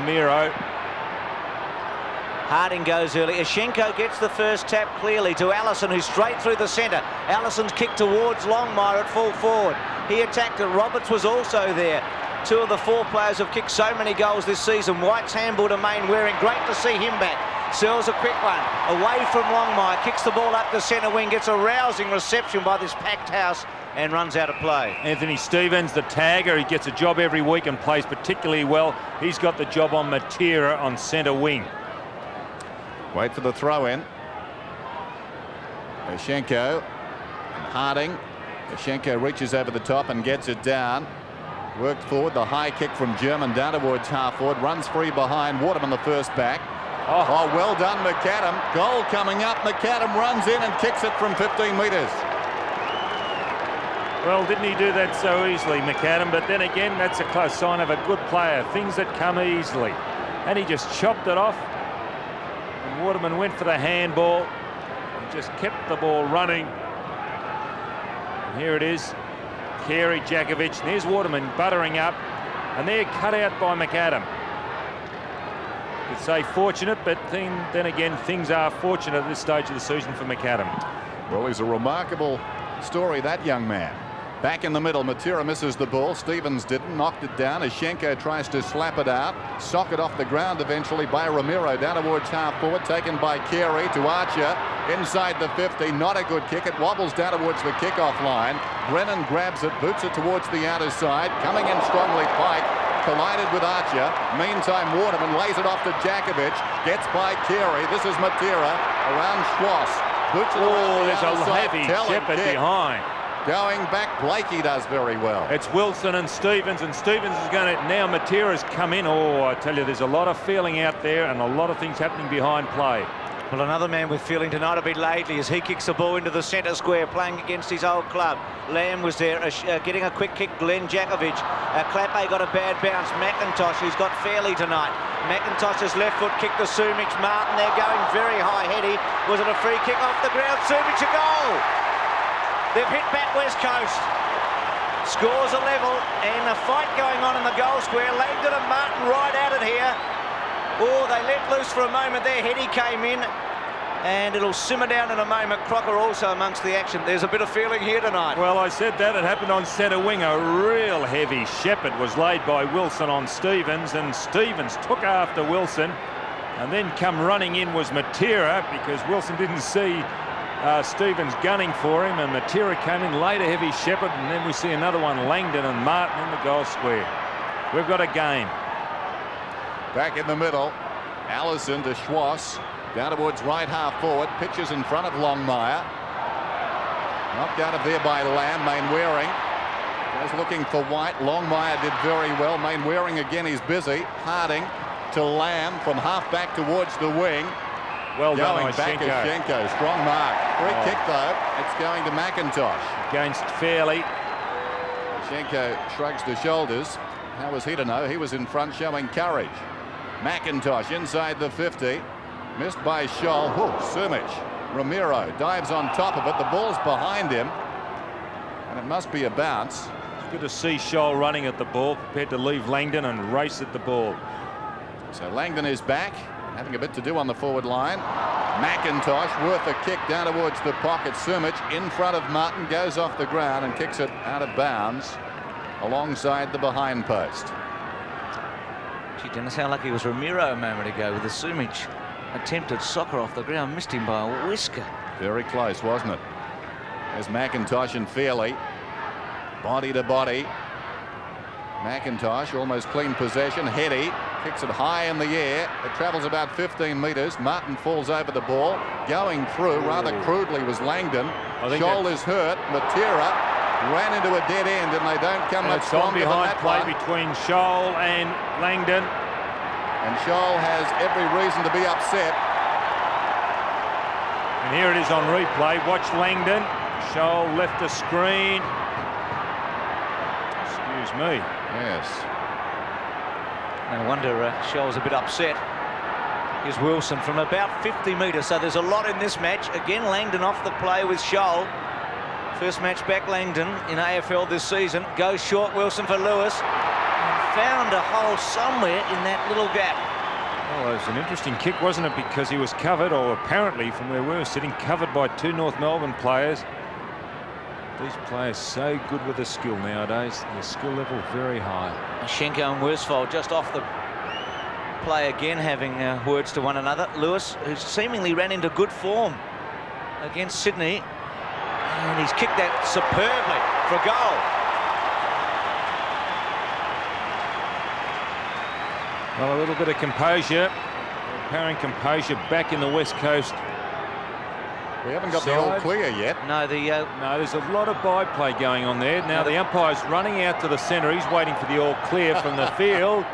Ramiro. Harding goes early. Ashenko gets the first tap clearly to Allison, who's straight through the centre. Allison's kick towards Longmire at full forward. He attacked it. Roberts was also there. Two of the four players have kicked so many goals this season. White's handball to Mainwaring. Great to see him back. Searles a quick one. Away from Longmire. Kicks the ball up the centre wing. Gets a rousing reception by this packed house and runs out of play. Anthony Stevens, the tagger, he gets a job every week and plays particularly well. He's got the job on Matera on centre wing. Wait for the throw in. Ashenko and Harding. Ashenko reaches over the top and gets it down. Worked forward. The high kick from German down towards half forward. Runs free behind Waterman, the first back. Oh, well done, McAdam. Goal coming up. McAdam runs in and kicks it from 15 metres. Well, didn't he do that so easily, McAdam? But then again, that's a close sign of a good player. Things that come easily. And he just chopped it off. And Waterman went for the handball. And just kept the ball running. And here it is. Carey, Jakovic, and here's Waterman buttering up. And they're cut out by McAdam. You could say fortunate, but then again, things are fortunate at this stage of the season for McAdam. Well, he's a remarkable story, that young man. Back in the middle, Matera misses the ball. Stevens didn't, knocked it down. Ashenko tries to slap it out. Sock it off the ground eventually by Ramiro. Down towards half forward, taken by Carey to Archer. Inside the 50, not a good kick. It wobbles down towards the kickoff line. Brennan grabs it, boots it towards the outer side. Coming in strongly, Pike. Collided with Archer. Meantime, Waterman lays it off to Jakovic. Gets by Carey. This is Matera around Schloss. Boots it around the there's outer a side. heavy Shepherd behind. Going back, Blakey does very well. It's Wilson and Stevens is going to, now Matera's come in. Oh, I tell you, there's a lot of feeling out there and a lot of things happening behind play. Well, another man with feeling tonight will be Laidley as he kicks the ball into the centre square, playing against his old club. Lamb was there, getting a quick kick. Glenn Jakovic. Clappe got a bad bounce. McIntosh, who's got fairly tonight. McIntosh's left foot kick to Sumich. Martin, they're going very high-heady. Was it a free kick off the ground? Sumich a goal. They've hit back West Coast. Scores a level and a fight going on in the goal square. Langdon and Martin right at it here. Oh, they let loose for a moment there. Heady came in and it'll simmer down in a moment. Crocker also amongst the action. There's a bit of feeling here tonight. Well, I said that. It happened on centre wing. A real heavy shepherd was laid by Wilson on Stevens, and Stevens took after Wilson. And then come running in was Matera, because Wilson didn't see Stevens gunning for him, and Matera came in, laid a heavy shepherd, and then we see another one, Langdon and Martin in the goal square. We've got a game. Back in the middle, Allison to Schwass, down towards right half forward, pitches in front of Longmire. Knocked out of there by Lamb. Mainwaring was looking for White. Longmire did very well. Mainwaring again, he's busy. Harding to Lamb from half back towards the wing. Well done, going back, Ashenko. Strong mark. Free kick though. It's going to McIntosh. Against Fairley. Ashenko shrugs the shoulders. How was he to know? He was in front showing courage. McIntosh inside the 50. Missed by Scholl. Sumich. Ramiro dives on top of it. The ball's behind him. And it must be a bounce. It's good to see Scholl running at the ball, prepared to leave Langdon and race at the ball. So Langdon is back, having a bit to do on the forward line. McIntosh worth a kick down towards the pocket. Sumich in front of Martin, goes off the ground and kicks it out of bounds alongside the behind post. Gee, didn't sound like he was Ramiro a moment ago with the Sumich attempted soccer off the ground, missed him by a whisker. Very close, wasn't it? There's McIntosh and Fairley, body to body. McIntosh almost clean possession. Heady kicks it high in the air. It travels about 15 metres. Martin falls over the ball. Going through rather crudely was Langdon. Scholl is hurt. Matera ran into a dead end, and they don't come much stronger than that play one. between Scholl and Langdon. And Scholl has every reason to be upset. And here it is on replay. Watch Langdon. Scholl left the screen. Excuse me. Yes. No wonder Scholl's a bit upset. Here's Wilson from about 50 metres, so there's a lot in this match. Again, Langdon off the play with Scholl. First match back, Langdon in AFL this season. Goes short, Wilson for Lewis. found a hole somewhere in that little gap. Well, it was an interesting kick, wasn't it? Because he was covered, or apparently from where we were sitting, covered by two North Melbourne players. These players so good with the skill nowadays. The skill level very high. Schenko and Worsfold just off the play again, having words to one another. Lewis, who seemingly ran into good form against Sydney, and he's kicked that superbly for a goal. Well, a little bit of composure, apparent composure back in the West Coast. We haven't got the all clear yet. No, no, there's a lot of byplay going on there. Now the umpire's running out to the centre. He's waiting for the all clear from the field.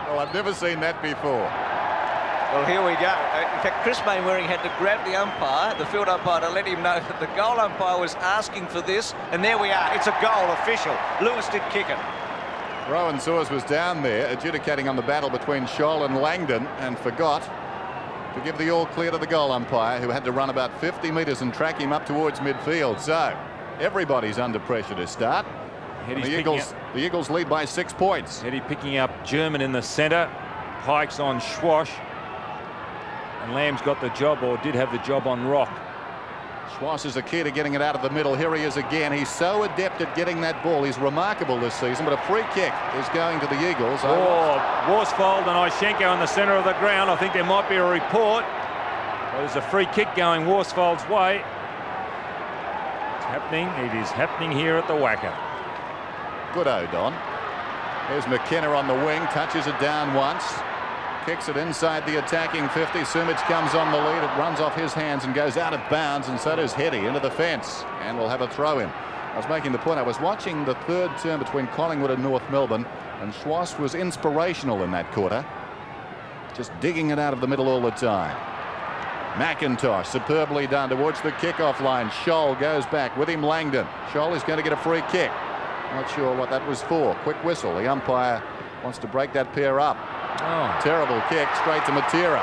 Well, I've never seen that before. Well, here we go. In fact, Chris Mainwaring had to grab the umpire, the field umpire, to let him know that the goal umpire was asking for this. And there we are. It's a goal, official. Lewis did kick it. Rowan Sewers was down there adjudicating on the battle between Scholl and Langdon and forgot to give the all clear to the goal umpire, who had to run about 50 metres and track him up towards midfield. So everybody's under pressure to start. The Eagles lead by 6 points. Eddie picking up German in the centre. Pike's on Schwash. And Lamb's got the job, or did have the job, on Rock. Schwass is a key to getting it out of the middle. Here he is again. He's so adept at getting that ball. He's remarkable this season, but a free kick is going to the Eagles. Oh, Worsfold and Ishenko in the centre of the ground. I think there might be a report. There's a free kick going Worsfold's way. It's happening. It is happening here at the Wacker. Good O'Don. There's McKenna on the wing, touches it down once, kicks it inside the attacking 50. Sumich comes on the lead. It runs off his hands and goes out of bounds, and so does Hetty into the fence, and we'll have a throw in. I was making the point, I was watching the third term between Collingwood and North Melbourne, and Schwass was inspirational in that quarter, just digging it out of the middle all the time. McIntosh, superbly done towards the kickoff line. Scholl goes back with him. Langdon. Scholl is going to get a free kick. Not sure what that was for. Quick whistle. The umpire wants to break that pair up. Oh, terrible kick straight to Matera.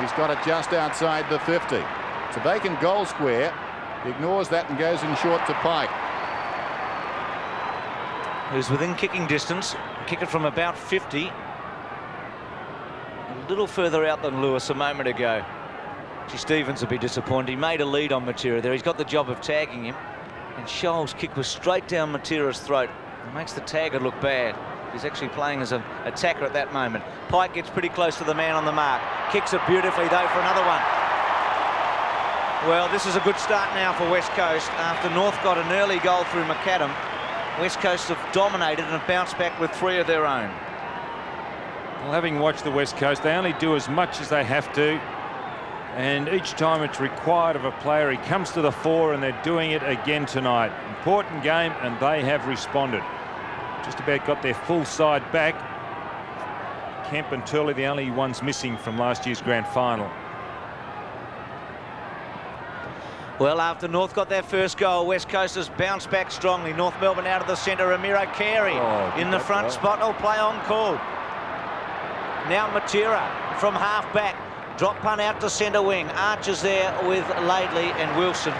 He's got it just outside the 50. It's a vacant goal square. He ignores that and goes in short to Pike. Who's within kicking distance. Kick it from about 50. A little further out than Lewis a moment ago. Gee, Stevens will be disappointed. He made a lead on Matera there. He's got the job of tagging him. And Scholl's kick was straight down Matera's throat. It makes the tagger look bad. He's actually playing as an attacker at that moment. Pike gets pretty close to the man on the mark. Kicks it beautifully, though, for another one. Well, this is a good start now for West Coast. After North got an early goal through McAdam, West Coast have dominated and have bounced back with 3 of their own. Well, having watched the West Coast, they only do as much as they have to. And each time it's required of a player, he comes to the fore, and they're doing it again tonight. Important game, and they have responded. Just about got their full side back. Kemp and Turley, the only ones missing from last year's grand final. Well, after North got their first goal, West Coast has bounced back strongly. North Melbourne out of the centre. Ramiro Carey in the front spot. Oh, play on called. Now Matera from half back. Drop punt out to centre wing. Archer's there with Laidley and Wilson.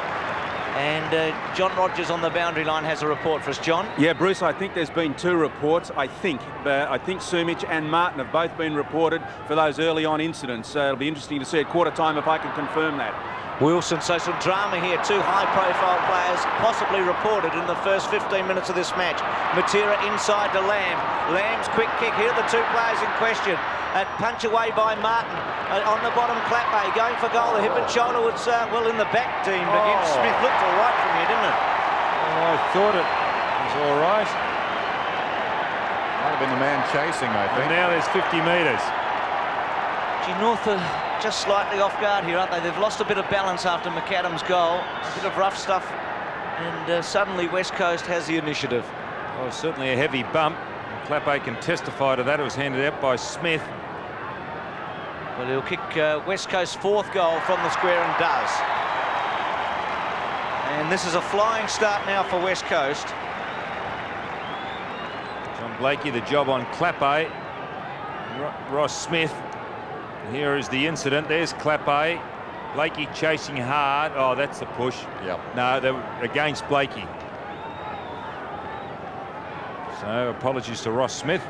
And John Rogers on the boundary line has a report for us. John? Yeah, Bruce, I think there's been 2 reports. I think Sumich and Martin have both been reported for those early on incidents. It'll be interesting to see at quarter time if I can confirm that. Wilson, so some drama here. 2 high-profile players possibly reported in the first 15 minutes of this match. Matera inside to Lamb. Lamb's quick kick. Here are the 2 players in question. Punch away by Martin. On the bottom, Clapway going for goal. The hip and shoulder was, well, in the back team against Smith. Looked all right from here, didn't it? Oh, I thought it was all right. Might have been the man chasing, I think. And now there's 50 metres. Gee, North are just slightly off guard here, aren't they? They've lost a bit of balance after McAdam's goal. A bit of rough stuff. And suddenly West Coast has the initiative. Oh, certainly a heavy bump. Clapway can testify to that. It was handed out by Smith. Well, he'll kick West Coast's 4th goal from the square, and does. And this is a flying start now for West Coast. John Blakey, the job on Clapway. Ross Smith. Here is the incident. There's Clapway. Blakey chasing hard. Oh, that's the push. Yep. No, they were against Blakey. So apologies to Ross Smith.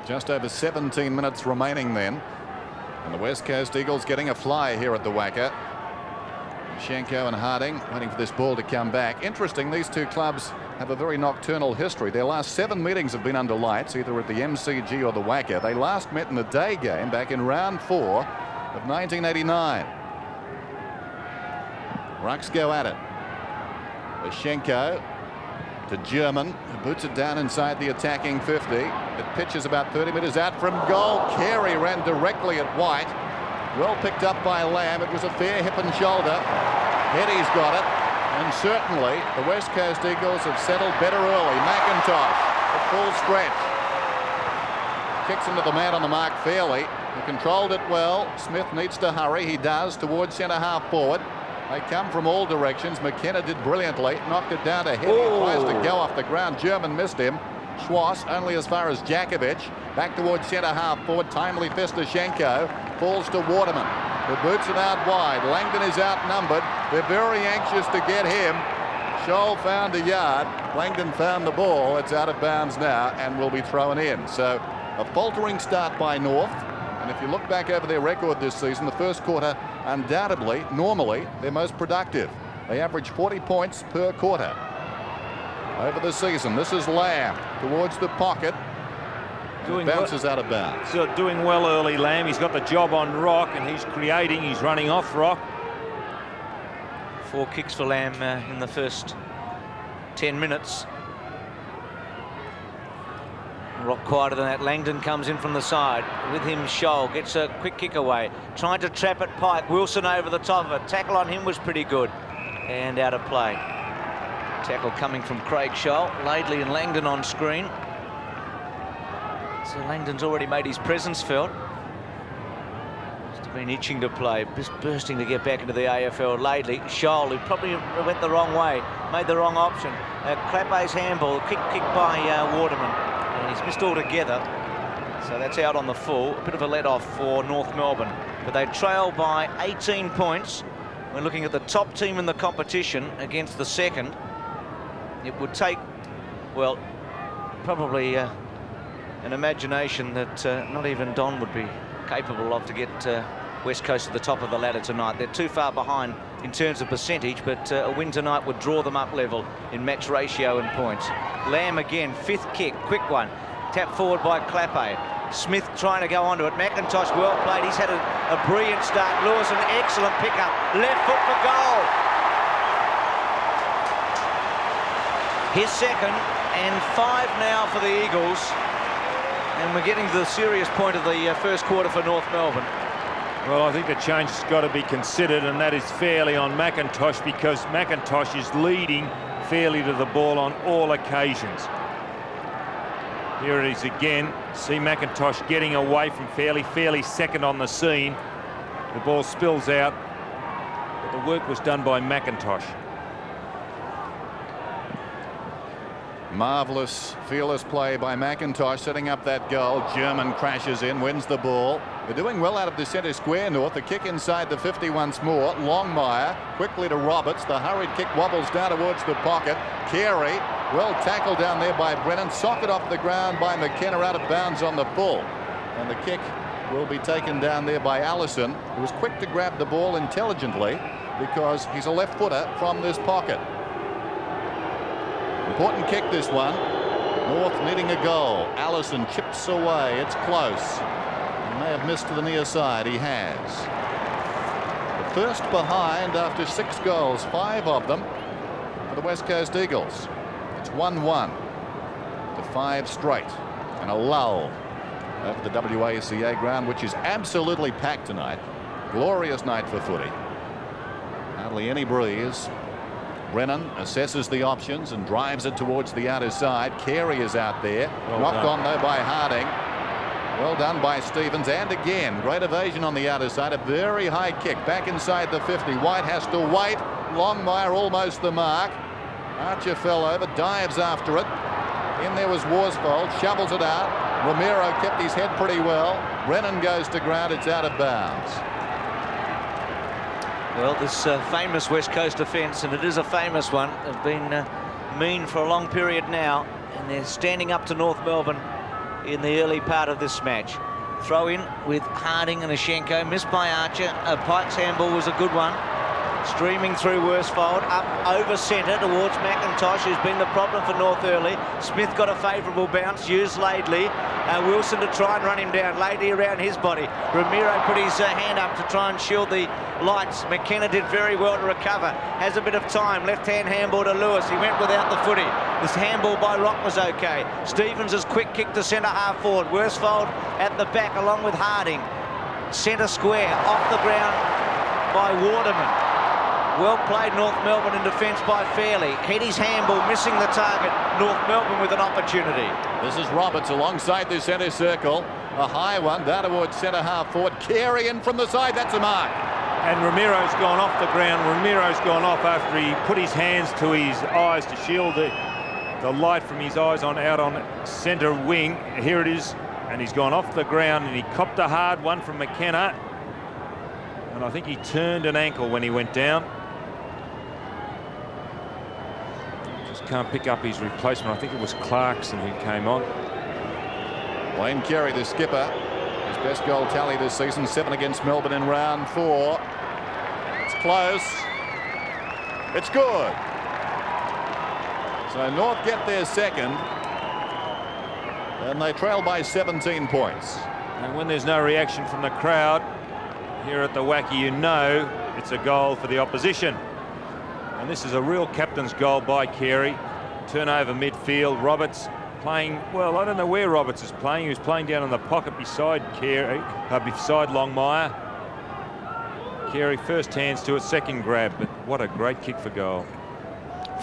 Just over 17 minutes remaining then. And the West Coast Eagles getting a fly here at the Wacker. Schenko and Harding waiting for this ball to come back. Interesting, these two clubs have a very nocturnal history. Their last 7 meetings have been under lights, either at the MCG or the Wacker. They last met in the day game back in round 4 of 1989. Rucks go at it. Schenko to German, who boots it down inside the attacking 50. It pitches about 30 metres out from goal. Carey ran directly at White. Well picked up by Lamb. It was a fair hip and shoulder. Heady's got it. And certainly the West Coast Eagles have settled better early. McIntosh at full stretch. Kicks into the man on the mark fairly. He controlled it well. Smith needs to hurry. He does towards centre half forward. They come from all directions. McKenna did brilliantly. Knocked it down to Heady. Tries to go off the ground. German missed him. Schwass only as far as Jakovic. Back towards centre half forward. Timely fist to Schenko. Falls to Waterman, who boots it out wide. Langdon is outnumbered. They're very anxious to get him. Scholl found a yard. Langdon found the ball. It's out of bounds now and will be thrown in. So a faltering start by North. And if you look back over their record this season, the first quarter undoubtedly, normally, their most productive. They average 40 points per quarter over the season. This is Lamb towards the pocket. And bounces out of bounds. So doing well early, Lamb. He's got the job on rock and he's creating. He's running off rock. 4 kicks for Lamb in the first 10 minutes. Rock quieter than that. Langdon comes in from the side. With him, Scholl gets a quick kick away. Trying to trap it, Pike. Wilson over the top of it. Tackle on him was pretty good. And out of play. Tackle coming from Craig Scholl. Laidley and Langdon on screen. So Langdon's already made his presence felt. Must have been itching to play. Just bursting to get back into the AFL. Laidley, Scholl, who probably went the wrong way. Made the wrong option. Clappe's handball. Kick by Waterman. And he's missed altogether. So that's out on the full. A bit of a let-off for North Melbourne. But they trail by 18 points. We're looking at the top team in the competition against the second. It would take, well, probably an imagination that not even Don would be capable of to get West Coast to the top of the ladder tonight. They're too far behind in terms of percentage, but a win tonight would draw them up level in match ratio and points. Lamb again, 5th kick, quick one. Tap forward by Clappe. Smith trying to go onto it. McIntosh well played. He's had a brilliant start. Lewis, an excellent pickup. Left foot for goal. His second, and 5 now for the Eagles. And we're getting to the serious point of the first quarter for North Melbourne. Well, I think the change has got to be considered, and that is fairly on McIntosh, because McIntosh is leading fairly to the ball on all occasions. Here it is again. See McIntosh getting away from fairly second on the scene. The ball spills out, but the work was done by McIntosh. Marvellous, fearless play by McIntosh, setting up that goal. German crashes in, wins the ball. They're doing well out of the centre square, North. The kick inside the 50 once more. Longmire quickly to Roberts. The hurried kick wobbles down towards the pocket. Carey, well tackled down there by Brennan. Socket off the ground by McKenna, out of bounds on the full. And the kick will be taken down there by Allison, who was quick to grab the ball intelligently because he's a left footer from this pocket. Important kick, this one. North needing a goal. Allison chips away. It's close. He may have missed to the near side. He has. The first behind after 6 goals, 5 of them for the West Coast Eagles. It's 1-1 to 5 straight, and a lull over the WACA ground, which is absolutely packed tonight. Glorious night for footy. Hardly any breeze. Brennan assesses the options and drives it towards the outer side. Carey is out there. Knocked on though by Harding. Well done by Stevens. And again, great evasion on the outer side. A very high kick back inside the 50. White has to wait. Longmire almost the mark. Archer fell over, dives after it. In there was Worsfold, shovels it out. Romero kept his head pretty well. Brennan goes to ground. It's out of bounds. Well, this famous West Coast defence, and it is a famous one, have been mean for a long period now, and they're standing up to North Melbourne in the early part of this match. Throw in with Harding and Ashenko, missed by Archer. Pike's handball was a good one. Streaming through Worsfold, up over centre towards McIntosh, who's been the problem for North early. Smith got a favourable bounce, used Laidley. Wilson to try and run him down. Laidley around his body. Ramiro put his hand up to try and shield the lights. McKenna did very well to recover. Has a bit of time. Left-hand handball to Lewis. He went without the footy. This handball by Rock was okay. Stevens' quick kick to centre half forward. Worsfold at the back along with Harding. Centre square, off the ground by Waterman. Well played North Melbourne in defence by Fairley. Heady's handball missing the target. North Melbourne with an opportunity. This is Roberts alongside the centre circle. A high one down towards centre half forward. Carey in from the side. That's a mark. And Ramiro's gone off the ground. Ramiro's gone off after he put his hands to his eyes to shield the light from his eyes out on centre wing. Here it is. And he's gone off the ground and he copped a hard one from McKenna. And I think he turned an ankle when he went down. Can't pick up his replacement. I think it was Clarkson who came on. Wayne Carey, the skipper, his best goal tally this season, 7 against Melbourne in round 4. It's close. It's good. So North get their second, and they trail by 17 points. And when there's no reaction from the crowd here at the Wacky, you know it's a goal for the opposition. And this is a real captain's goal by Carey. Turnover midfield. Roberts playing, well, I don't know where Roberts is playing. He was playing down in the pocket beside Carey, beside Longmire. Carey first hands to it, second grab, but what a great kick for goal.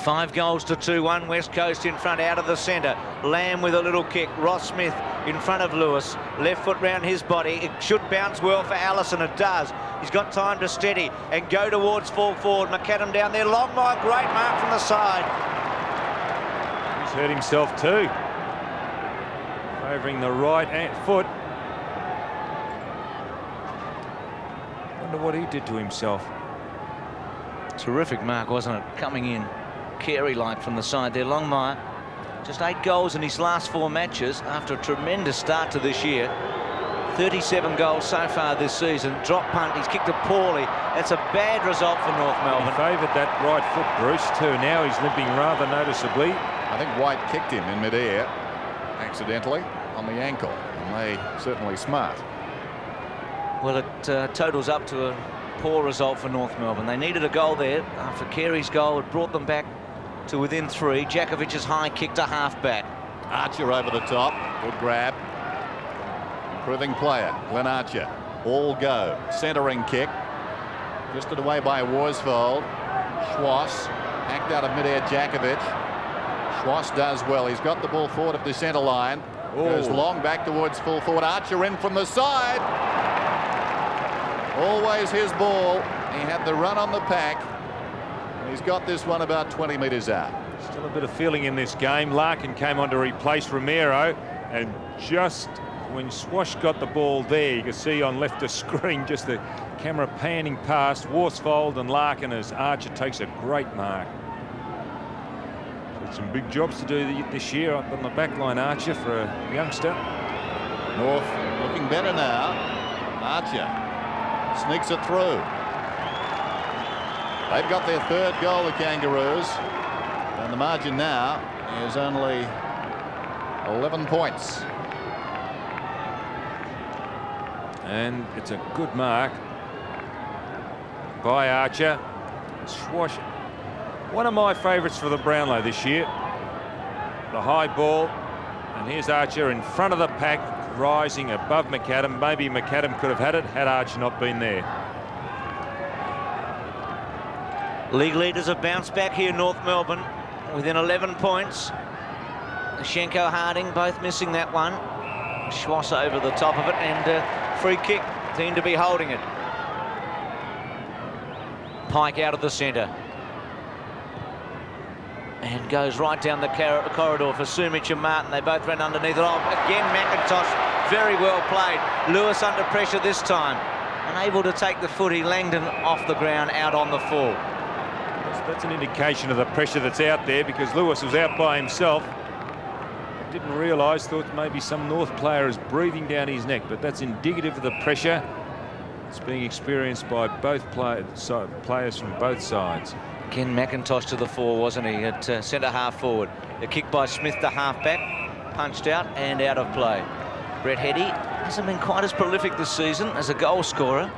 5 goals to 2-1. West Coast in front out of the centre. Lamb with a little kick. Ross Smith in front of Lewis. Left foot round his body. It should bounce well for Allison. It does. He's got time to steady and go towards full forward. McAdam down there. Longmire, great mark from the side. He's hurt himself too. Favouring the right foot. Wonder what he did to himself. Terrific mark, wasn't it? Coming in Carey-like from the side there. Longmire, just 8 goals in his last 4 matches after a tremendous start to this year. 37 goals so far this season. Drop punt, he's kicked it poorly. That's a bad result for North Melbourne. He favoured that right foot, Bruce, too. Now he's limping rather noticeably. I think White kicked him in midair, accidentally, on the ankle. And they certainly smart. Well, it totals up to a poor result for North Melbourne. They needed a goal there after Carey's goal. It brought them back to within 3. Jakovic's high kick to half-back. Archer over the top. Good grab. Improving player, Glenn Archer. All go. Centering kick. Fisted away by Worsfold. Schwass. Hacked out of midair, Jakovic. Schwass does well. He's got the ball forward of the centre line. Goes long back towards full forward. Archer in from the side. Always his ball. He had the run on the pack. He's got this one about 20 metres out. Still a bit of feeling in this game. Larkin came on to replace Ramiro, and just when Swash got the ball there, you can see on left of screen just the camera panning past Worsfold and Larkin as Archer takes a great mark. Some big jobs to do this year up on the back line, Archer, for a youngster. North looking better now. Archer sneaks it through. They've got their 3rd goal, the Kangaroos, and the margin now is only 11 points. And it's a good mark by Archer. Swash, one of my favourites for the Brownlow this year. The high ball, and here's Archer in front of the pack, rising above McAdam. Maybe McAdam could have had it had Archer not been there. League leaders have bounced back here, North Melbourne, within 11 points. Ashenko, Harding both missing that one. Schwass over the top of it, and free kick. Team to be holding it. Pike out of the centre. And goes right down the corridor for Sumich and Martin. They both ran underneath it. Oh, again, McIntosh, very well played. Lewis under pressure this time. unable to take the footy. Langdon off the ground, out on the full. That's an indication of the pressure that's out there, because Lewis was out by himself. Didn't realise, thought maybe some North player is breathing down his neck, but that's indicative of the pressure that's being experienced by both players from both sides. Ken McIntosh to the fore, wasn't he, at centre half forward. The kick by Smith, the half back, punched out and out of play. Brett Heady hasn't been quite as prolific this season as a goal scorer.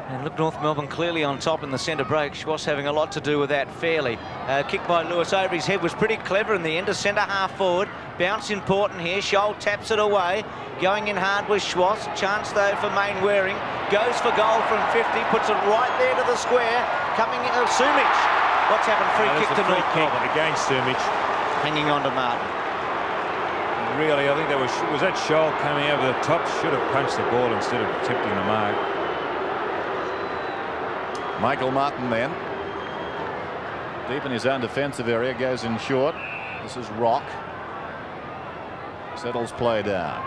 And look, North Melbourne clearly on top in the centre break. Schwass having a lot to do with that fairly. Kick by Lewis over his head was pretty clever in the end. To centre half forward. Bounce important here. Scholl taps it away. Going in hard with Schwass. Chance though for Mainwaring. Goes for goal from 50. Puts it right there to the square. Coming in, Sumich. What's happened? Free kick to North Melbourne. Against Sumich. Hanging on to Martin. Really, I think that was that Scholl coming over the top. Should have punched the ball instead of attempting the mark. Michael Martin then, deep in his own defensive area, goes in short. This is Rock. Settles play down.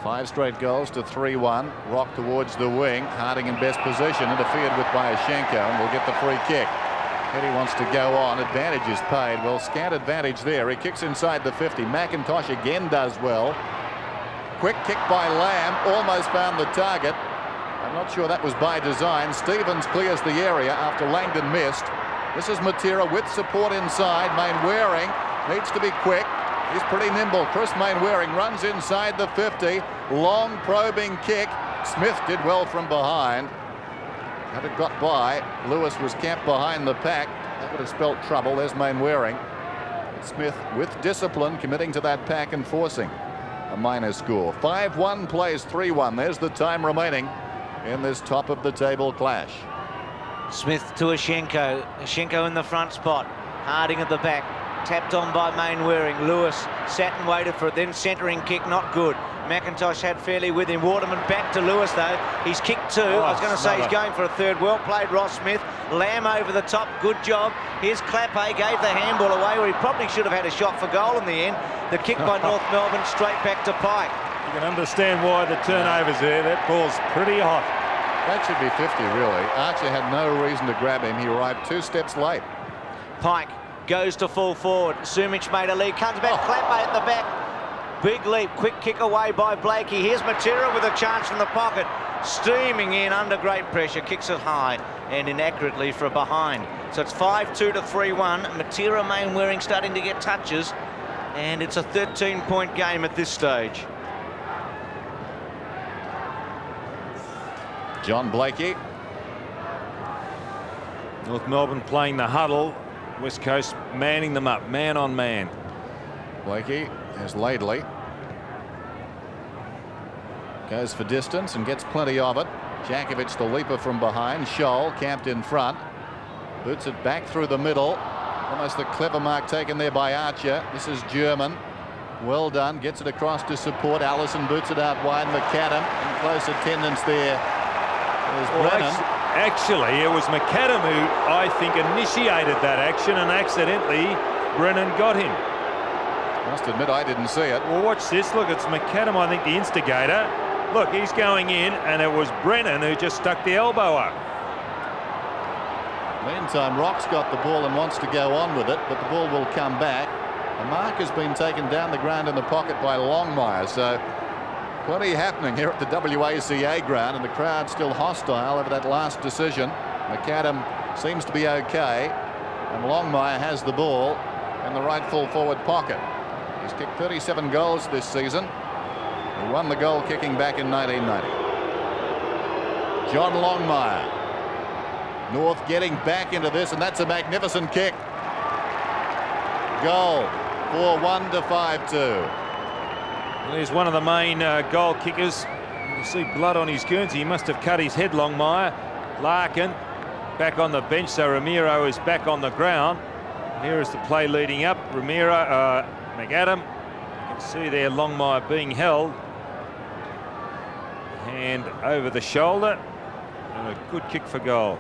5 straight goals to 3-1. Rock towards the wing. Harding in best position, interfered with by Ashenko, and will get the free kick. Eddie wants to go on. Advantage is paid. Well, scant advantage there. He kicks inside the 50. McIntosh again does well. Quick kick by Lamb. Almost found the target. I'm not sure that was by design. Stevens clears the area after Langdon missed. This is Matera with support inside. Mainwaring needs to be quick. He's pretty nimble. Chris Mainwaring runs inside the 50. Long probing kick. Smith did well from behind. Had it got by, Lewis was camped behind the pack. That would have spelt trouble. There's Mainwaring. Smith with discipline committing to that pack and forcing a minor score. 5-1 plays 3-1. There's the time remaining in this top of the table clash. Smith to Ashenko. Ashenko in the front spot. Harding at the back. Tapped on by Mainwaring. Lewis sat and waited for it. Then centering kick, not good. McIntosh had fairly with him. Waterman back to Lewis though. He's kicked 2. I was going to say he's going for a 3rd. Well played, Ross Smith. Lamb over the top. Good job. Here's Clappe. Gave the handball away where he probably should have had a shot for goal in the end. The kick by North Melbourne straight back to Pike. You can understand why the turnover's there. That ball's pretty hot. That should be 50, really. Archer had no reason to grab him. He arrived 2 steps late. Pike goes to full forward. Sumich made a lead. Comes back. Clappe at the back. Big leap. Quick kick away by Blakey. Here's Matera with a chance from the pocket. Steaming in under great pressure. Kicks it high and inaccurately for a behind. So it's 5-2 to 3-1. Matera Mainwaring starting to get touches. And it's a 13-point game at this stage. John Blakey. North Melbourne playing the huddle. West Coast manning them up, man on man. Blakey has Laidley. Goes for distance and gets plenty of it. Jakovic the leaper from behind. Scholl camped in front. Boots it back through the middle. Almost the clever mark taken there by Archer. This is German. Well done. Gets it across to support. Allison boots it out wide. McAdam in close attendance there. There's Brennan. Actually, it was McAdam who, I think, initiated that action, and accidentally Brennan got him. Must admit I didn't see it. Well, watch this. Look, it's McAdam, I think, the instigator. Look, he's going in, and it was Brennan who just stuck the elbow up. Meantime, Rock's got the ball and wants to go on with it, but the ball will come back. A mark has been taken down the ground in the pocket by Longmire, so plenty happening here at the WACA ground, and the crowd still hostile over that last decision. McAdam seems to be okay, and Longmire has the ball in the right full forward pocket. He's kicked 37 goals this season. He won the goal kicking back in 1990. John Longmire. North getting back into this, and that's a magnificent kick. Goal for 1 to 5-2. There's one of the main goal kickers. You see blood on his Guernsey. He must have cut his head, Longmire. Larkin back on the bench, so Ramiro is back on the ground. Here is the play leading up. Ramiro, McAdam. You can see there Longmire being held. Hand over the shoulder. And a good kick for goal.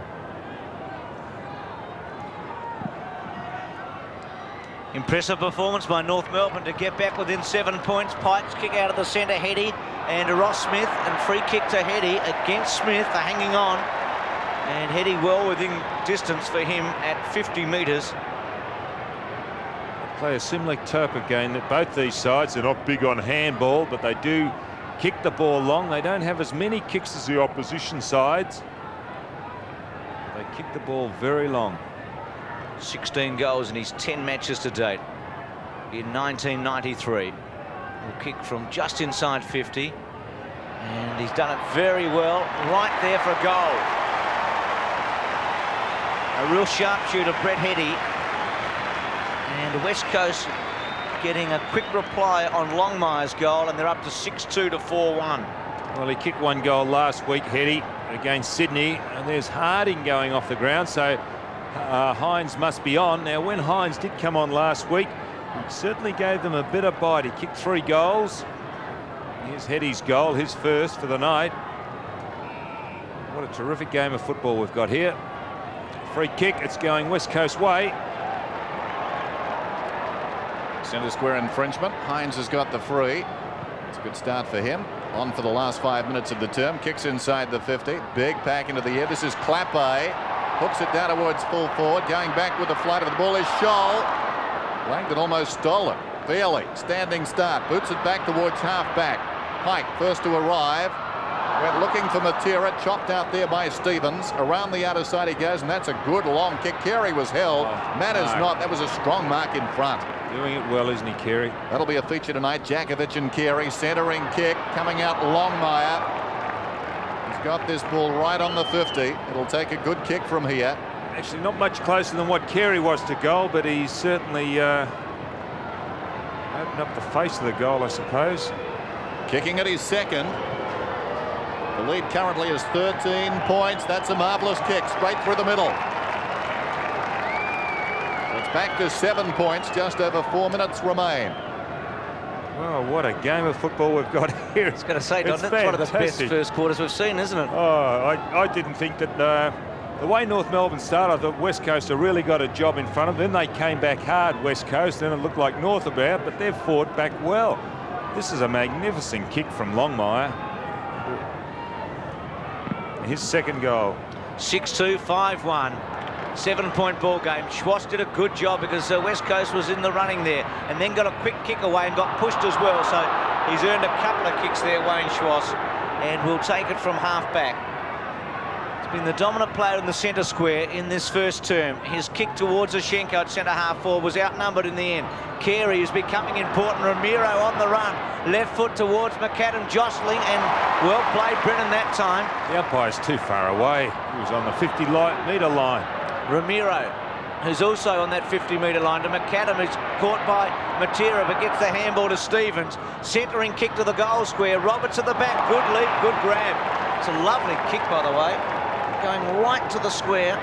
Impressive performance by North Melbourne to get back within 7 points. Pikes kick out of the centre, Heady, and Ross Smith, and free kick to Heady against Smith, are hanging on. And Heady well within distance for him at 50 metres. Play a similar type of game that both these sides are not big on handball, but they do kick the ball long. They don't have as many kicks as the opposition sides. They kick the ball very long. 16 goals in his 10 matches to date in 1993. Will kick from just inside 50, and he's done it very well, right there for a goal. A real sharpshooter, Brett Heady, and West Coast getting a quick reply on Longmire's goal, and they're up to 6-2 to 4-1. Well, he kicked one goal last week, Heady, against Sydney, and there's Harding going off the ground, so Hines must be on. Now, when Hines did come on last week, he certainly gave them a bit of bite. He kicked 3 goals. Here's Heady's goal, his first for the night. What a terrific game of football we've got here. Free kick, it's going West Coast way. Centre square infringement. Hines has got the free. It's a good start for him. On for the last 5 minutes of the term. Kicks inside the 50. Big pack into the air. This is Clappe. Hooks it down towards full forward. Going back with the flight of the ball is Scholl. Langdon almost stole it. Fairly standing start. Boots it back towards half back. Pike first to arrive. Went looking for Matera. Chopped out there by Stevens. Around the outer side he goes, and that's a good long kick. Carey was held. Matters not. That was a strong mark in front. Doing it well, isn't he, Carey? That'll be a feature tonight. Jakovic and Carey centering kick coming out. Longmire. He's got this ball right on the 50. It'll take a good kick from here. Actually, not much closer than what Carey was to goal, but he's certainly opened up the face of the goal, I suppose. Kicking at his second. The lead currently is 13 points. That's a marvellous kick straight through the middle. It's back to 7 points. Just over 4 minutes remain. Well, what a game of football we've got here. I was going to say, Don, that's one of the best first quarters we've seen, isn't it? Oh, I didn't think that the way North Melbourne started, I thought West Coast have really got a job in front of them. Then they came back hard, West Coast, and it looked like North about, but they've fought back well. This is a magnificent kick from Longmire. His second goal. 6-2, 5-1. 7-point ball game. Schwartz did a good job because West Coast was in the running there, and then got a quick kick away and got pushed as well. So he's earned a couple of kicks there, Wayne Schwartz, and will take it from half back. He's been the dominant player in the centre square in this first term. His kick towards Ashenko at centre half forward was outnumbered in the end. Carey is becoming important. Ramiro on the run. Left foot towards McAdam, jostling, and well played Brennan that time. The umpire's too far away. He was on the 50-metre line. Ramiro, who's also on that 50-metre line to McAdam, is caught by Matera, but gets the handball to Stevens. Centering kick to the goal square. Roberts at the back. Good lead, good grab. It's a lovely kick, by the way. Going right to the square.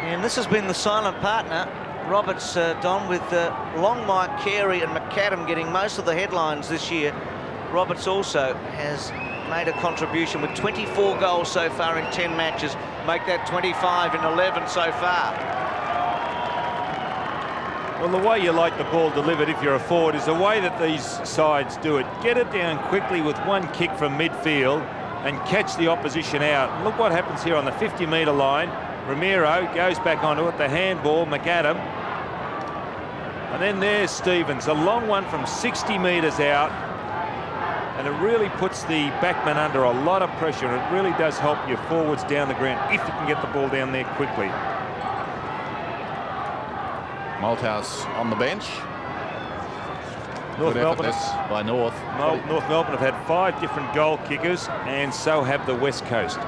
And this has been the silent partner. Roberts, Don, with Longmire, Carey and McAdam getting most of the headlines this year. Roberts also has made a contribution with 24 goals so far in 10 matches. Make that 25 in 11 so far. Well, the way you like the ball delivered if you're a forward is the way that these sides do it. Get it down quickly with one kick from midfield and catch the opposition out. And look what happens here on the 50-metre line. Ramiro goes back onto it, the handball, McAdam. And then there's Stevens, a long one from 60 metres out. And it really puts the backman under a lot of pressure. And it really does help your forwards down the ground if you can get the ball down there quickly. Malthouse on the bench. North Melbourne by North. North Melbourne have had 5 different goal kickers, and so have the West Coast.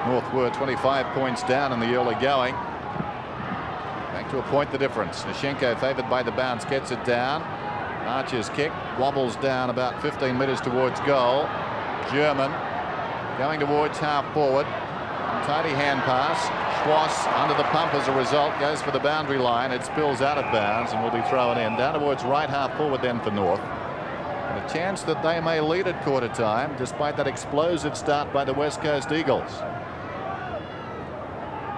North were 25 points down in the early going. Back to a point the difference. Ashenko favoured by the bounce, gets it down. Archer's kick wobbles down about 15 metres towards goal. German going towards half forward. Tidy hand pass. Schwartz under the pump as a result, goes for the boundary line. It spills out of bounds and will be thrown in. Down towards right half forward then for North. And a chance that they may lead at quarter time despite that explosive start by the West Coast Eagles.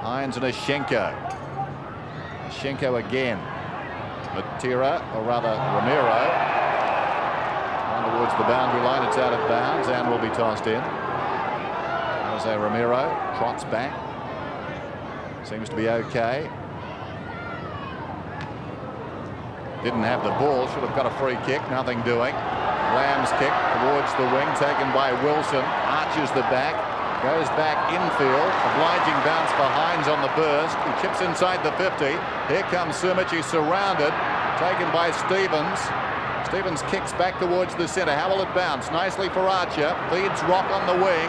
Hines and Ashenko. Ashenko again. Matera, or rather Romero. On towards the boundary line, it's out of bounds and will be tossed in. Jose Romero trots back. Seems to be okay. Didn't have the ball, should have got a free kick, nothing doing. Lamb's kick towards the wing, taken by Wilson. Arches the back, goes back infield. Obliging bounce for Hines on the burst. He chips inside the 50. Here comes Sumich, he's surrounded. Taken by Stevens. Stevens kicks back towards the centre. How will it bounce? Nicely for Archer. Feeds Rock on the wing.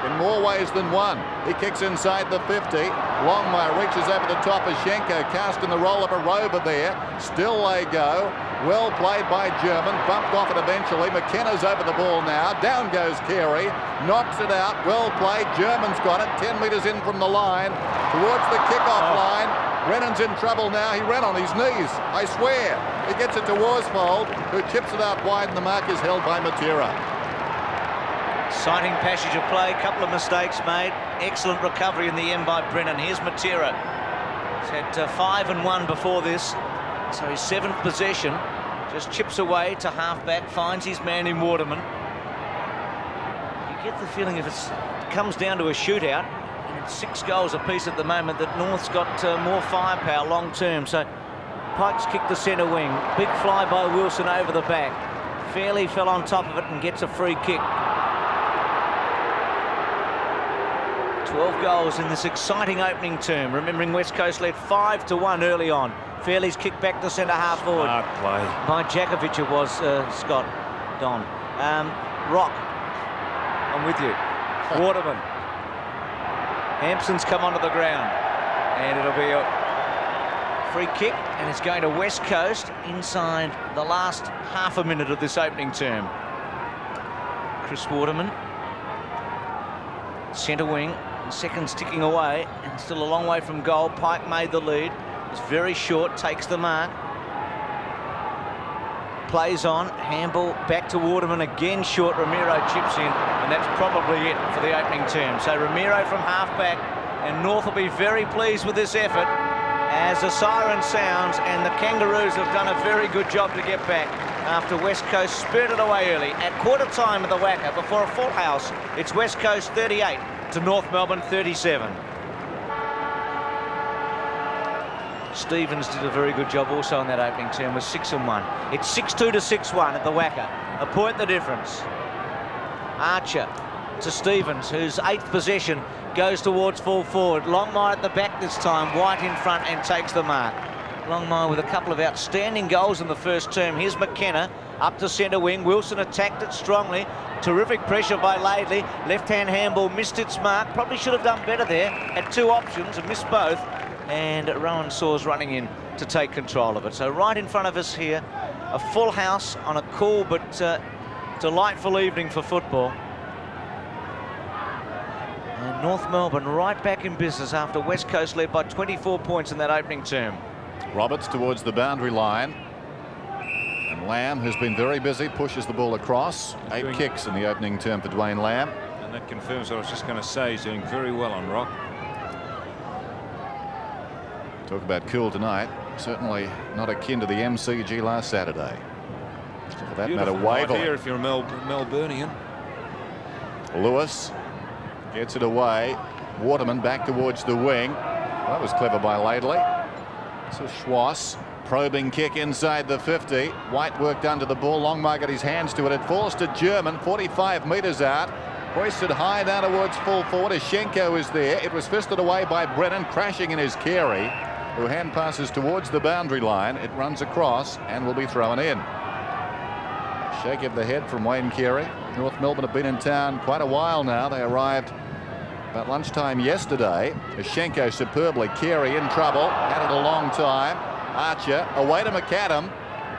In more ways than one. He kicks inside the 50. Longmire reaches over the top of Schenko, cast in the role of a rover there. Still they go. Well played by German. Bumped off it eventually. McKenna's over the ball now. Down goes Carey. Knocks it out. Well played. German's got it. 10 metres in from the line. Towards the kickoff line. Brennan's in trouble now. He ran on his knees. I swear. He gets it to Worsfold, who chips it out wide, and the mark is held by Matera. Exciting passage of play, couple of mistakes made. Excellent recovery in the end by Brennan. Here's Matera. He's had 5 and 1 before this, so his 7th possession. Just chips away to half-back, finds his man in Waterman. You get the feeling if it comes down to a shootout, and it's 6 goals apiece at the moment, that North's got more firepower long-term. So Pikes kicked the centre wing. Big fly by Wilson over the back. Fairly fell on top of it and gets a free kick. 12 goals in this exciting opening term. Remembering West Coast led 5-1 early on. Fairley's kicked back to centre half forward. Smart play. By Jakovic it was, Scott. Don. Rock. I'm with you. Waterman. Hampson's come onto the ground. And it'll be a free kick. And it's going to West Coast inside the last half a minute of this opening term. Chris Waterman. Centre wing. Seconds ticking away, and still a long way from goal. Pike made the lead. It's very short, takes the mark. Plays on, handball back to Waterman, again short. Romero chips in, and that's probably it for the opening term. So Romero from half-back, and North will be very pleased with this effort as the siren sounds, and the Kangaroos have done a very good job to get back after West Coast spirited away early. At quarter time of the Wacker, before a full house, it's West Coast 38 to North Melbourne 37. Stevens did a very good job also in that opening term with 6 and 1. It's 6-2 to 6-1 at the Wacker. A point the difference. Archer to Stevens, whose 8th possession goes towards full forward. Longmire at the back this time, White in front and takes the mark. Longmire with a couple of outstanding goals in the first term. Here's McKenna up to centre wing. Wilson attacked it strongly. Terrific pressure by Laidley. Left-hand handball missed its mark. Probably should have done better there. Had 2 options and missed both. And Rowan Saw's running in to take control of it. So right in front of us here, a full house on a cool but delightful evening for football. And North Melbourne right back in business after West Coast led by 24 points in that opening term. Roberts towards the boundary line. And Lamb, who's been very busy, pushes the ball across. 8 kicks in the opening term for Dwayne Lamb. And that confirms what I was just going to say. He's doing very well on Rock. Talk about cool tonight. Certainly not akin to the MCG last Saturday. So for that matter, Waverley. Here if you're a Melburnian. Lewis gets it away. Waterman back towards the wing. That was clever by Laidley. So Schwass, probing kick inside the 50. White worked under the ball. Longmire got his hands to it. It falls to German, 45 metres out. Hoisted high down towards full forward as Schenko is there. It was fisted away by Brennan, crashing in his Carey, who hand passes towards the boundary line. It runs across and will be thrown in. Shake of the head from Wayne Carey. North Melbourne have been in town quite a while now. They arrived about lunchtime yesterday. Schenko superbly. Carey in trouble. Had it a long time. Archer away to McAdam.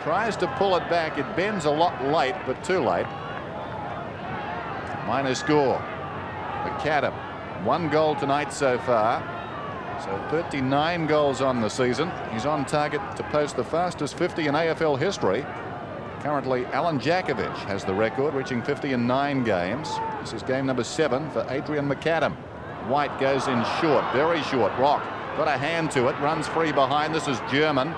Tries to pull it back. It bends a lot late, but too late. Minor score. McAdam. 1 goal tonight so far. So 39 goals on the season. He's on target to post the fastest 50 in AFL history. Currently, Alan Jakovic has the record, reaching 50 in 9 games. This is game number 7 for Adrian McAdam. White goes in short, very short. Rock got a hand to it, runs free behind. This is German.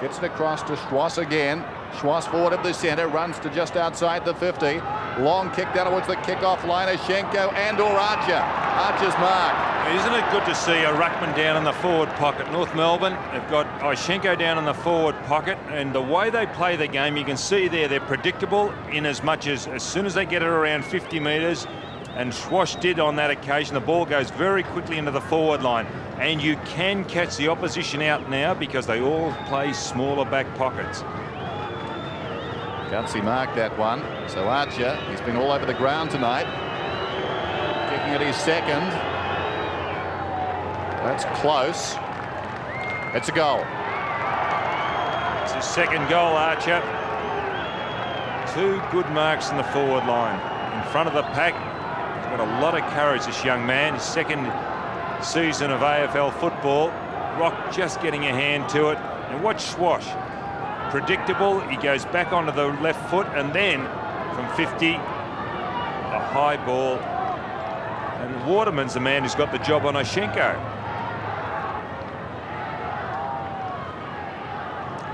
Gets it across to Schwass again. Schwass forward of the centre, runs to just outside the 50. Long kick down towards the kick-off line. Ashenko and/or Archer. Archer's mark. Isn't it good to see a ruckman down in the forward pocket? North Melbourne have got Ashenko down in the forward pocket, and the way they play the game, you can see there they're predictable in as much as soon as they get it around 50 metres, and Schwass did on that occasion, the ball goes very quickly into the forward line, and you can catch the opposition out now because they all play smaller back pockets. Gutsy marked that one. So Archer, he's been all over the ground tonight. Kicking at his second. That's close. It's a goal. It's his second goal, Archer. 2 good marks in the forward line. In front of the pack. He's got a lot of courage, this young man. His second season of AFL football. Rock just getting a hand to it. And watch Schwass. Predictable. He goes back onto the left foot, and then from 50, a high ball. And Waterman's the man who's got the job on Ashenko.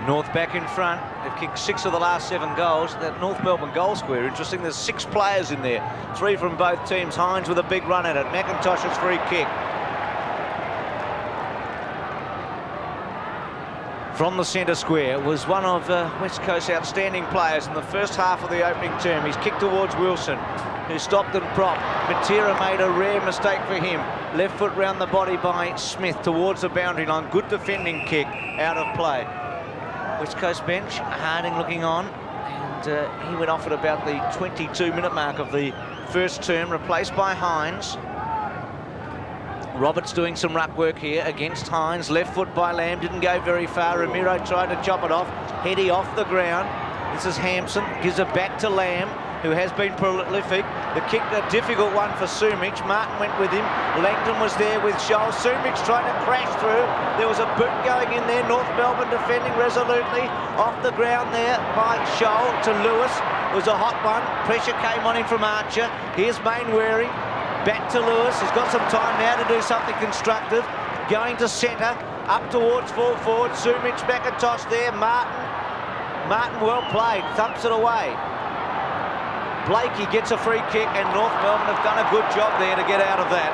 North back in front. They've kicked 6 of the last 7 goals. That North Melbourne goal square, interesting. There's 6 players in there. 3 from both teams. Hines with a big run at it. McIntosh's free kick. From the centre square was one of West Coast's outstanding players in the first half of the opening term. He's kicked towards Wilson, who stopped and propped. Matera made a rare mistake for him. Left foot round the body by Smith towards the boundary line. Good defending kick out of play. West Coast bench, Harding looking on, and he went off at about the 22-minute mark of the first term, replaced by Hines. Roberts doing some ruck work here against Hines. Left foot by Lamb, didn't go very far. Ramiro tried to chop it off. Heady off the ground. This is Hampson, gives it back to Lamb, who has been prolific. The kick, a difficult one for Sumich. Martin went with him. Langdon was there with Scholl. Sumich trying to crash through. There was a boot going in there. North Melbourne defending resolutely. Off the ground there by Scholl to Lewis. It was a hot one. Pressure came on him from Archer. Here's Mainwaring. Back to Lewis. He's got some time now to do something constructive. Going to centre. Up towards full forward. Sumich, McIntosh there. Martin well played. Thumps it away. Blakey gets a free kick, and North Melbourne have done a good job there to get out of that.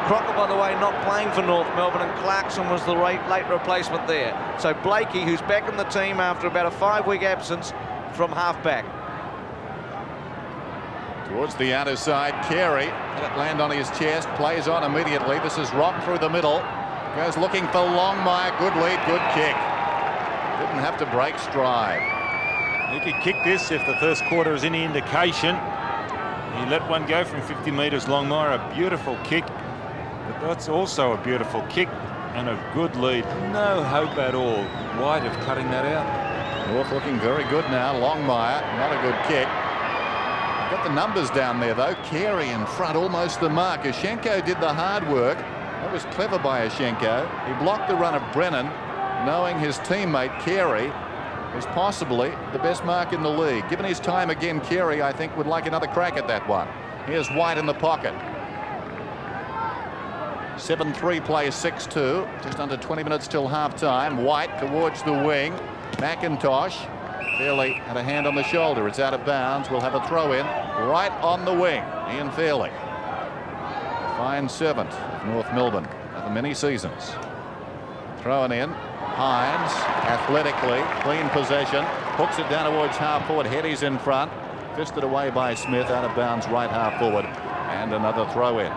Crocker, by the way, not playing for North Melbourne, and Clarkson was the late replacement there. So Blakey, who's back in the team after about a 5-week absence from half-back. Towards the outer side, Carey. Let it land on his chest, plays on immediately. This is Rock through the middle. Goes looking for Longmire. Good lead, good kick. Didn't have to break stride. He could kick this if the first quarter is any indication. He let one go from 50 metres. Longmire, a beautiful kick. But that's also a beautiful kick and a good lead. No hope at all. White of cutting that out. North looking very good now. Longmire, not a good kick. Got the numbers down there though. Carey in front, almost the mark. Ashenko did the hard work. That was clever by Ashenko. He blocked the run of Brennan, knowing his teammate Carey was possibly the best mark in the league. Given his time again, Carey, I think, would like another crack at that one. Here's White in the pocket. 7-3 plays 6-2. Just under 20 minutes till half-time. White towards the wing. McIntosh Fairley had a hand on the shoulder. It's out of bounds. We'll have a throw in right on the wing. Ian Fairley. Fine servant of North Melbourne over many seasons. Thrown in. Hines athletically, clean possession, hooks it down towards half forward. Headies in front, fisted away by Smith, out of bounds right half forward, and another throw in.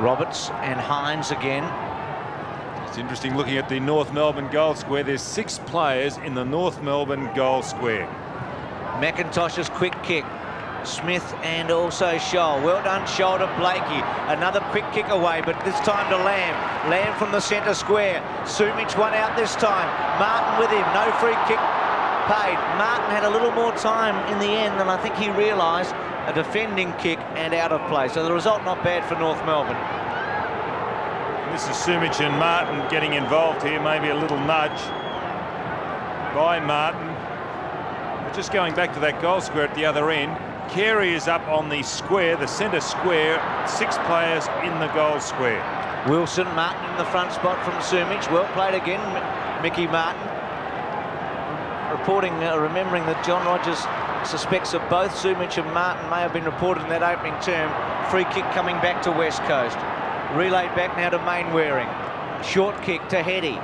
Roberts and Hines again. It's interesting looking at the North Melbourne goal square. There's 6 players in the North Melbourne goal square. McIntosh's quick kick. Smith and also Scholl. Well done, Scholl to Blakey. Another quick kick away, but this time to Lamb. Lamb from the centre square. Sumich one out this time. Martin with him. No free kick paid. Martin had a little more time in the end than I think he realised. A defending kick and out of play. So the result not bad for North Melbourne. This is Sumich and Martin getting involved here. Maybe a little nudge by Martin. But just going back to that goal square at the other end. Carey is up on the square, the centre square, 6 players in the goal square. Wilson, Martin in the front spot from Sumich. Well played again, Mickey Martin. Remembering that John Rogers suspects that both Sumich and Martin may have been reported in that opening term. Free kick coming back to West Coast. Relayed back now to Mainwaring. Short kick to Heady.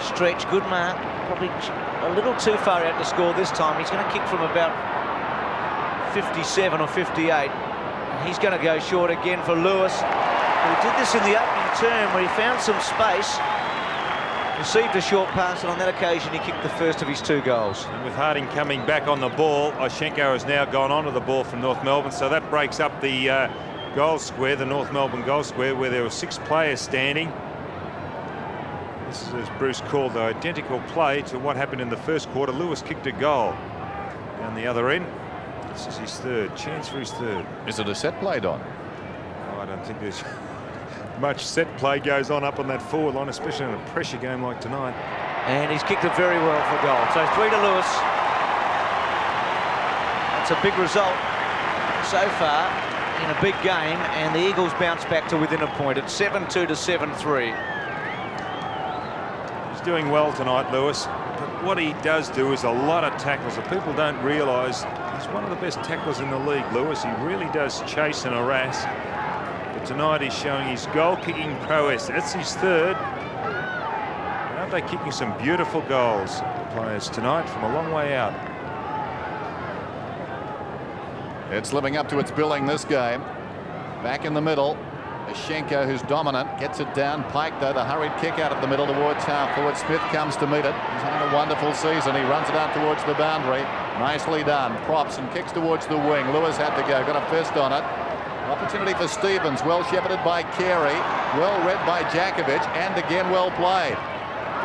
Stretch, good mark. Probably a little too far out to score this time. He's going to kick from about 57 or 58. He's going to go short again for Lewis. He did this in the opening term where he found some space, received a short pass, and on that occasion he kicked the first of his 2 goals. And with Harding coming back on the ball, Oshenko has now gone onto the ball from North Melbourne, so that breaks up the goal square, the North Melbourne goal square, where there were 6 players standing. This is, as Bruce called, the identical play to what happened in the first quarter. Lewis kicked a goal down the other end. This is his 3rd chance for his 3rd. Is it a set played on? Oh, I don't think there's much set play goes on up on that forward line, especially in a pressure game like tonight. And he's kicked it very well for goal. So 3 to Lewis. That's a big result so far in a big game, and the Eagles bounce back to within a point at 7-2 to 7-3. He's doing well tonight, Lewis. But what he does do is a lot of tackles that people don't realise. He's one of the best tacklers in the league, Lewis. He really does chase and harass. But tonight he's showing his goal-kicking prowess. That's his 3rd. Aren't they kicking some beautiful goals, the players tonight, from a long way out? It's living up to its billing this game. Back in the middle. Oshenko, who's dominant, gets it down. Pike, though, the hurried kick out of the middle towards half forward. Smith comes to meet it. He's having a wonderful season. He runs it out towards the boundary. Nicely done. Props and kicks towards the wing. Lewis had to go. Got a fist on it. Opportunity for Stevens. Well shepherded by Carey. Well read by Jakovic. And again well played.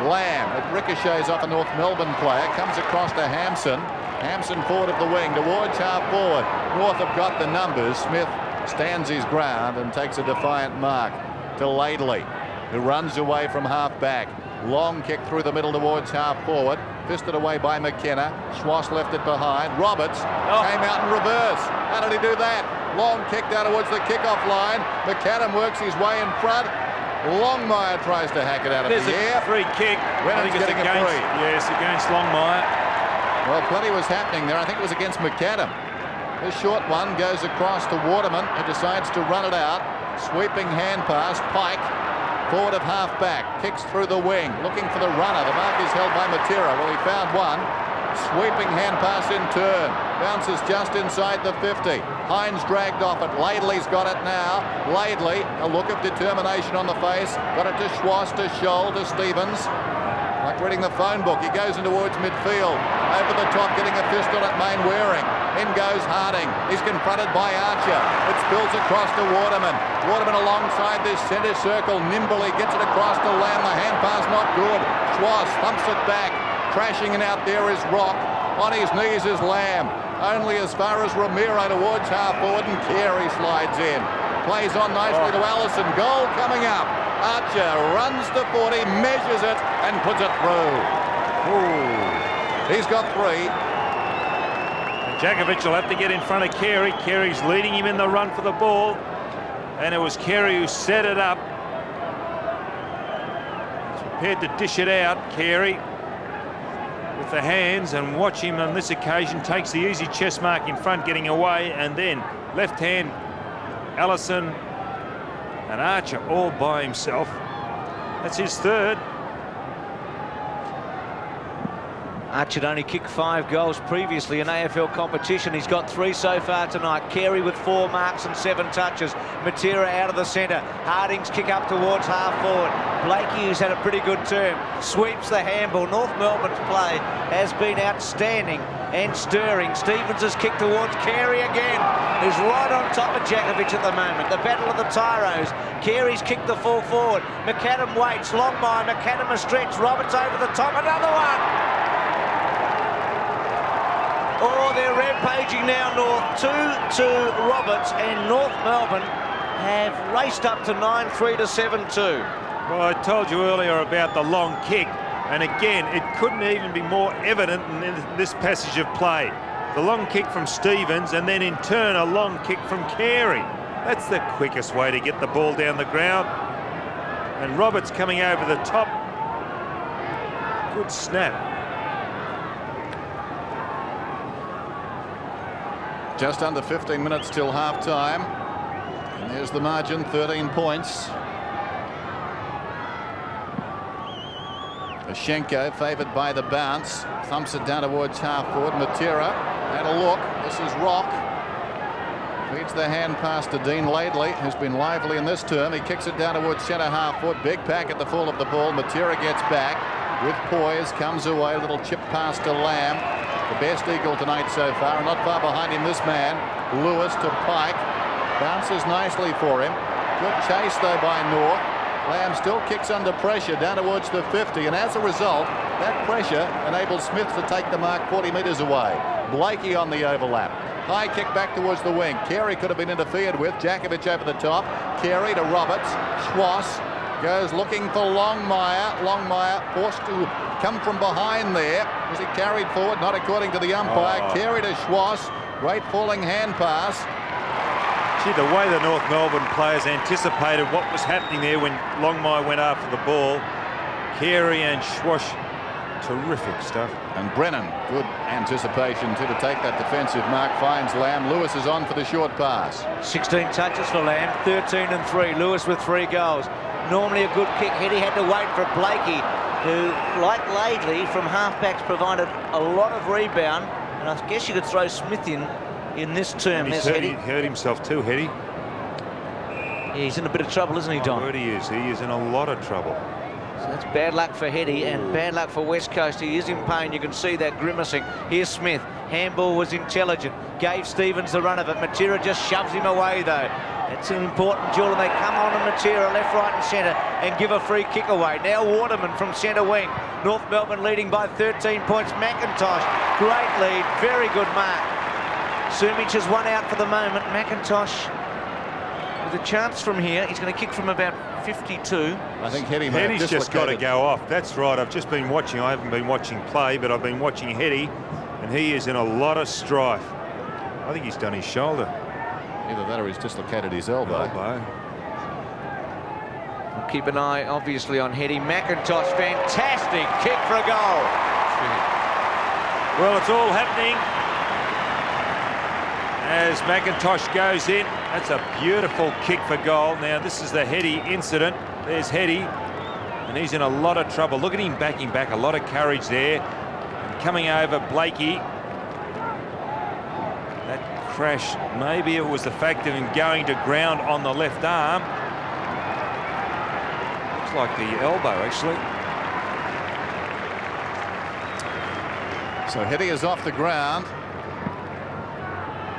Lamb. It ricochets off a North Melbourne player. Comes across to Hampson. Hampson forward of the wing towards half forward. North have got the numbers. Smith stands his ground and takes a defiant mark to Laidley, who runs away from half back. Long kick through the middle towards half forward. Fisted away by McKenna. Schwass left it behind. Roberts came out in reverse. How did he do that? Long kick down towards the kickoff line. McAdam works his way in front. Longmire tries to hack it out of the air. Free kick. Rennan's getting a free. Yes, against Longmire. Well, plenty was happening there. I think it was against McAdam. This short one goes across to Waterman, who decides to run it out. Sweeping hand pass. Pike, forward of half back, kicks through the wing, looking for the runner. The mark is held by Matera. Well, he found one. Sweeping hand pass in turn. Bounces just inside the 50. Hines dragged off it. Laidley's got it now. Laidley, a look of determination on the face. Got it to Schwass, to Scholl, to Stevens. Like reading the phone book, he goes in towards midfield. Over the top, getting a fist on it, Mainwaring. In goes Harding. He's confronted by Archer. It spills across to Waterman. Waterman alongside this centre circle. Nimbly gets it across to Lamb. The hand pass not good. Schwass thumps it back. Crashing in out there is Rock. On his knees is Lamb. Only as far as Ramiro towards half forward, and Carey slides in. Plays on nicely to Allison. Goal coming up. Archer runs to 40, measures it, and puts it through. Ooh. He's got 3. Jakovic will have to get in front of Carey. Carey's leading him in the run for the ball. And it was Carey who set it up. He's prepared to dish it out, Carey, with the hands, and watch him on this occasion. Takes the easy chest mark in front, getting away, and then left hand, Allison and Archer all by himself. That's his 3rd. Archer only kicked 5 goals previously in AFL competition. He's got 3 so far tonight. Carey with 4 marks and 7 touches. Matera out of the centre. Harding's kick up towards half forward. Blakey, who's had a pretty good term, sweeps the handball. North Melbourne's play has been outstanding and stirring. Stevens' kick towards Carey again. Who's right on top of Jakovic at the moment. The battle of the Tyros. Carey's kicked the full forward. McAdam waits. Longmire. McAdam a stretch. Roberts over the top. Another one. Oh, they're rampaging now, North. 2-2 Roberts, and North Melbourne have raced up to 9-3 to 7-2. Well, I told you earlier about the long kick, and again, it couldn't even be more evident in this passage of play. The long kick from Stevens, and then in turn a long kick from Carey. That's the quickest way to get the ball down the ground. And Roberts coming over the top. Good snap. Just under 15 minutes till half-time. And there's the margin, 13 points. Schenko favoured by the bounce. Thumps it down towards half-forward. Matera had a look. This is Rock. Feeds the hand pass to Dean Laidley, who's been lively in this term. He kicks it down towards centre half-foot. Big pack at the fall of the ball. Matera gets back with poise. Comes away. Little chip pass to Lamb. The best Eagle tonight so far. And not far behind him, this man. Lewis to Pike. Bounces nicely for him. Good chase, though, by North. Lamb still kicks under pressure down towards the 50, and as a result, that pressure enables Smith to take the mark 40 metres away. Blakey on the overlap. High kick back towards the wing. Carey could have been interfered with. Jakovic over the top. Carey to Roberts. Schwass goes looking for Longmire. Longmire forced to come from behind there. Was he carried forward? Not according to the umpire. Carey to Schwass. Great falling hand pass. Gee, the way the North Melbourne players anticipated what was happening there when Longmire went after the ball. Carey and Schwash, terrific stuff. And Brennan, good anticipation too, to take that defensive mark. Finds Lamb. Lewis is on for the short pass. 16 touches for Lamb, 13 and 3. Lewis with 3 goals. Normally a good kick. Heady had to wait for Blakey, who, like Laidley, from halfbacks provided a lot of rebound. And I guess you could throw Smith in this term. He hurt himself too, Heady. Yeah, he's in a bit of trouble, isn't he, Don? He is. He is in a lot of trouble. So that's bad luck for Heady and bad luck for West Coast. He is in pain. You can see that grimacing. Here's Smith. Handball was intelligent. Gave Stevens the run of it. Matera just shoves him away, though. It's an important duel, and they come on to Matera, left, right and centre, and give a free kick away. Now Waterman from centre wing. North Melbourne leading by 13 points. McIntosh, great lead. Very good mark. Sumich has one out for the moment. McIntosh with a chance from here. He's going to kick from about 52. I think Heady's just got to go off. That's right. I've just been watching. I haven't been watching play, but I've been watching Heady, and he is in a lot of strife. I think he's done his shoulder. Either that or he's dislocated his elbow. We'll keep an eye, obviously, on Heady. McIntosh, fantastic kick for a goal. Well, it's all happening as McIntosh goes in. That's a beautiful kick for goal. Now, this is the Heady incident. There's Heady, and he's in a lot of trouble. Look at him backing back. A lot of courage there. And coming over Blakey. That crash, maybe it was the fact of him going to ground on the left arm. Looks like the elbow, actually. So Heady is off the ground.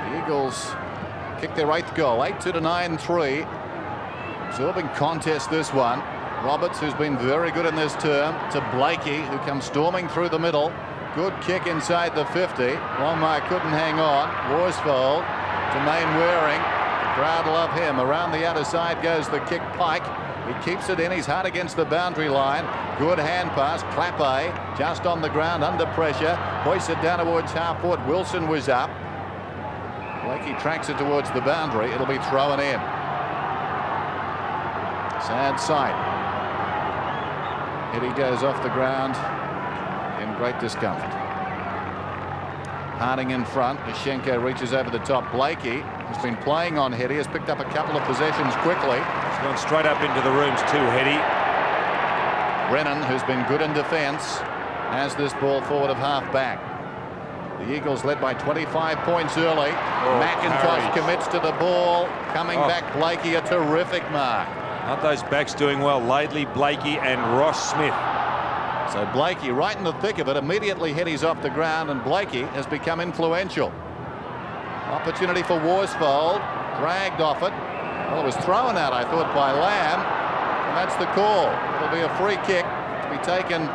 The Eagles kick their 8th goal, 8-2 to 9-3. Absorbing contest, this one. Roberts, who's been very good in this term, to Blakey, who comes storming through the middle. Good kick inside the 50. Longmire couldn't hang on. Worsfold to Main Waring. The crowd love him. Around the outer side goes the kick. Pike. He keeps it in. He's hard against the boundary line. Good hand pass. Clappe just on the ground under pressure. Hoists it down towards half-foot. Wilson was up. Blakey tracks it towards the boundary. It'll be thrown in. Sad sight. Heady goes off the ground in great discomfort. Harding in front. Schenko reaches over the top. Blakey has been playing on Heady, has picked up a couple of possessions quickly. He's gone straight up into the rooms too, Heady. Brennan, who's been good in defence, has this ball forward of half-back. The Eagles led by 25 points early. McIntosh commits to the ball. Coming back, Blakey, a terrific mark. Aren't those backs doing well? Laidley, Blakey and Ross Smith. So Blakey right in the thick of it. Immediately Heady's off the ground, and Blakey has become influential. Opportunity for Worsfold. Dragged off it. Well, it was thrown out, I thought, by Lamb. And that's the call. It'll be a free kick to be taken.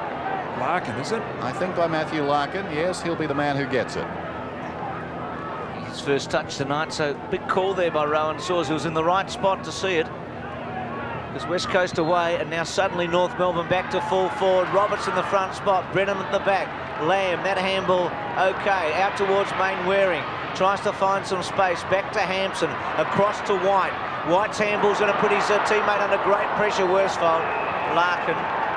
Larkin, is it? I think by Matthew Larkin. Yes, he'll be the man who gets it. His first touch tonight, so big call there by Rowan Saws, who was in the right spot to see it. There's West Coast away, and now suddenly North Melbourne back to full forward. Roberts in the front spot, Brennan at the back. Lamb, that handball, okay. Out towards Mainwaring. Tries to find some space. Back to Hampson. Across to White. White's handball's going to put his teammate under great pressure. Worsfold. Larkin.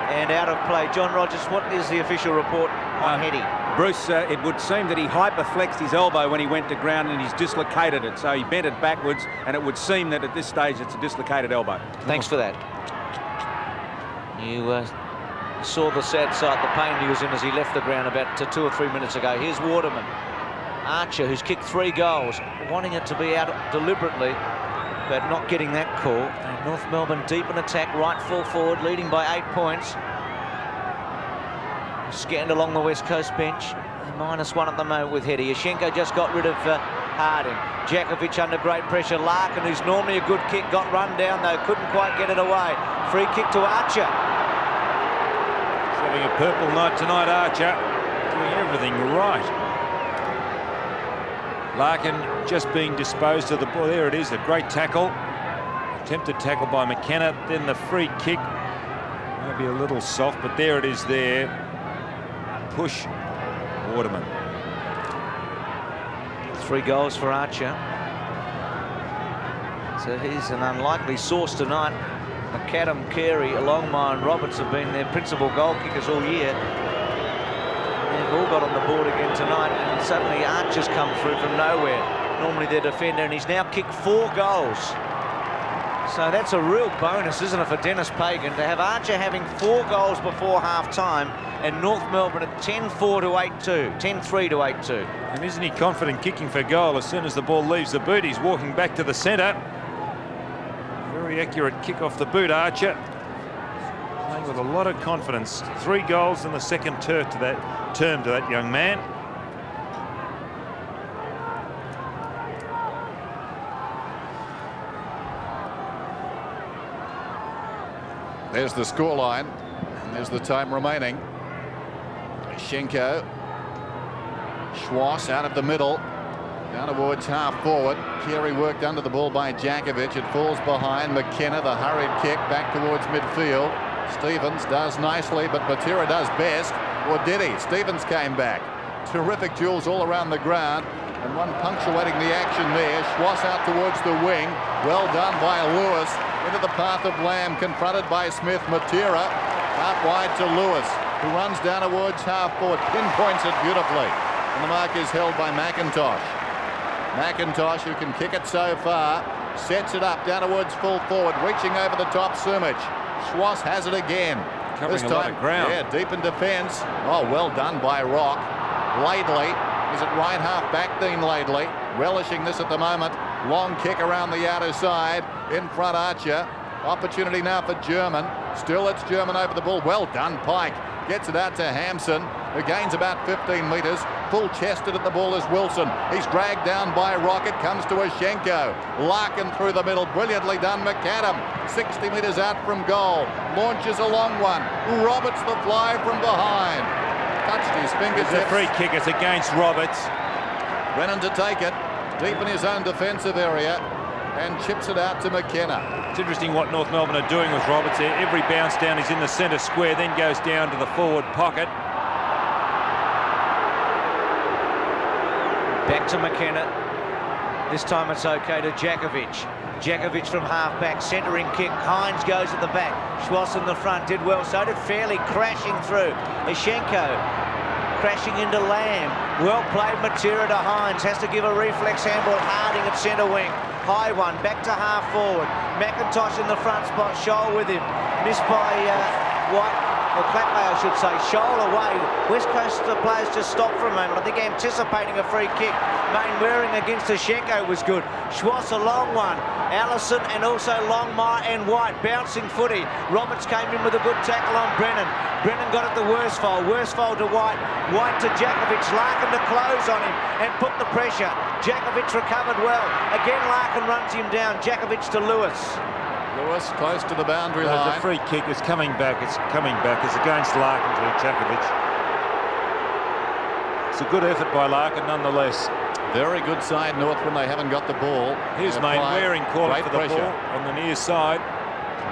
And out of play. John Rogers, what is the official report on Heady? Bruce, it would seem that he hyperflexed his elbow when he went to ground and he's dislocated it. So he bent it backwards, and it would seem that at this stage it's a dislocated elbow. Thanks for that. You saw the sad sight, the pain he was in as he left the ground about 2 or 3 minutes ago. Here's Waterman. Archer, who's kicked 3 goals, wanting it to be out deliberately, but not getting that call. And North Melbourne deep in attack, right full forward, leading by 8 points. Scanned along the West Coast bench. -1 at the moment with Heady. Yashenko just got rid of Harding. Djakovic under great pressure. Larkin, who's normally a good kick, got run down though, couldn't quite get it away. Free kick to Archer. He's having a purple night tonight, Archer. Doing everything right. Larkin just being disposed of the ball. There it is, a great tackle. Attempted tackle by McKenna. Then the free kick. Maybe a little soft, but there it is there. Push Waterman. 3 goals for Archer. So he's an unlikely source tonight. McAdam, Carey, Longmire and Roberts have been their principal goal kickers all year. They've all got on the board again tonight, and suddenly Archer's come through from nowhere. Normally their defender, and he's now kicked 4 goals. So that's a real bonus, isn't it, for Dennis Pagan to have Archer having 4 goals before half-time and North Melbourne at 10-4 to 8-2, 10-3 to 8-2. And isn't he confident kicking for goal as soon as the ball leaves the boot? He's walking back to the centre. Very accurate kick off the boot, Archer. Playing with a lot of confidence. 3 goals in the second term to that young man. There's the scoreline, and there's the time remaining. Schenko. Schwarz out of the middle. Down towards half forward. Carey worked under the ball by Djakovic. It falls behind McKenna. The hurried kick back towards midfield. Stevens does nicely, but Matera does best. Or did he? Stevens came back. Terrific duels all around the ground. And one punctuating the action there. Schwarz out towards the wing. Well done by Lewis. Into the path of Lamb, confronted by Smith. Matera out wide to Lewis, who runs down towards half forward, pinpoints it beautifully, and the mark is held by McIntosh. McIntosh, who can kick it so far, sets it up down towards full forward, reaching over the top. Sumich. Schwarz has it again. Covering this a lot time, of ground. yeah, deep in defence. Oh, well done by Rock. Laidley is at right half back. Dean Laidley relishing this at the moment. Long kick around the outer side. In front, Archer. Opportunity now for German. Still it's German over the ball. Well done, Pike. Gets it out to Hampson, who gains about 15 metres. Full-chested at the ball is Wilson. He's dragged down by Rocket. Comes to Yashenko. Larkin through the middle. Brilliantly done, McAdam. 60 metres out from goal. Launches a long one. Roberts the fly from behind. Touched his fingers. It's a free kick. It's against Roberts. Brennan to take it. Deep in his own defensive area. And chips it out to McKenna. It's interesting what North Melbourne are doing with Roberts here. Every bounce down is in the centre square, then goes down to the forward pocket. Back to McKenna. This time it's okay to Djakovic. Djakovic from half-back, centering kick. Hines goes at the back. Schwarz in the front, did well. So did Fairley, crashing through. Yashenko crashing into Lamb. Well played, Matera to Hines. Has to give a reflex handball. Harding at centre wing. High one, back to half forward. McIntosh in the front spot, Scholl with him. Missed by White, or Clapway I should say. Scholl away. West Coast players just stopped for a moment. I think anticipating a free kick. Mainwaring against Yashenko was good. Schwarz a long one. Allison and also Longmire and White bouncing footy. Roberts came in with a good tackle on Brennan. Brennan got it to Worsfold. Worsfold to White. White to Djakovic. Larkin to close on him and put the pressure. Djakovic recovered well. Again, Larkin runs him down. Djakovic to Lewis. Lewis close to the boundary line. The free kick is coming back. It's coming back. It's against Larkin to Djakovic. It's a good effort by Larkin nonetheless. Very good side North when they haven't got the ball. Here's Mainwaring calling for the pressure ball on the near side.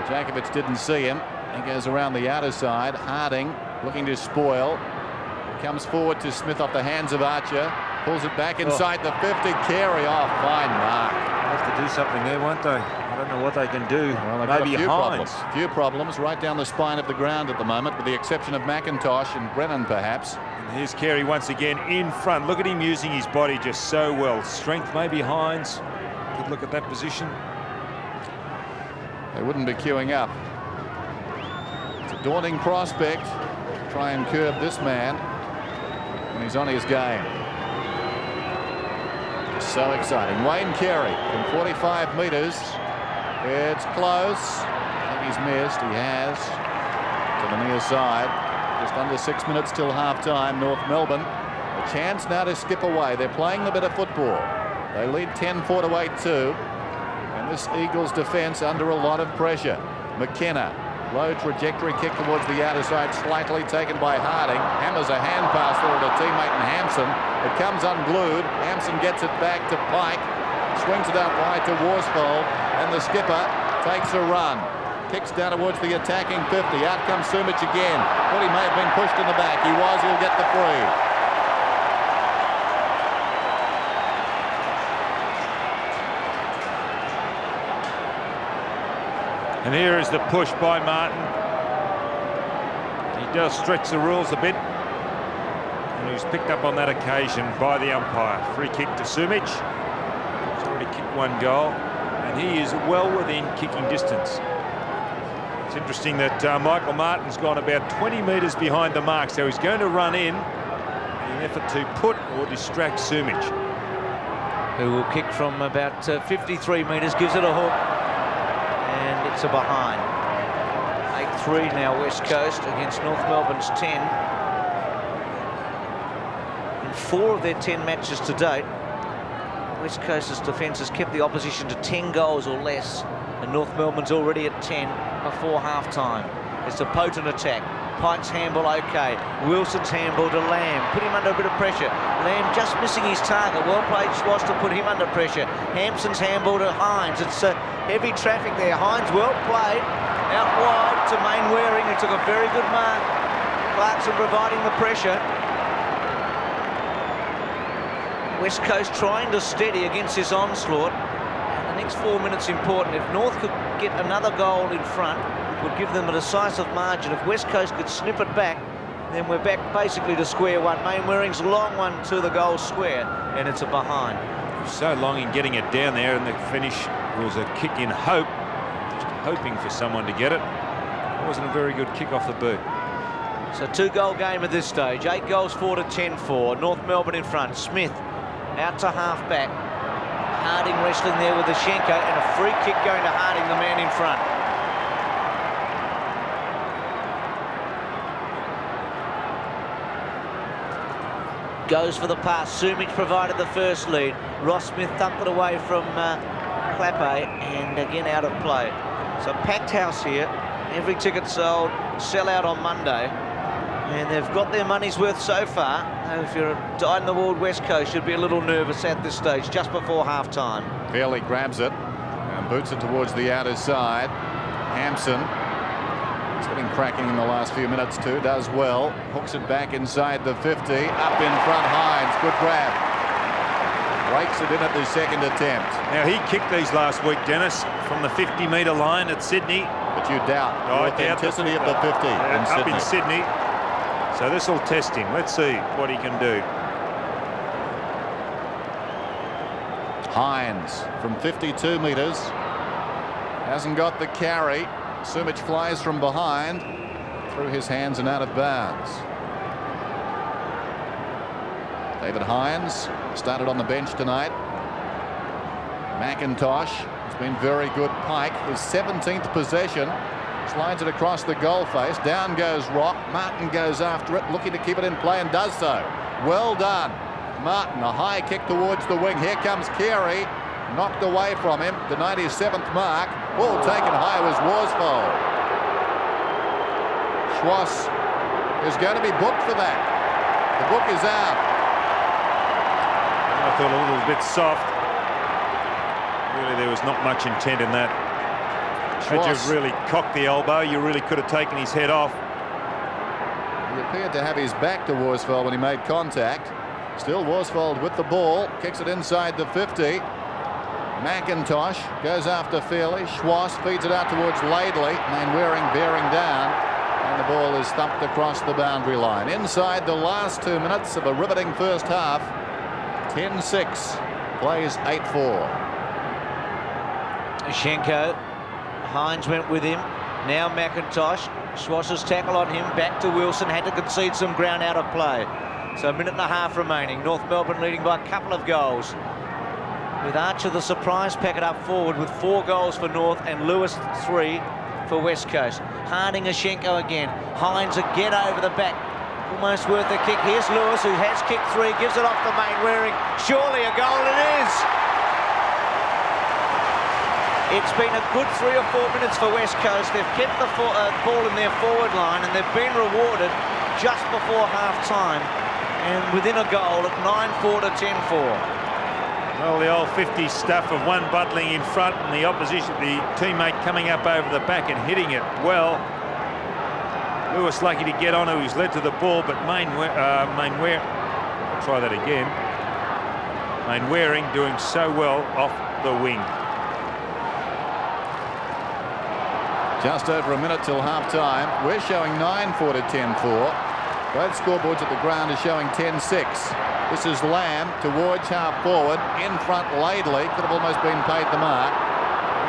Djakovic didn't see him. He goes around the outer side. Harding looking to spoil. Comes forward to Smith off the hands of Archer. Pulls it back inside the 50. Carey off. Fine mark. They'll have to do something there, won't they? I don't know what they can do. Well, they've got maybe a few Hines. problems. Few problems right down the spine of the ground at the moment, with the exception of McIntosh and Brennan, perhaps. And here's Carey once again in front. Look at him using his body just so well. Strength, maybe Hines. Good look at that position. They wouldn't be queuing up. It's a daunting prospect to try and curb this man when he's on his game. So exciting. Wayne Carey from 45 metres. It's close. I think he's missed. He has. To the near side. Just under 6 minutes till half-time. North Melbourne. A chance now to skip away. They're playing the better football. They lead 10-4 to 8-2. And this Eagles defence under a lot of pressure. McKenna. Low trajectory kick towards the outer side, slightly taken by Harding. Hammers a hand pass there to a teammate in Hampson. It comes unglued. Hampson gets it back to Pike. Swings it out wide to Worsfold. And the skipper takes a run. Kicks down towards the attacking 50. Out comes Sumich again. Thought he may have been pushed in the back. He was. He'll get the free. And here is the push by Martin. He does stretch the rules a bit. And he was picked up on that occasion by the umpire. Free kick to Sumich. He's already kicked one goal. And he is well within kicking distance. It's interesting that Michael Martin's gone about 20 metres behind the mark. So he's going to run in an effort to put or distract Sumich. Who will kick from about 53 metres, gives it a hook. And it's a behind. 8-3 now West Coast against North Melbourne's 10. In 4 of their 10 matches to date, West Coast's defence has kept the opposition to 10 goals or less, and North Melbourne's already at 10 before half-time. It's a potent attack. Pike's handball okay. Wilson's handball to Lamb. Put him under a bit of pressure. Lamb just missing his target. Well played Schwartz to put him under pressure. Hampson's handball to Hines. It's heavy traffic there. Hines well played. Out wide to Mainwaring, who took a very good mark. Clarkson providing the pressure. West Coast trying to steady against this onslaught. And the next 4 minutes important. If North could get another goal in front, would give them a decisive margin. If West Coast could snip it back, then we're back basically to square one. Mainwaring's long one to the goal square, and it's a behind. So long in getting it down there, and the finish was a kick in hope, just hoping for someone to get it. It wasn't a very good kick off the boot. So 2-goal game at this stage. 8 goals 4 to 10-4. North Melbourne in front. Smith out to half back. Harding wrestling there with the Schenko, and a free kick going to Harding, the man in front. Goes for the pass. Sumich provided the first lead. Ross Smith thumped it away from Clappe, and again out of play. So packed house here. Every ticket sold. Sell out on Monday. And they've got their money's worth so far. If you're a dyed-in-the-wool West Coast, you'd be a little nervous at this stage, just before half-time. Fairley grabs it and boots it towards the outer side. Hampson, he's getting cracking in the last few minutes too, does well. Hooks it back inside the 50. Up in front, Hines. Good grab. Breaks it in at the second attempt. Now, he kicked these last week, Dennis, from the 50-metre line at Sydney. But you doubt the authenticity of the 50 up in Sydney. So this will test him. Let's see what he can do. Hines from 52 metres. Hasn't got the carry. Sumich flies from behind, through his hands and out of bounds. David Hines started on the bench tonight. McIntosh has been very good. Pike, his 17th possession. Slides it across the goal face. Down goes Rock. Martin goes after it, looking to keep it in play, and does so. Well done. Martin, a high kick towards the wing. Here comes Carey. Knocked away from him. The 97th mark. Ball taken high was Worsfold. Schwartz is going to be booked for that. The book is out. I thought a little bit soft. Really, there was not much intent in that. Had you really cocked the elbow, you really could have taken his head off. He appeared to have his back to Worsfold when he made contact. Still Worsfold with the ball, kicks it inside the 50. McIntosh goes after Fairley. Schwass feeds it out towards Laidley. Mainwaring bearing down, and the ball is thumped across the boundary line. Inside the last 2 minutes of a riveting first half, 10-6, plays 8-4. Schenko, Hines went with him. Now McIntosh. Schwass's tackle on him. Back to Wilson. Had to concede some ground out of play. So a minute and a half remaining. North Melbourne leading by a couple of goals. With Archer the surprise packet up forward with 4 goals for North and Lewis 3 for West Coast. Harding and Schenko again. Hines again over the back. Almost worth a kick. Here's Lewis, who has kicked 3. Gives it off to Mainwaring. Surely a goal it is. It's been a good 3 or 4 minutes for West Coast. They've kept the ball in their forward line, and they've been rewarded just before half-time, and within a goal at 9-4 to 10-4. Well, the old 50 stuff of one buttling in front and the opposition, the teammate coming up over the back and hitting it well. Lewis lucky to get on, who's led to the ball, but Mainwaring, try that again. Mainwaring doing so well off the wing. Just over a minute till half-time. We're showing 9-4 to 10-4. Both scoreboards at the ground are showing 10-6. This is Lamb towards half-forward. In front, Laidley. Could have almost been paid the mark.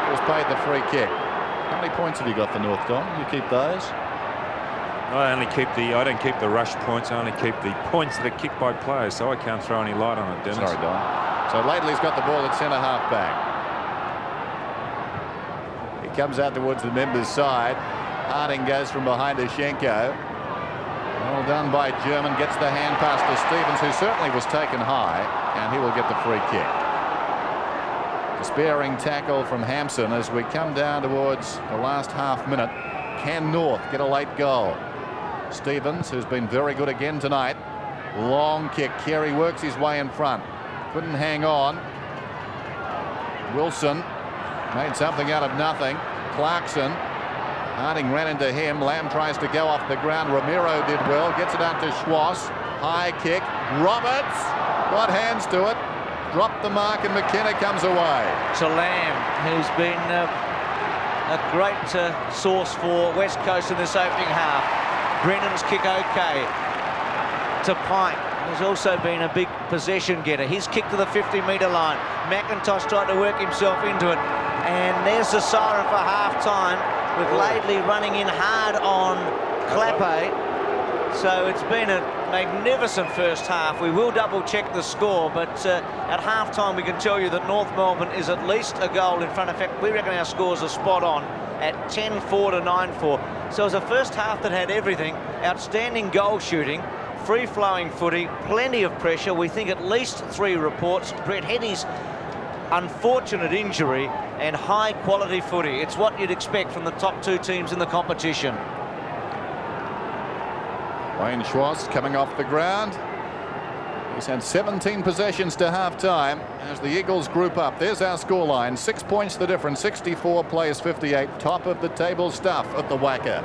He was paid the free kick. How many points have you got for North, Don? You keep those? I don't keep the rush points. I only keep the points that are kicked by players, so I can't throw any light on it, Dennis. Sorry, Don. So Laidley's got the ball at centre-half back. Comes out towards the members' side. Harding goes from behind to Schenko. Well done by German. Gets the hand pass to Stevens, who certainly was taken high, and he will get the free kick. Despairing tackle from Hampson as we come down towards the last half minute. Can North get a late goal? Stevens, who's been very good again tonight. Long kick. Carey works his way in front. Couldn't hang on. Wilson made something out of nothing. Clarkson. Harding ran into him. Lamb tries to go off the ground. Romero did well. Gets it out to Schwass. High kick. Roberts got hands to it. Dropped the mark, and McKenna comes away. To Lamb, who's been a great source for West Coast in this opening half. Brennan's kick okay. To Pike, who's also been a big possession getter. His kick to the 50-metre line. McIntosh tried to work himself into it. And there's the siren for half-time, with Laidley running in hard on Clappe. So it's been a magnificent first half. We will double-check the score, but at half-time we can tell you that North Melbourne is at least a goal in front. In fact, we reckon our scores are spot on at 10-4 to 9-4. So it's a first half that had everything. Outstanding goal shooting, free-flowing footy, plenty of pressure. We think at least 3 reports. Brett Henny's unfortunate injury, and high-quality footy. It's what you'd expect from the top 2 teams in the competition. Wayne Schwass coming off the ground. He's had 17 possessions to half-time as the Eagles group up. There's our scoreline. 6 points the difference. 64 plays 58. Top of the table stuff at the Wacker.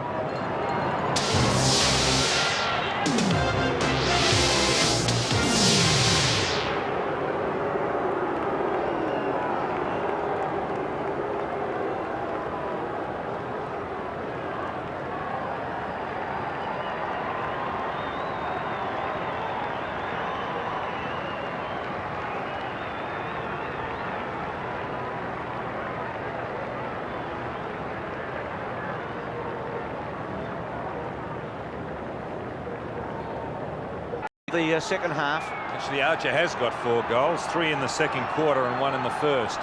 The second half. Actually, Archer has got 4 goals, 3 in the second quarter and 1 in the first.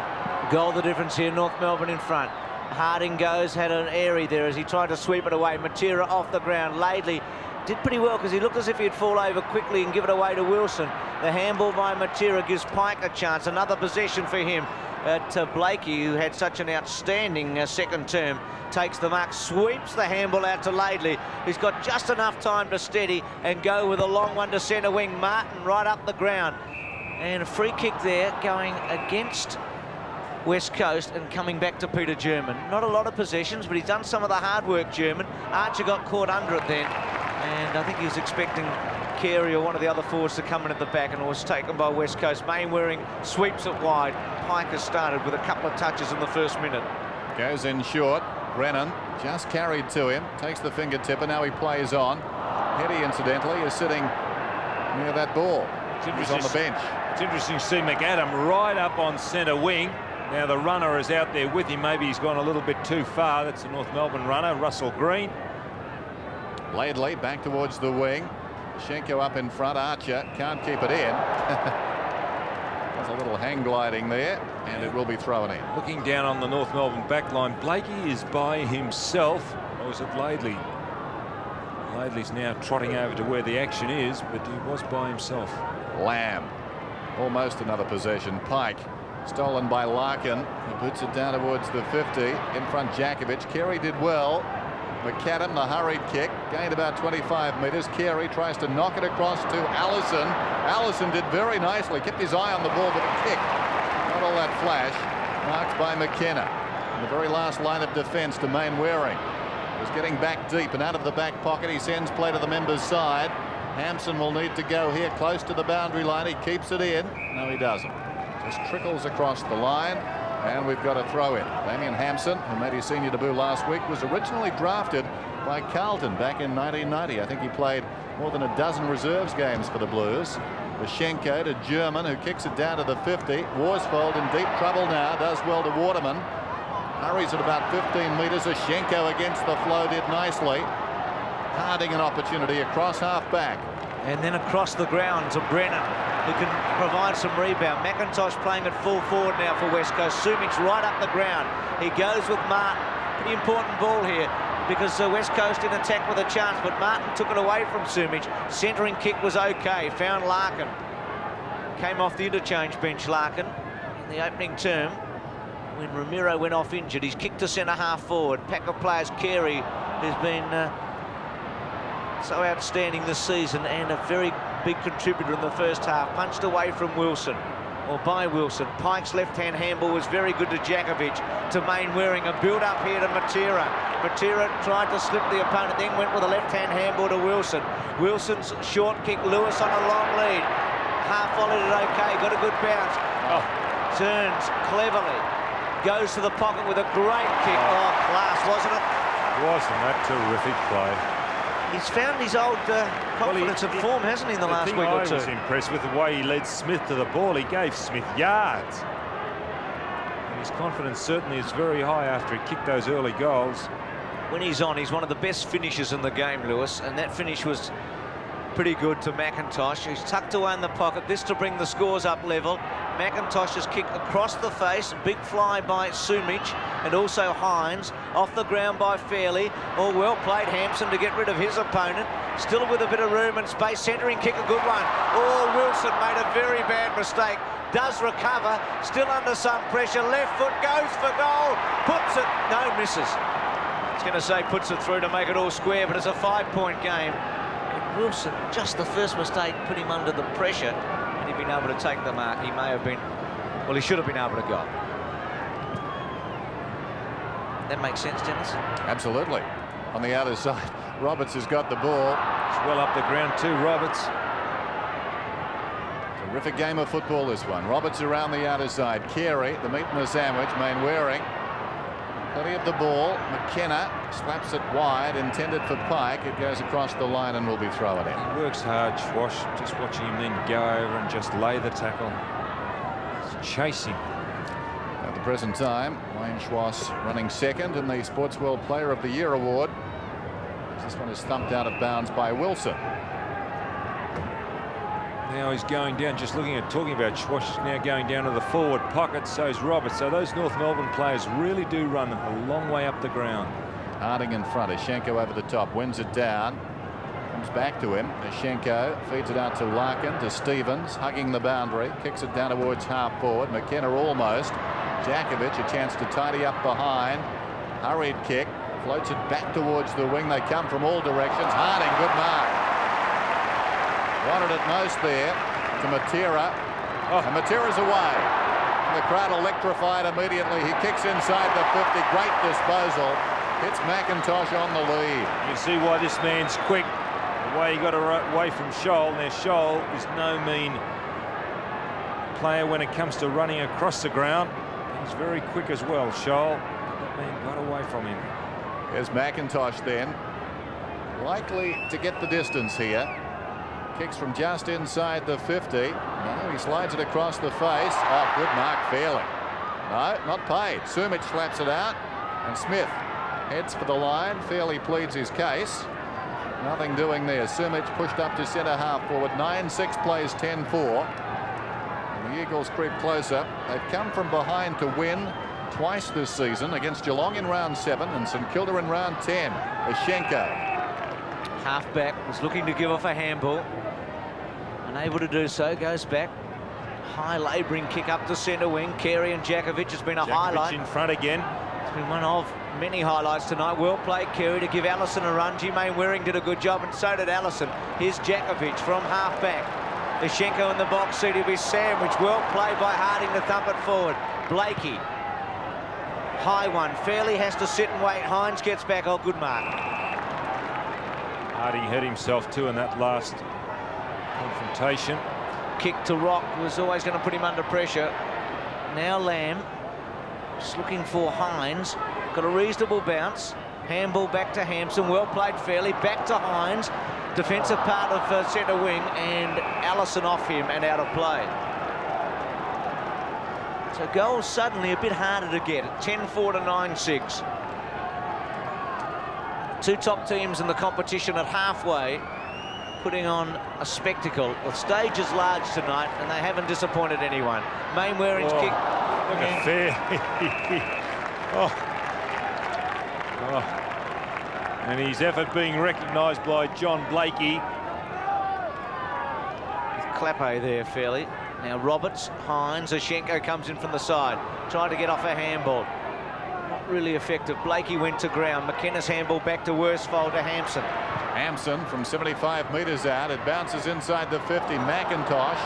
Goal the difference here. North Melbourne in front. Harding goes, had an airy there as he tried to sweep it away. Matera off the ground. Laidley did pretty well because he looked as if he'd fall over quickly and give it away to Wilson. The handball by Matera gives Pike a chance. Another possession for him. Blakey, who had such an outstanding second term, takes the mark, sweeps the handball out to Laidley, who's got just enough time to steady and go with a long one to centre wing. Martin right up the ground. And a free kick there going against West Coast and coming back to Peter German. Not a lot of possessions, but he's done some of the hard work, German. Archer got caught under it then. And I think he was expecting Carey or one of the other forwards to come in at the back, and it was taken by West Coast. Mainwaring sweeps it wide. Pike has started with a couple of touches in the first minute. Goes in short. Brennan just carried to him. Takes the fingertip, and now he plays on. Hetty, incidentally, is sitting near that ball. He's on the bench. It's interesting to see McAdam right up on centre wing. Now the runner is out there with him. Maybe he's gone a little bit too far. That's the North Melbourne runner, Russell Green. Laidley back towards the wing. Schenko up in front. Archer can't keep it in. There's a little hang gliding there, and it will be thrown in. Looking down on the North Melbourne back line, Blakey is by himself. Or was it Laidley? Laidley's now trotting over to where the action is, but he was by himself. Lamb. Almost another possession. Pike. Stolen by Larkin. He puts it down towards the 50. In front, Jakovic. Carey did well. McAdam, the hurried kick, gained about 25 metres. Carey tries to knock it across to Allison. Allison did very nicely, kept his eye on the ball, but a kick, not all that flash. Marked by McKenna. In the very last line of defence to Mainwaring. Was getting back deep and out of the back pocket. He sends play to the members' side. Hampson will need to go here close to the boundary line. He keeps it in. No, he doesn't. Just trickles across the line. And we've got a throw in. Damien Hampson, who made his senior debut last week, was originally drafted by Carlton back in 1990. I think he played more than a dozen reserves games for the Blues. Schenko to German, who kicks it down to the 50. Worsfold in deep trouble now, does well to Waterman. Hurries at about 15 metres. Schenko against the flow did nicely. Harding an opportunity across half back. And then across the ground to Brennan, who can provide some rebound. McIntosh playing at full forward now for West Coast. Sumich right up the ground. He goes with Martin. Pretty important ball here because West Coast in attack with a chance, but Martin took it away from Sumich. Centering kick was okay. Found Larkin. Came off the interchange bench, Larkin, in the opening term when Ramiro went off injured. He's kicked to centre half forward. Pack of players, Carey, who's been so outstanding this season and a very big contributor in the first half. Punched away from Wilson, or by Wilson. Pike's left-hand handball was very good to Jakovic, to Mainwaring. A build-up here to Matera. Matera tried to slip the opponent, then went with a left-hand handball to Wilson. Wilson's short kick, Lewis on a long lead. Half volleyed it okay, got a good bounce. Turns cleverly, goes to the pocket with a great kick. Oh, class, wasn't it? Wasn't that terrific play? He's found his old confidence and form, hasn't he, in the last week or two? I was impressed with the way he led Smith to the ball. He gave Smith yards. And his confidence certainly is very high after he kicked those early goals. When he's on, he's one of the best finishers in the game, Lewis, and that finish was pretty good to McIntosh. He's tucked away in the pocket. This to bring the scores up level. McIntosh's kick across the face. Big fly by Sumich and also Hines. Off the ground by Fairley. Oh, well played Hampson to get rid of his opponent. Still with a bit of room and space. Centering kick, a good one. Oh, Wilson made a very bad mistake. Does recover. Still under some pressure. Left foot goes for goal. Puts it. No, misses. I was going to say puts it through to make it all square, but it's a 5-point game. And Wilson, just the first mistake, put him under the pressure. And he'd been able to take the mark. He may have been, well, he should have been able to go. That makes sense, Dennis? Absolutely. On the other side, Roberts has got the ball. It's well up the ground too, Roberts. Terrific game of football, this one. Roberts around the outer side. Carey, the meat in the sandwich. Mainwaring. Plenty of the ball. McKenna slaps it wide, intended for Pike. It goes across the line and will be thrown in. He works hard, Schwash. Just watching him then go over and just lay the tackle. He's chasing. At the present time, Wayne Schwass running second in the Sports World Player of the Year award. This one is thumped out of bounds by Wilson. Now he's going down, just talking about Schwash is now going down to the forward pocket, so is Roberts. So those North Melbourne players really do run a long way up the ground. Harding in front. Schenko over the top, wins it down. Comes back to him. Schenko feeds it out to Larkin, to Stevens, hugging the boundary, kicks it down towards half forward. McKenna almost. Jakovic a chance to tidy up behind. Hurried kick, floats it back towards the wing. They come from all directions. Harding, good mark. Wanted it most there to Matera. And Matera's away. And the crowd electrified immediately. He kicks inside the 50. Great disposal. Hits McIntosh on the lead. You see why this man's quick. way he got away from Scholl. Now, Scholl is no mean player when it comes to running across the ground. He's very quick as well, Scholl. That man got away from him. There's McIntosh then. Likely to get the distance here. Kicks from just inside the 50. No, he slides it across the face. Oh, good mark, Fairley. No, not paid. Sumich slaps it out. And Smith heads for the line. Fairley pleads his case. Nothing doing there. Sumich pushed up to centre half forward. 9-6 plays 10-4. And the Eagles creep closer. They've come from behind to win twice this season, against Geelong in round 7 and St Kilda in round 10. Ashenko. Halfback was looking to give off a handball. Unable to do so. Goes back. High labouring kick up the centre wing. Carey and Jakovic has been a highlight. in front again. It's been one of many highlights tonight. Well played, Carey, to give Allison a run. Jermaine Waring did a good job, and so did Allison. Here's Jakovic from halfback. Ashenko in the box seat. He'll be sandwiched. Well played by Harding to thump it forward. Blakey. High one. Fairley has to sit and wait. Hines gets back. Oh, good mark. Harding hurt himself too in that last confrontation. Kick to Rock was always going to put him under pressure. Now Lamb just looking for Hines. Got a reasonable bounce. Handball back to Hampson. Well played, Fairley. Back to Hines. Defensive part of centre wing, and Allison off him and out of play. So goals suddenly a bit harder to get. 10-4 to 9-6. Two top teams in the competition at halfway, putting on a spectacle. The stage is large tonight, and they haven't disappointed anyone. Mainwaring's kick. Look at Fair. And his effort being recognised by John Blakey. Clappe there, Fairley. Now Roberts, Hines, Ashenko comes in from the side. Trying to get off a handball. Not really effective. Blakey went to ground. McKenna's handball back to Worsfold to Hampson. Hampson from 75 metres out. It bounces inside the 50. McIntosh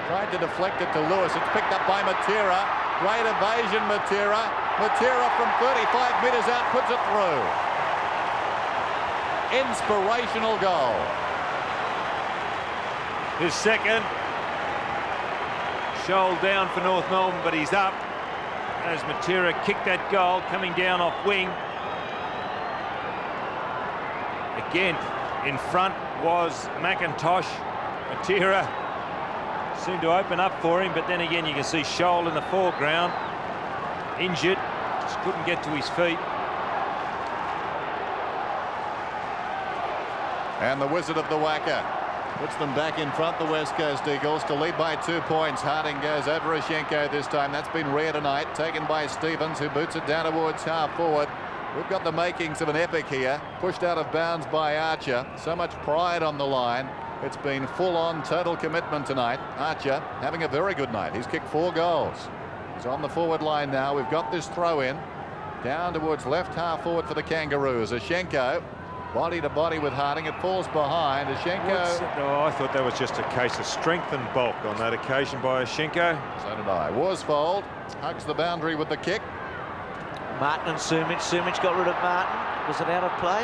tried to deflect it to Lewis. It's picked up by Matera. Great evasion, Matera. Matera from 35 metres out puts it through. Inspirational goal. His second. Scholl down for North Melbourne, but he's up as Matera kicked that goal, coming down off wing. Again, in front was McIntosh. Matera seemed to open up for him, but then again you can see Scholl in the foreground, injured, just couldn't get to his feet. And the Wizard of the Wacker puts them back in front, the West Coast Eagles, to lead by 2 points. Harding goes over Ashenko this time. That's been rare tonight. Taken by Stevens, who boots it down towards half forward. We've got the makings of an epic here. Pushed out of bounds by Archer. So much pride on the line. It's been full-on total commitment tonight. Archer having a very good night. He's kicked 4 goals. He's on the forward line now. We've got this throw in. Down towards left half forward for the Kangaroos. Ashenko. Body to body with Harding. It falls behind. Ashenko. No, I thought that was just a case of strength and bulk on that occasion by Ashenko. So did I. Worsfold hugs the boundary with the kick. Martin and Sumich. Sumich got rid of Martin. Was it out of play?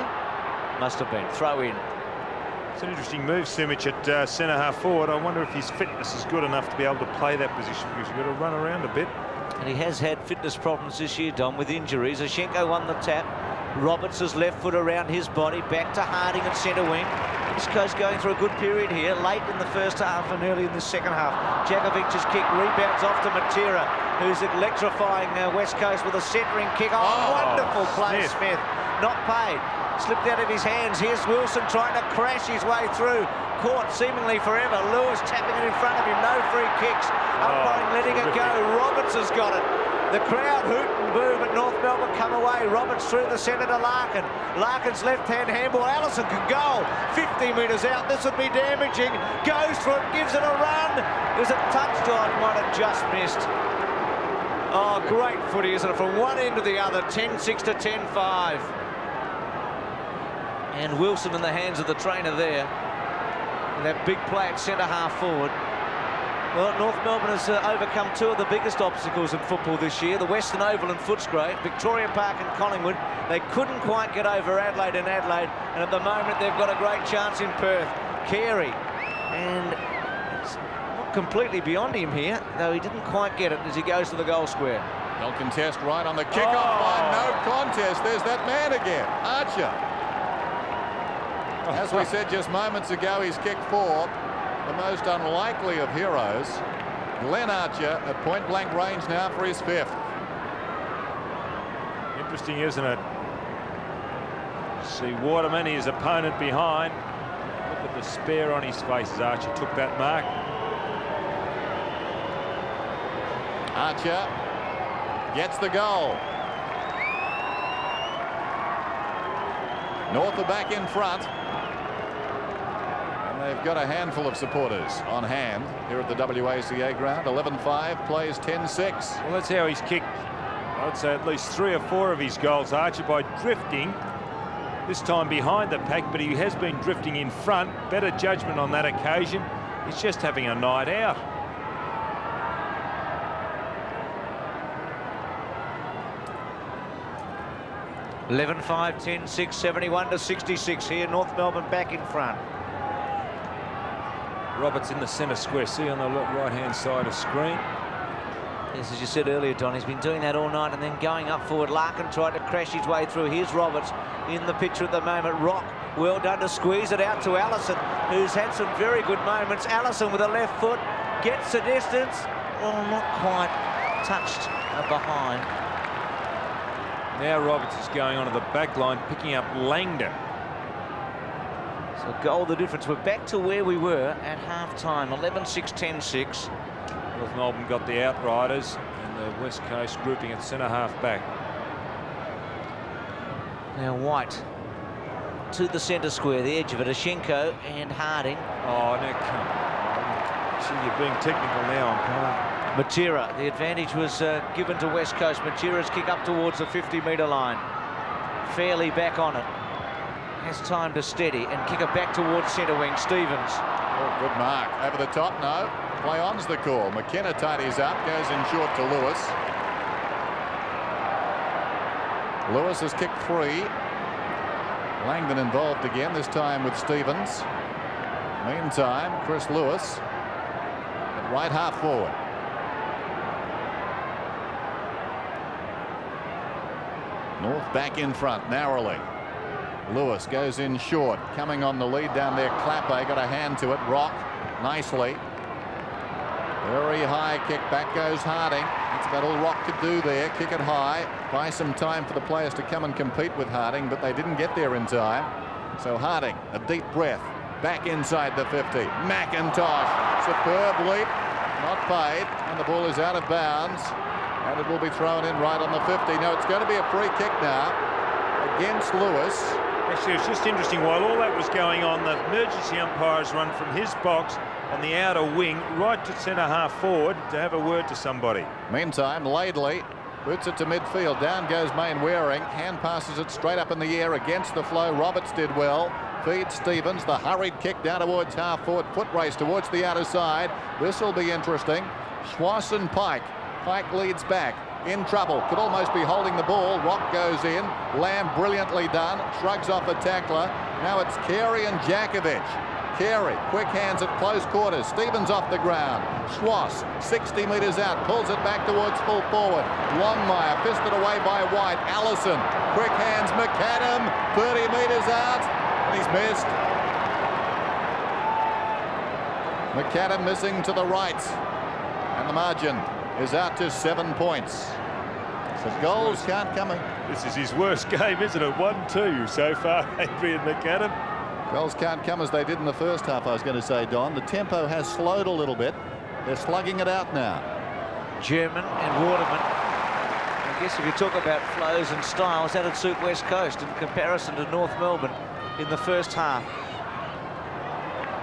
Must have been. Throw in. It's an interesting move, Sumich at centre half forward. I wonder if his fitness is good enough to be able to play that position, because you've got to run around a bit. And he has had fitness problems this year, Dom, with injuries. Ashenko won the tap. Roberts' left foot around his body. Back to Harding at centre wing. East Coast going through a good period here. Late in the first half and early in the second half. Jakovic's kick rebounds off to Matera, who's electrifying West Coast with a centering kick. Oh, wonderful play, Smith. Not paid. Slipped out of his hands. Here's Wilson trying to crash his way through. Caught seemingly forever. Lewis tapping it in front of him. No free kicks. Umpiring letting it go. Roberts has got it. The crowd hoot and boo, but North Melbourne come away. Roberts through the centre to Larkin. Larkin's left-hand handball. Allison can goal. 50 metres out. This would be damaging. Goes for it, gives it a run. There's a touchdown. Might have just missed. Oh, great footy, isn't it? From one end to the other. 10-6 to 10-5. And Wilson in the hands of the trainer there. And that big play at centre half forward. Well, North Melbourne has overcome two of the biggest obstacles in football this year, the Western Oval and Footscray, Victoria Park and Collingwood. They couldn't quite get over Adelaide, and at the moment they've got a great chance in Perth. Carey, and it's not completely beyond him here, though he didn't quite get it as he goes to the goal square. They'll contest right on the kick-off line. No contest. There's that man again, Archer. As we said just moments ago, he's kicked 4. The most unlikely of heroes. Glenn Archer at point-blank range now for his 5th. Interesting, isn't it? See Waterman, his opponent behind. Look at the despair on his face as Archer took that mark. Archer gets the goal. North are back in front. And they've got a handful of supporters on hand here at the WACA ground. 11-5, plays 10-6. Well, that's how he's kicked, I'd say, at least 3 or 4 of his goals, Archer, by drifting. This time behind the pack, but he has been drifting in front. Better judgment on that occasion. He's just having a night out. Eleven, 5, 10, 6, 71-66 here. North Melbourne back in front. Roberts in the centre square. See on the right-hand side of screen. Yes, as you said earlier, Don, he's been doing that all night and then going up forward. Larkin tried to crash his way through. Here's Roberts in the picture at the moment. Rock, well done to squeeze it out to Allison, who's had some very good moments. Allison with a left foot gets the distance. Well, not quite touched behind. Now Roberts is going onto the back line, picking up Langdon. So goal the difference. We're back to where we were at half-time. 11-6, 10-6. North Melbourne got the outriders and the West Coast grouping at centre-half back. Now White to the centre square, the edge of it. Ashenko and Harding. Oh, now come on. See, you're being technical now on par. Matera, the advantage was given to West Coast. Matera's kick up towards the 50-metre line. Fairly back on it. Has time to steady and kick it back towards centre wing. Stevens. Oh, good mark. Over the top, no. Play on's the call. McKenna tidies up, goes in short to Lewis. Lewis has kicked 3. Langdon involved again, this time with Stevens. Meantime, Chris Lewis at right half forward. North back in front, narrowly. Lewis goes in short, coming on the lead down there. Clappe got a hand to it. Rock, nicely. Very high kick, back goes Harding. That's about all Rock could do there. Kick it high, buy some time for the players to come and compete with Harding, but they didn't get there in time. So Harding, a deep breath, back inside the 50. McIntosh, superb leap, not paid, and the ball is out of bounds. And it will be thrown in right on the 50. No, it's going to be a free kick now against Lewis. Actually, it was just interesting. While all that was going on, the emergency umpires run from his box on the outer wing right to centre-half forward to have a word to somebody. Meantime, Laidley boots it to midfield. Down goes Waring. Hand passes it straight up in the air against the flow. Roberts did well. Feeds Stevens. The hurried kick down towards half forward. Foot race towards the outer side. This will be interesting. Schwass and Pike. Pike leads back. In trouble. Could almost be holding the ball. Rock goes in. Lamb brilliantly done. Shrugs off a tackler. Now it's Carey and Jakovic. Carey, quick hands at close quarters. Stevens off the ground. Schwass, 60 metres out. Pulls it back towards full forward. Longmire fisted away by White. Allison, quick hands. McAdam, 30 metres out. And he's missed. McAdam missing to the right. And the margin is out to 7 points. So goals can't come in. This is his worst game, isn't it? 1-2 so far, Adrian McAdam. Goals can't come as they did in the first half, I was going to say, Don. The tempo has slowed a little bit. They're slugging it out now. German and Waterman. I guess if you talk about flows and styles, that'd suit West Coast in comparison to North Melbourne in the first half.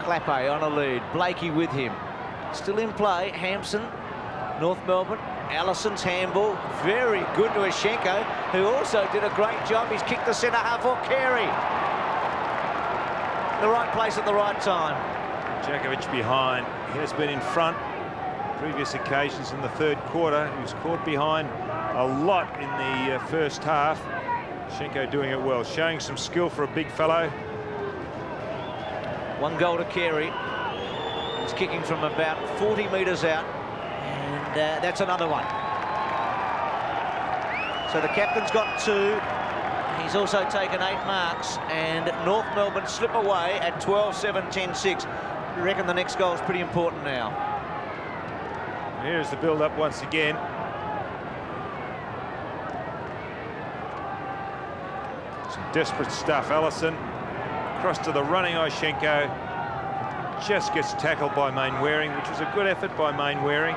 Clappe on a lead. Blakey with him. Still in play. Hampson. North Melbourne. Allison's handball. Very good to Ashenko, who also did a great job. He's kicked the centre half for Carey. The right place at the right time. Jakovic behind. He has been in front. previous occasions in the third quarter. He was caught behind a lot in the first half. Schenko doing it well, showing some skill for a big fellow. 1 goal to Carey. He's kicking from about 40 metres out, and that's another one. So the captain's got 2. He's also taken 8 marks, and North Melbourne slip away at 12-7, 10-6. I reckon the next goal is pretty important now. Here's the build-up once again. Some desperate stuff. Allison across to the running Schenko. Just gets tackled by Mainwaring, which was a good effort by Mainwaring.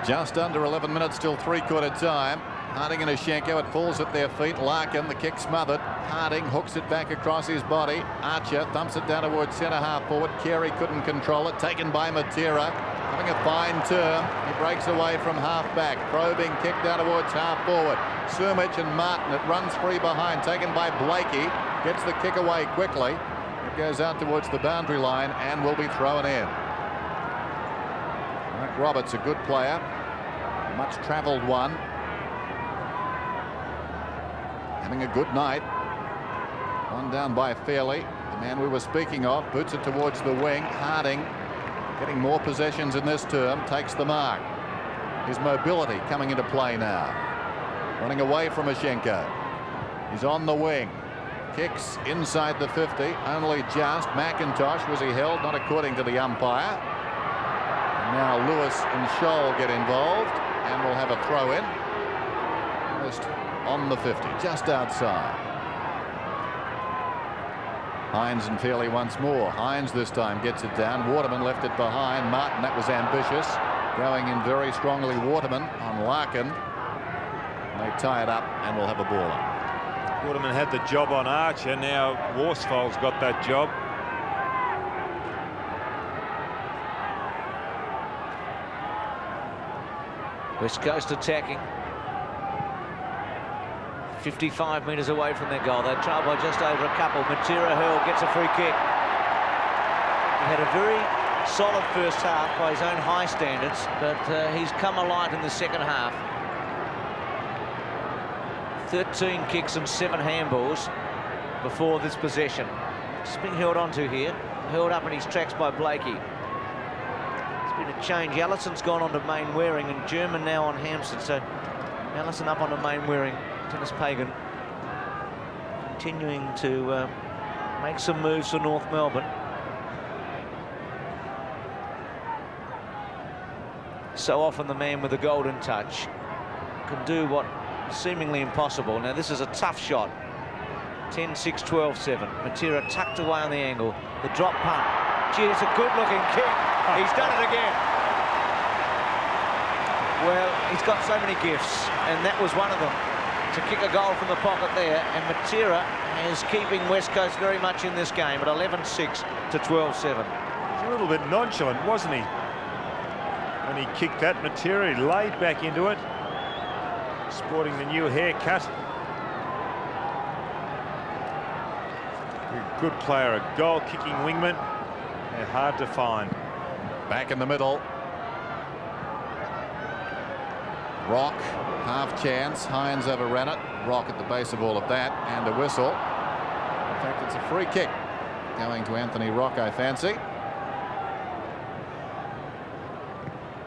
Just under 11 minutes till three-quarter time. Harding and Schenko, it falls at their feet. Larkin, the kick smothered. Harding hooks it back across his body. Archer thumps it down towards centre half forward. Carey couldn't control it. Taken by Matera. Having a fine turn. He breaks away from half back. Probing kick down towards half forward. Sumich and Martin. It runs free behind. Taken by Blakey. Gets the kick away quickly. It goes out towards the boundary line and will be thrown in. Mark Roberts, a good player. A much travelled one. Having a good night. One down by Fairley, the man we were speaking of. Boots it towards the wing. Harding getting more possessions in this term. Takes the mark. His mobility coming into play now. Running away from Schenko. He's on the wing. Kicks inside the 50. Only just. McIntosh, was he held? Not according to the umpire. And now Lewis and Scholl get involved. And we'll have a throw in. Just on the 50, just outside. Hines and Fairley once more. Hines this time gets it down. Waterman left it behind. Martin, that was ambitious. Going in very strongly. Waterman on Larkin. They tie it up and we'll have a ball up. Waterman had the job on Archer. Now Worsfold's got that job. West Coast attacking. 55 metres away from their goal. They trail by just over a couple. Matera Hurl gets a free kick. He had a very solid first half by his own high standards, but he's come alive in the second half. 13 kicks and 7 handballs before this possession. Just being held onto here. Held up in his tracks by Blakey. It's been a change. Allison's gone on to Mainwaring and German now on Hampson. So Allison up on to Mainwaring. Dennis Pagan continuing to make some moves for North Melbourne. So often the man with the golden touch can do what is seemingly impossible. Now this is a tough shot. 10-6, 12-7. Matera tucked away on the angle. The drop punt. Gee, it's a good-looking kick. He's done it again. Well, he's got so many gifts, and that was one of them. To kick a goal from the pocket there, and Matera is keeping West Coast very much in this game at 11-6 to 12-7. He's a little bit nonchalant, wasn't he? When he kicked that, Matera laid back into it. Sporting the new haircut. A good player, a goal-kicking wingman. They're hard to find. Back in the middle. Rock, half chance. Hines overran it. Rock at the base of all of that, and a whistle. In fact, it's a free kick going to Anthony Rock, I fancy.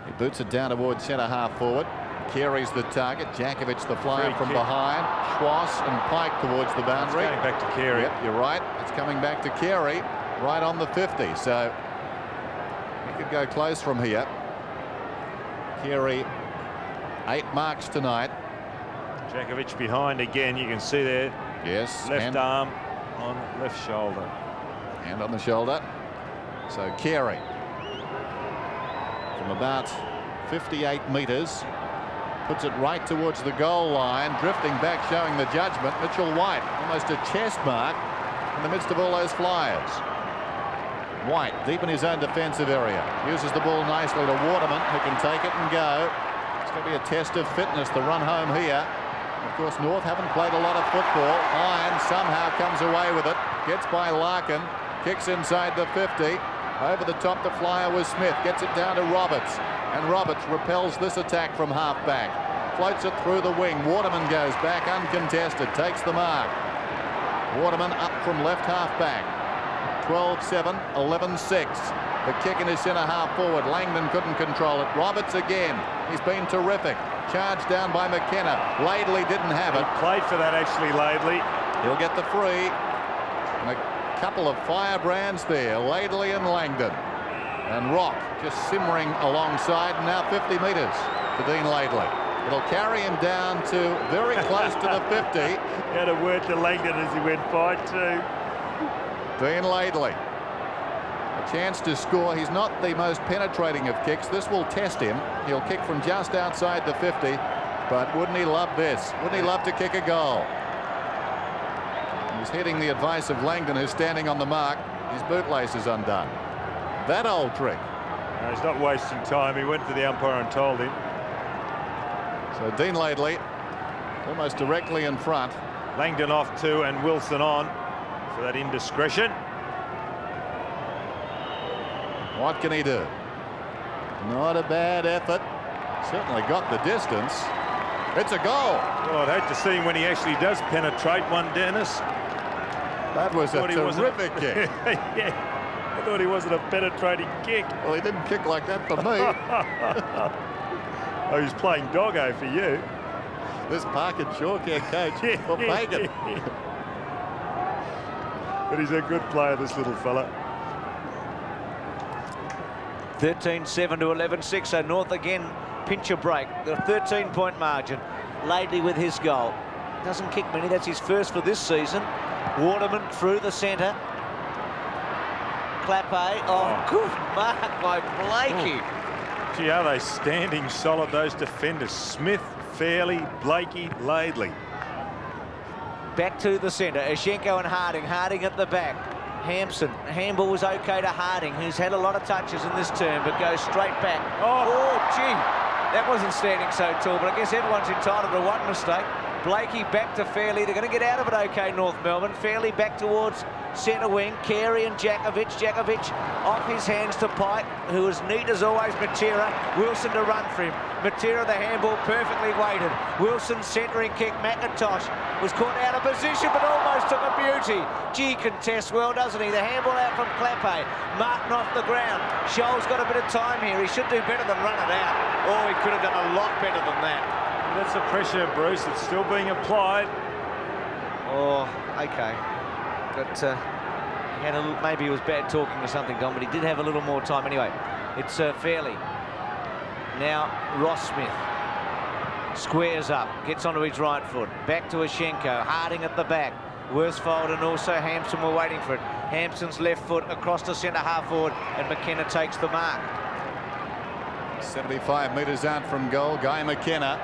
He boots it down towards centre half forward. Carey's the target. Jakovic the flyer from behind. Schwass and Pike towards the boundary. It's going back to Carey. Yep, you're right. It's coming back to Carey right on the 50. So he could go close from here. Carey, 8 marks tonight. Jakovic behind again. You can see there. Yes. Left arm on left shoulder. Hand on the shoulder. So Carey from about 58 metres puts it right towards the goal line, drifting back, showing the judgment. Mitchell White, almost a chest mark in the midst of all those flyers. White deep in his own defensive area, uses the ball nicely to Waterman, who can take it and go. It's going to be a test of fitness, the run home here. Of course, North haven't played a lot of football. Iron somehow comes away with it. Gets by Larkin. Kicks inside the 50. Over the top to flyer was Smith. Gets it down to Roberts. And Roberts repels this attack from half-back. Floats it through the wing. Waterman goes back uncontested. Takes the mark. Waterman up from left half-back. 12-7, 11-6. The kick in his centre half forward. Langdon couldn't control it. Roberts again. He's been terrific. Charged down by McKenna. Laidley didn't have it. He played for that, actually, Laidley. He'll get the free. And a couple of firebrands there. Laidley and Langdon. And Rock just simmering alongside. Now 50 metres to Dean Laidley. It'll carry him down to very close to the 50. He had a word to Langdon as he went by too. Dean Laidley. A chance to score. He's not the most penetrating of kicks. This will test him. He'll kick from just outside the 50. But wouldn't he love this? Wouldn't he love to kick a goal? He's heeding the advice of Langdon, who's standing on the mark. His bootlace is undone. That old trick. No, he's not wasting time. He went to the umpire and told him. So Dean Laidley almost directly in front. Langdon off too, and Wilson on for that indiscretion. What can he do? Not a bad effort. Certainly got the distance. It's a goal. Oh, I'd hate to see him when he actually does penetrate one, Dennis. That was a terrific kick. Yeah, I thought he wasn't a penetrating kick. Well, he didn't kick like that for me. Oh, he's playing doggo for you. This Park and Shawcare coach for Pagan. But he's a good player, this little fella. 13-7 to 11-6. So North again pinch a break. The 13-point margin. Laidley with his goal. Doesn't kick many. That's his first for this season. Waterman through the centre. Clappe. Oh, good mark by Blakey. Gee, are they standing solid, those defenders? Smith, Fairley, Blakey, Laidley. Back to the centre. Ashenko and Harding. Harding at the back. Hampson. Handball was okay to Harding, who's had a lot of touches in this term, but goes straight back. Oh, gee. That wasn't standing so tall, but I guess everyone's entitled to one mistake. Blakey back to Fairley. They're going to get out of it okay, North Melbourne. Fairley back towards centre wing. Carey and Jakovic. Jakovic off his hands to Pike, who was neat as always. Matera. Wilson to run for him. Matera, the handball perfectly weighted. Wilson centering kick. McIntosh was caught out of position, but almost took a beauty. Gee, contests well, doesn't he? The handball out from Clappe. Martin off the ground. Scholl's got a bit of time here. He should do better than run it out. Oh, he could have done a lot better than that. That's the pressure, Bruce. It's still being applied. Oh, okay. But he had a little, maybe he was bad talking or something, Don, but he did have a little more time. Anyway, it's Fairley. Now Ross Smith squares up, gets onto his right foot. Back to Ashenko. Harding at the back. Worsfold and also Hampson were waiting for it. Hampson's left foot across to centre half forward, and McKenna takes the mark. 75 metres out from goal. Guy McKenna.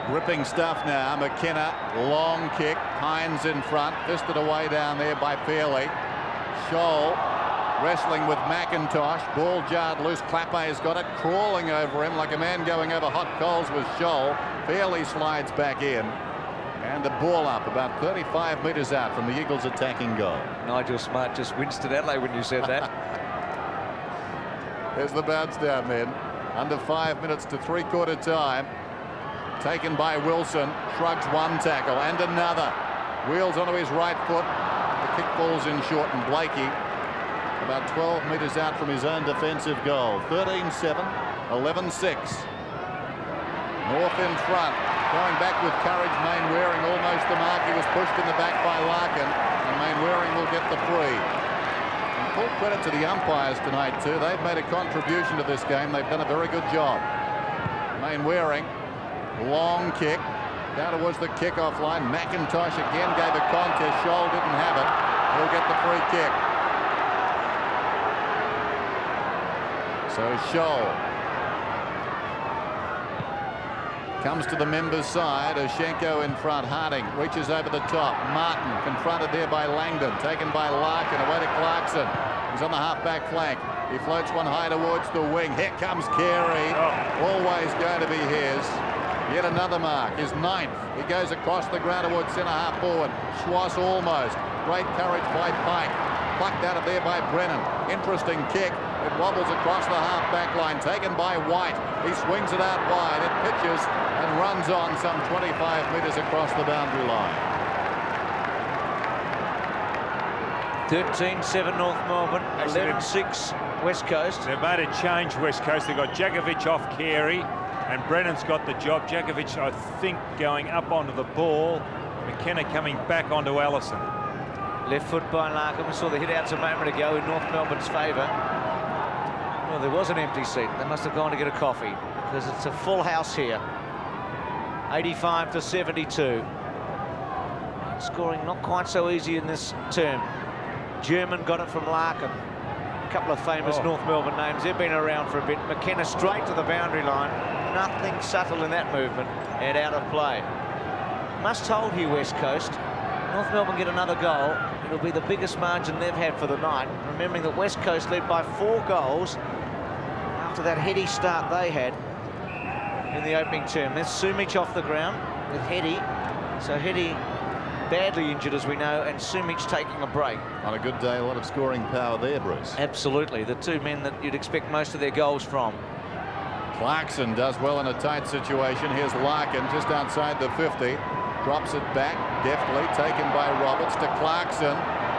Gripping stuff now. McKenna, long kick. Hines in front. Fisted away down there by Fairley. Scholl wrestling with McIntosh. Ball jarred loose. Clappe has got it. Crawling over him like a man going over hot coals with Scholl. Fairley slides back in. And the ball up about 35 metres out from the Eagles' attacking goal. Nigel Smart just winced at Adelaide when you said that. There's the bounce down, men. Under 5 minutes to three-quarter time. Taken by Wilson. Shrugs one tackle and another. Wheels onto his right foot. The kick falls in short, and Blakey about 12 metres out from his own defensive goal. 13-7, 11-6. North in front. Going back with courage. Mainwaring almost the mark. He was pushed in the back by Larkin, and Mainwaring will get the free. And full credit to the umpires tonight too. They've made a contribution to this game. They've done a very good job. Mainwaring, long kick down towards the kickoff line. McIntosh again gave a contest. Scholl didn't have it. He'll get the free kick. So Scholl comes to the members' side. Ashenko in front. Harding reaches over the top. Martin confronted there by Langdon. Taken by Larkin. Away to Clarkson. He's on the half-back flank. He floats one high towards the wing. Here comes Carey. Always going to be his. Yet another mark, his 9th. He goes across the ground towards centre-half forward. Schwass almost. Great courage by Pike. Plucked out of there by Brennan. Interesting kick. It wobbles across the half-back line. Taken by White. He swings it out wide. It pitches and runs on some 25 metres across the boundary line. 13-7 North Melbourne, 11-6 West Coast. They've made a change, West Coast. They've got Djakovic off Carey, and Brennan's got the job. Djakovic, I think, going up onto the ball. McKenna coming back onto Allison. Left foot by Larkham. We saw the hit-outs a moment ago in North Melbourne's favour. Well, there was an empty seat. They must have gone to get a coffee, because it's a full house here. 85-72. Scoring not quite so easy in this term. German got it from Larkham. A couple of famous North Melbourne names. They've been around for a bit. McKenna straight to the boundary line. Nothing subtle in that movement and out of play. Must hold here, West Coast. North Melbourne get another goal. It'll be the biggest margin they've had for the night. Remembering that West Coast led by 4 goals after that heady start they had in the opening term. There's Sumich off the ground with Heady. So Heady badly injured, as we know, and Sumich taking a break. On a good day, a lot of scoring power there, Bruce. Absolutely. The 2 men that you'd expect most of their goals from. Clarkson does well in a tight situation. Here's Larkin just outside the 50. Drops it back deftly, taken by Roberts to Clarkson.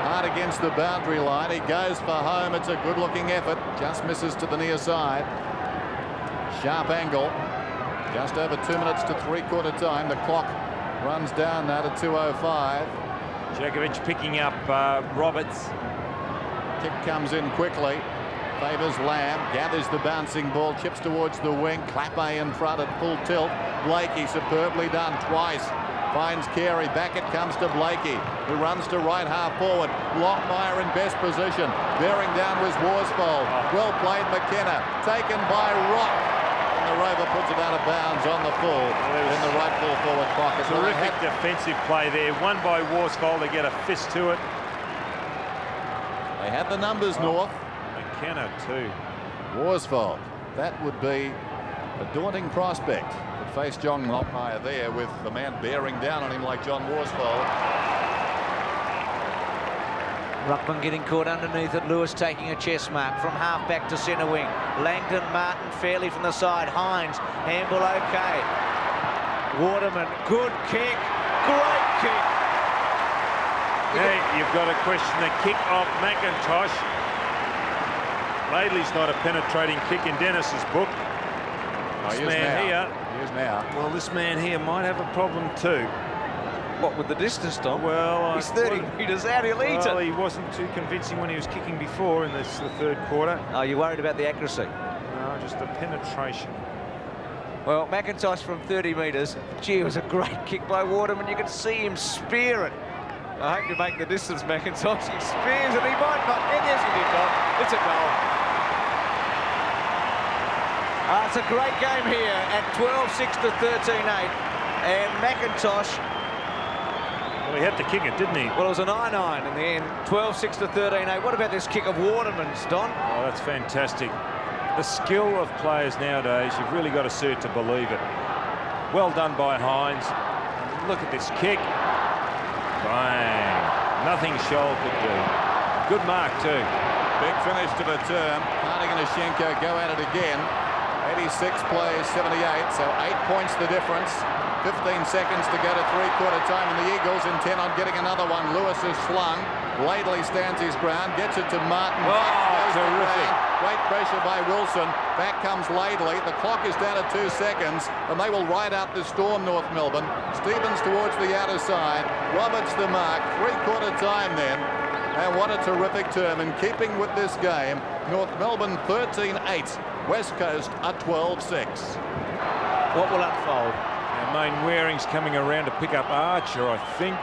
Hard against the boundary line. He goes for home. It's a good-looking effort. Just misses to the near side. Sharp angle. Just over 2 minutes to three-quarter time. The clock runs down now to 2:05. Djakovic picking up Roberts. Kick comes in quickly. Favours Lamb. Gathers the bouncing ball. Chips towards the wing. Clappe in front at full tilt. Blakey superbly done twice. Finds Carey. Back it comes to Blakey, who runs to right half forward. Lockmeyer in best position. Bearing down was Worsfold. Well played McKenna. Taken by Rock. And the Rover puts it out of bounds on the full in the right full forward pocket. Terrific defensive play there. Won by Worsfold. They get a fist to it. They had the numbers, North. McKenna too. Worsfold. That would be a daunting prospect. Face John Lockmeyer there with the man bearing down on him like John Worsfold. Ruckman getting caught underneath it. Lewis taking a chest mark from half back to centre wing. Langdon, Martin fairly from the side. Hines, handball okay. Waterman, good kick, great kick. Now you've got to question the kick off McIntosh. Laidley's not a penetrating kick in Dennis's book. This man here. He is now. Well, this man here might have a problem too. What, with the distance, Tom? Well, he's 30 metres out. He'll eat well, it. he wasn't too convincing when he was kicking before in the third quarter. Oh, you're worried about the accuracy? No, just the penetration. Well, McIntosh from 30 metres. Gee, it was a great kick by Waterman. You can see him spear it. I hope you make the distance, McIntosh. He spears it. He might not. And yes, he did not. It's a goal. It's a great game here at 12-6 to 13-8. And McIntosh... Well, he had to kick it, didn't he? Well, it was a 9-9 in the end. 12-6 to 13-8. What about this kick of Waterman's, Don? Oh, that's fantastic. The skill of players nowadays, you've really got to see it to believe it. Well done by Hines. Look at this kick. Bang. Nothing Scholl could do. Good mark, too. Big finish to the term. Harding and Ashenko go at it again. 86 plays 78, so 8 points the difference. 15 seconds to go to three-quarter time, and the Eagles intent on getting another one. Lewis is slung. Laidley stands his ground, gets it to Martin. Oh, terrific. Great pressure by Wilson. Back comes Laidley. The clock is down to 2 seconds, and they will ride out the storm, North Melbourne. Stevens towards the outer side. Roberts the mark. Three-quarter time then. And what a terrific term. In keeping with this game, North Melbourne 13-8. West Coast are 12-6. What will unfold? Main Waring's coming around to pick up Archer, I think.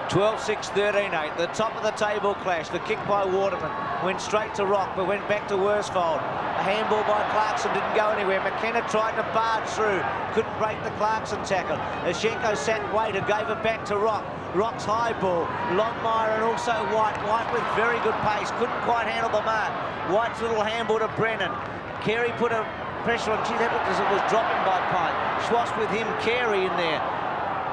12-6, 13-8. The top of the table clash. The kick by Waterman went straight to Rock, but went back to Worsfold. A handball by Clarkson didn't go anywhere. McKenna tried to barge through. Couldn't break the Clarkson tackle. Ashenko sat and waited, gave it back to Rock. Rock's high ball. Longmire and also White. White with very good pace. Couldn't quite handle the mark. White's little handball to Brennan. Carey put a pressure on. Gee, that looked as it was dropping by Pike. Schwass with him, Carey in there,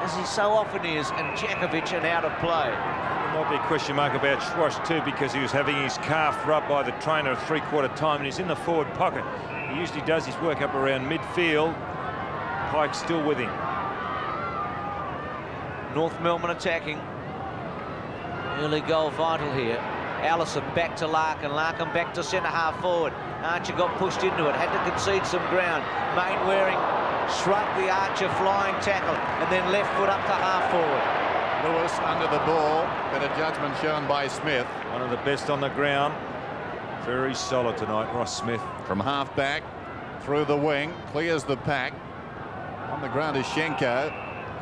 as he so often is, and Djakovic and out of play. There might be a question mark about Schwass too, because he was having his calf rubbed by the trainer at three-quarter time, and he's in the forward pocket. He usually does his work up around midfield. Pike's still with him. North Melbourne attacking. Early goal vital here. Allison back to Larkin. Larkin back to centre-half forward. Archer got pushed into it, had to concede some ground. Mainwaring shrugged the Archer flying tackle, and then left foot up to half forward. Lewis under the ball. Better judgment shown by Smith. One of the best on the ground. Very solid tonight, Ross Smith. From half back, through the wing, clears the pack. On the ground is Schenko.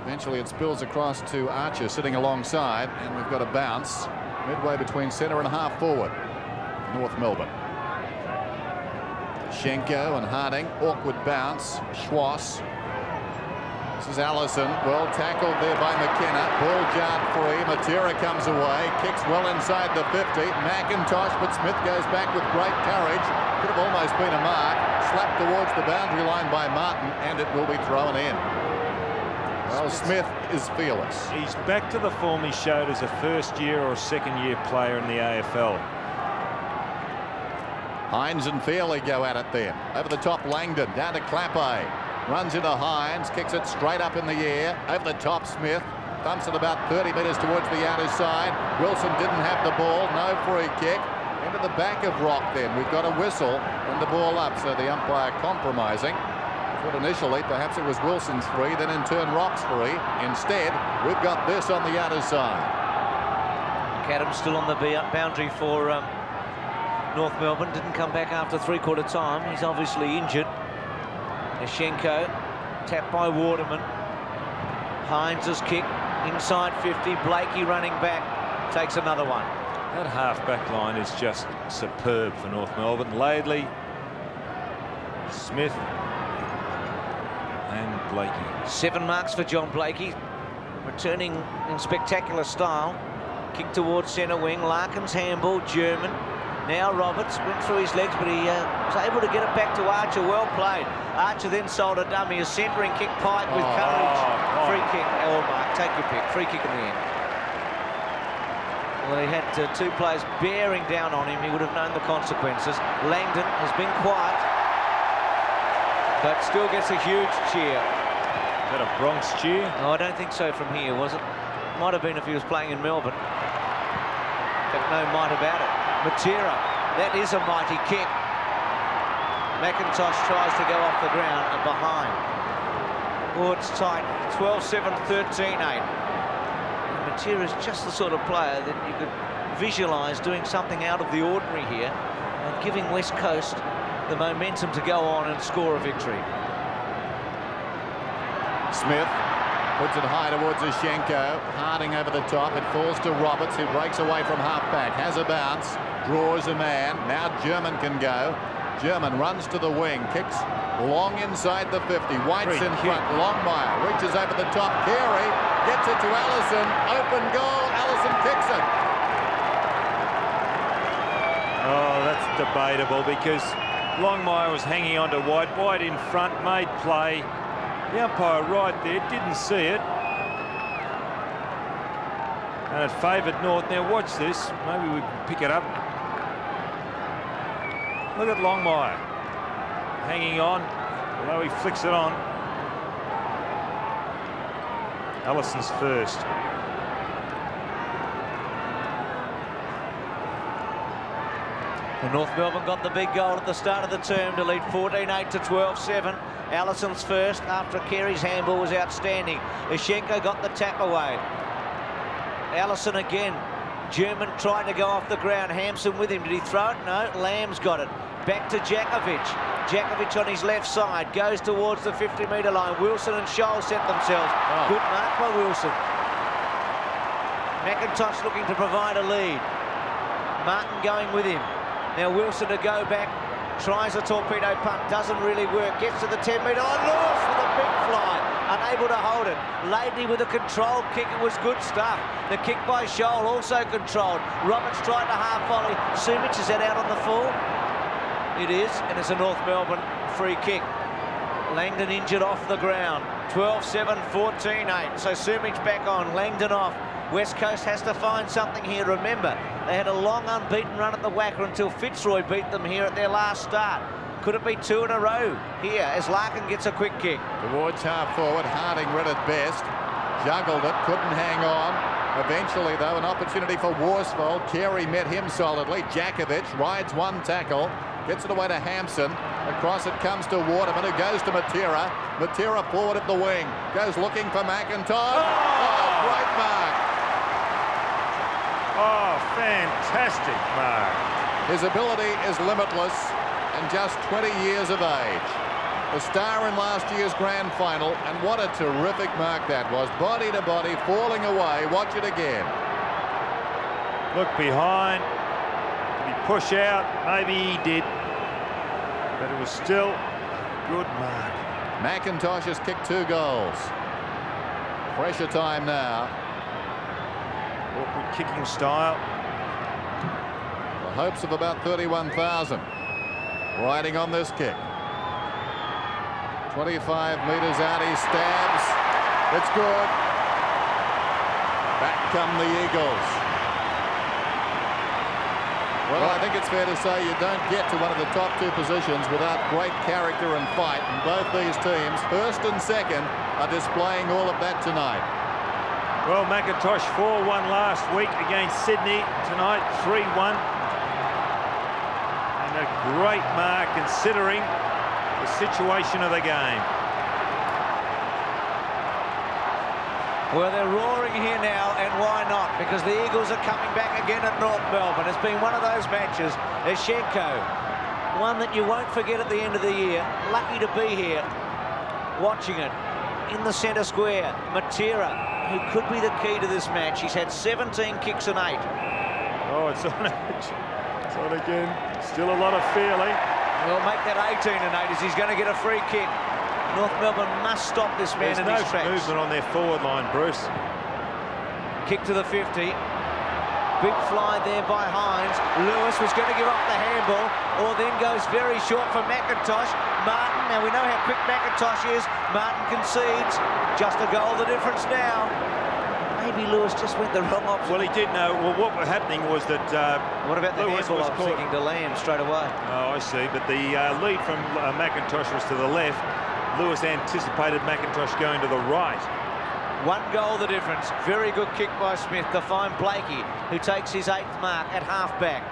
Eventually it spills across to Archer sitting alongside, and we've got a bounce midway between centre and half forward. North Melbourne. Schenko and Harding, awkward bounce. Schwass. This is Allison, well tackled there by McKenna. Ball jarred free. Matera comes away, kicks well inside the 50. McIntosh, but Smith goes back with great courage. Could have almost been a mark. Slapped towards the boundary line by Martin, and it will be thrown in. Well, Smith is fearless. He's back to the form he showed as a first-year or second-year player in the AFL. Hines and Fairley go at it then. Over the top, Langdon down to Clappe. Runs into Hines, kicks it straight up in the air. Over the top, Smith thumps it about 30 metres towards the outer side. Wilson didn't have the ball, no free kick. Into the back of Rock then. We've got a whistle and the ball up, so the umpire compromising. Thought initially perhaps it was Wilson's free, then in turn Rock's free. Instead, we've got this on the outer side. McAdams still on the boundary for North Melbourne. Didn't come back after three-quarter time. He's obviously injured. Schenko, tapped by Waterman. Hines' kick, inside 50. Blakey running back, takes another one. That half-back line is just superb for North Melbourne. Laidley, Smith and Blakey. 7 marks for John Blakey, returning in spectacular style. Kick towards centre wing. Larkin's handball, German. Now Roberts went through his legs, but he was able to get it back to Archer. Well played. Archer then sold a dummy. A centering kick, Pike with courage. Free kick. Oh, Mark, take your pick. Free kick in the end. Well, he had two players bearing down on him. He would have known the consequences. Langdon has been quiet, but still gets a huge cheer. Is that a Bronx cheer? No, I don't think so from here, was it? Might have been if he was playing in Melbourne. But no might about it. Matera, that is a mighty kick. McIntosh tries to go off the ground and behind. Oh, it's tight. 12-7, 13-8. Matera is just the sort of player that you could visualise doing something out of the ordinary here and giving West Coast the momentum to go on and score a victory. Smith puts it high towards Schenko. Harding over the top. It falls to Roberts, who breaks away from half-back. Has a bounce. Draws a man. Now German can go. German runs to the wing. Kicks long inside the 50. White's in front. Longmire reaches over the top. Carey gets it to Allison. Open goal. Allison kicks it. Oh, that's debatable, because Longmire was hanging on to White. White in front, made play. The umpire right there didn't see it, and it favoured North. Now watch this. Maybe we can pick it up. Look at Longmire hanging on, although he flicks it on. Allison's first. And North Melbourne got the big goal at the start of the term to lead 14-8 to 12-7. Allison's first after Carey's handball was outstanding. Schenko got the tap away. Allison again. German trying to go off the ground. Hampson with him. Did he throw it? No. Lamb's got it. Back to Djakovic. Djakovic on his left side. Goes towards the 50-metre line. Wilson and Scholl set themselves. Good mark by Wilson. McIntosh looking to provide a lead. Martin going with him. Now Wilson to go back. Tries a torpedo punt. Doesn't really work. Gets to the 10-metre line. Lewis with a big fly. Unable to hold it. Laidley with a controlled kick. It was good stuff. The kick by Scholl also controlled. Roberts tried to half volley. Sumich, is that out on the full? It is, and it's a North Melbourne free kick. Langdon injured off the ground. 12-7, 14-8. So Sumich back on, Langdon off. West Coast has to find something here. Remember, they had a long unbeaten run at the Wacker until Fitzroy beat them here at their last start. Could it be 2 in a row here as Larkin gets a quick kick? Towards half forward, Harding read it best. Juggled it, couldn't hang on. Eventually, though, an opportunity for Worsfold. Carey met him solidly. Jakovic rides one tackle, gets it away to Hampson. Across it comes to Waterman, who goes to Matera. Matera forward at the wing, goes looking for McIntosh. Oh, great mark. Oh, fantastic mark. His ability is limitless and just 20 years of age. The star in last year's grand final, and what a terrific mark that was. Body to body, falling away. Watch it again. Look behind. Did he push out? Maybe he did. But it was still a good mark. McIntosh has kicked 2 goals. Pressure time now. Awkward kicking style. The hopes of about 31,000 riding on this kick. 25 metres out, he stabs. It's good. Back come the Eagles. Well, I think it's fair to say you don't get to one of the top 2 positions without great character and fight. And both these teams, first and second, are displaying all of that tonight. Well, McIntosh 4-1 last week against Sydney. Tonight, 3-1. And a great mark considering the situation of the game. Well, they're roaring here now, and why not? Because the Eagles are coming back again at North Melbourne. It's been one of those matches. Eshenko, one that you won't forget at the end of the year. Lucky to be here, watching it in the centre square. Matera, who could be the key to this match. He's had 17 kicks and 8. Oh, it's on. It's on again. Still a lot of feeling. Well, make that 18 and 8 as he's going to get a free kick. North Melbourne must stop this man in his tracks. There's no movement on their forward line, Bruce. Kick to the 50. Big fly there by Hines. Lewis was going to give up the handball, or then goes very short for McIntosh. Martin, now we know how quick McIntosh is. Martin concedes. Just a goal the difference now. Maybe Lewis just went the wrong option. Well, he did know. Well, what was happening was that what about the Lewis handball? was I was thinking to Lamb straight away. Oh, I see. But the lead from McIntosh was to the left. Lewis anticipated McIntosh going to the right. 1 goal the difference. Very good kick by Smith to find Blakey, who takes his 8th mark at half-back.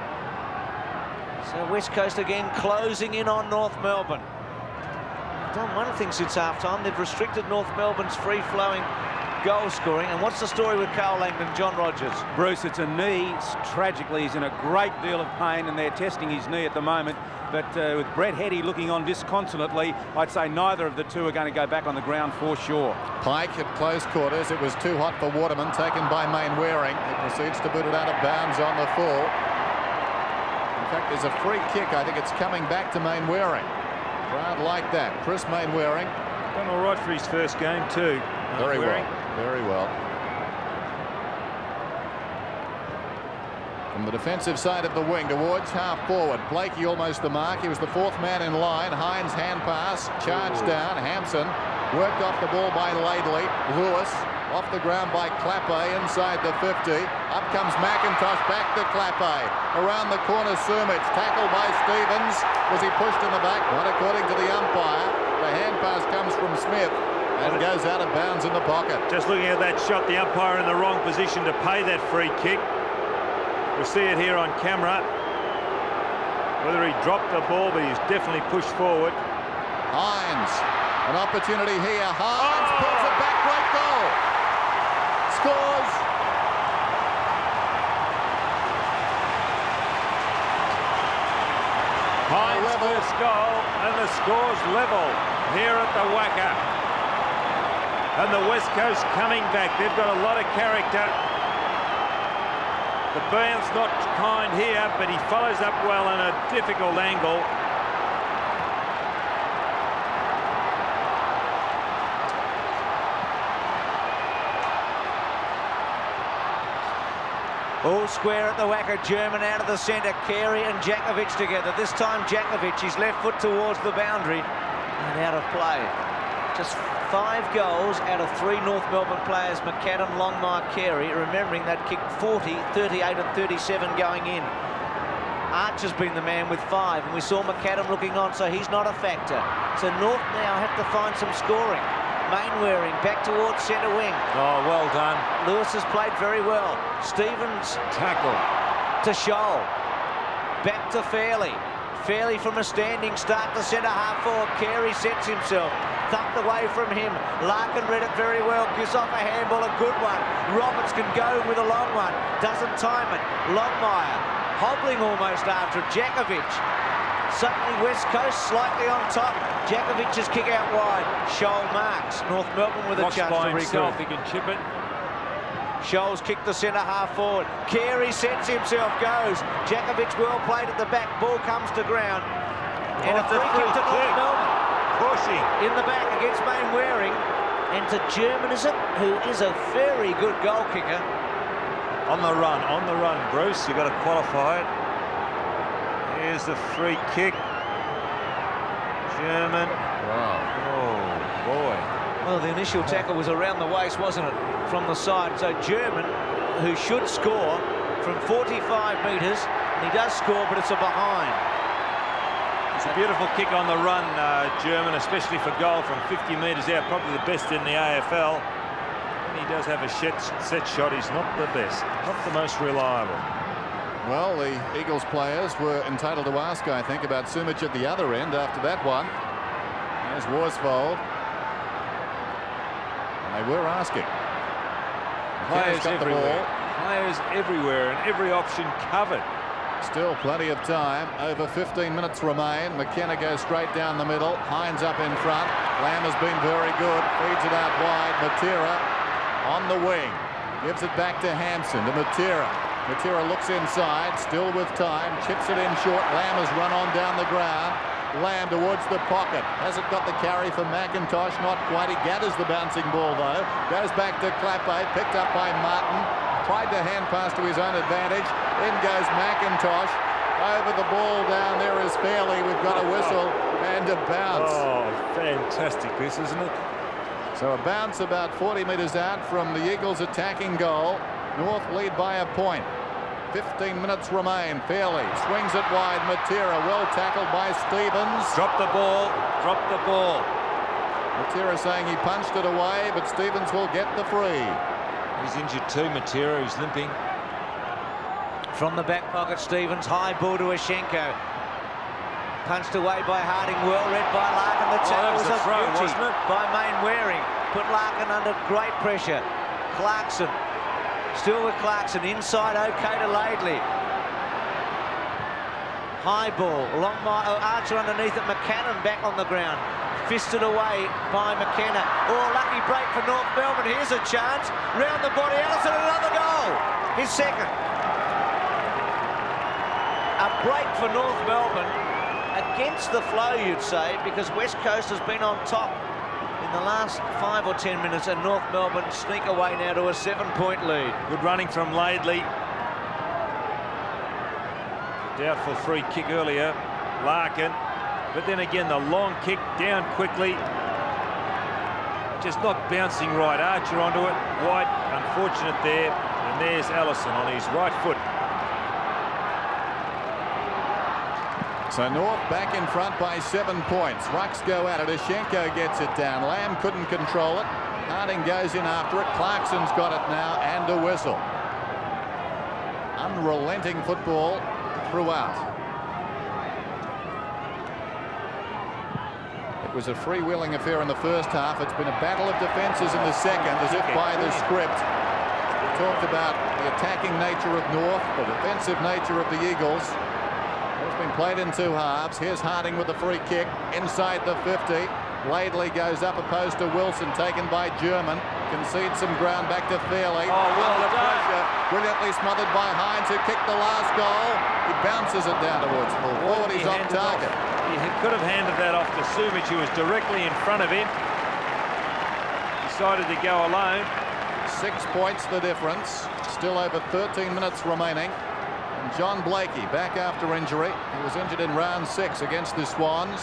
So West Coast again closing in on North Melbourne. They've done one thing since half-time. They've restricted North Melbourne's free-flowing goal scoring. And what's the story with Carl Langdon, John Rogers? Bruce, it's a knee. Tragically, he's in a great deal of pain, and they're testing his knee at the moment. But with Brett Hetty looking on disconsolately, I'd say neither of the 2 are going to go back on the ground for sure. Pike at close quarters. It was too hot for Waterman, taken by Mainwaring. He proceeds to boot it out of bounds on the full. In fact, there's a free kick. I think it's coming back to Mainwaring. Crowd like that. Chris Mainwaring. Done all right for his first game too. Very well. Very well. From the defensive side of the wing towards half forward. Blakey almost the mark. He was the 4th man in line. Hines hand pass. Charged down. Hampson worked off the ball by Laidley. Lewis off the ground by Clappe inside the 50. Up comes McIntosh back to Clappe. Around the corner Sumich. Tackled by Stevens. Was he pushed in the back? Not according to the umpire. The hand pass comes from Smith and goes out of bounds in the pocket. Just looking at that shot, the umpire in the wrong position to pay that free kick. We'll see it here on camera. Whether he dropped the ball, but he's definitely pushed forward. Hines, an opportunity here. Hines pulls it back. Great goal. Scores. Hines' first goal, and the score's level here at the Wacker. And the West Coast coming back. They've got a lot of character. The bounce not kind here, but he follows up well in a difficult angle. All square at the whacker. German out of the centre. Carey and Djakovic together. This time Djakovic, his left foot towards the boundary and out of play. Just 5 goals out of 3 North Melbourne players, McAdam, Longmire, Carey, remembering they'd kicked 40, 38 and 37 going in. Archer's been the man with 5, and we saw McAdam looking on, so he's not a factor. So North now have to find some scoring. Mainwaring back towards centre wing. Oh, well done. Lewis has played very well. Stevens Tackle. to Scholl. Back to Fairley. Fairley from a standing start to centre half forward. Carey sets himself. Tucked away from him. Larkin read it very well. Gives off a handball, a good one. Roberts can go with a long one. Doesn't time it. Longmire hobbling almost after Djakovic. Suddenly West Coast slightly on top. Djakovic's kick out wide. Scholl marks. North Melbourne with a Lost chance by to himself. recoup. He can chip it. Scholl's kicked the centre half forward. Carey sets himself, goes. Djakovic well played at the back. Ball comes to ground. And a free kick to North Melbourne. Pushing. In the back against Mainwaring. And to German, is it? Who is a very good goal kicker. On the run, Bruce. You've got to qualify it. Here's the free kick. German. Wow. Oh, boy. Well, the initial tackle was around the waist, wasn't it? From the side. So German, who should score from 45 metres, and he does score, but it's a behind. It's a beautiful kick on the run, German, especially for goal from 50 metres out. Probably the best in the AFL. And he does have a set shot. He's not the best, not the most reliable. Well, the Eagles players were entitled to ask, I think, about Sumich at the other end after that one. There's Worsfold. And they were asking. Players got the everywhere. ball. Players everywhere and every option covered. Still plenty of time. Over 15 minutes remain. McKenna goes straight down the middle. Hines up in front. Lamb has been very good. Feeds it out wide. Matera on the wing. Gives it back to Hampson, to Matera. Matera looks inside, still with time, chips it in short. Lamb has run on down the ground. Lamb towards the pocket. Hasn't got the carry for McIntosh, not quite. He gathers the bouncing ball though. Goes back to Clappe, picked up by Martin. Tried to hand pass to his own advantage. In goes McIntosh. Over the ball down there is Fairley. We've got a whistle and a bounce. Oh, fantastic this, isn't it? So a bounce about 40 metres out from the Eagles' attacking goal. North lead by a point. 15 minutes remain. Fairley swings it wide. Matera well tackled by Stevens. Drop the ball. Drop the ball. Matera saying he punched it away, but Stevens will get the free. He's injured too, Matera. He's limping. From the back pocket, Stevens. High ball to Ashenko. Punched away by Harding. Well read by Larkin. The tackle was a throw, beauty wasn't it? by Mainwaring. Put Larkin under great pressure. Clarkson. Still with Clarkson, inside okay to Laidley. High ball, Archer underneath it, McCannon back on the ground. Fisted away by McKenna. Oh, lucky break for North Melbourne. Here's a chance. Round the body, Allison, another goal. His second. A break for North Melbourne. Against the flow, you'd say, because West Coast has been on top in the last 5 or 10 minutes, and North Melbourne sneak away now to a 7-point lead. Good running from Laidley. Doubtful free kick earlier. Larkin. But then again, the long kick down quickly. Just not bouncing right. Archer onto it. White, unfortunate there. And there's Allison on his right foot. So North back in front by 7 points. Rucks go at it. Ashenko gets it down. Lamb couldn't control it. Harding goes in after it. Clarkson's got it now, and a whistle. Unrelenting football throughout. It was a freewheeling affair in the first half. It's been a battle of defences in the second, as if by the script. We talked about the attacking nature of North, the defensive nature of the Eagles. It's been played in 2 halves. Here's Harding with the free kick inside the 50. Laidley goes up opposed to Wilson, taken by German. Concedes some ground back to Fairley. Oh, well under done. pressure. Brilliantly smothered by Hines, who kicked the last goal. He bounces it down towards full forward. He's on target. He could have handed that off to Sumich, who was directly in front of him. Decided to go alone. 6 points the difference. Still over 13 minutes remaining. And John Blakey back after injury. He was injured in round 6 against the Swans.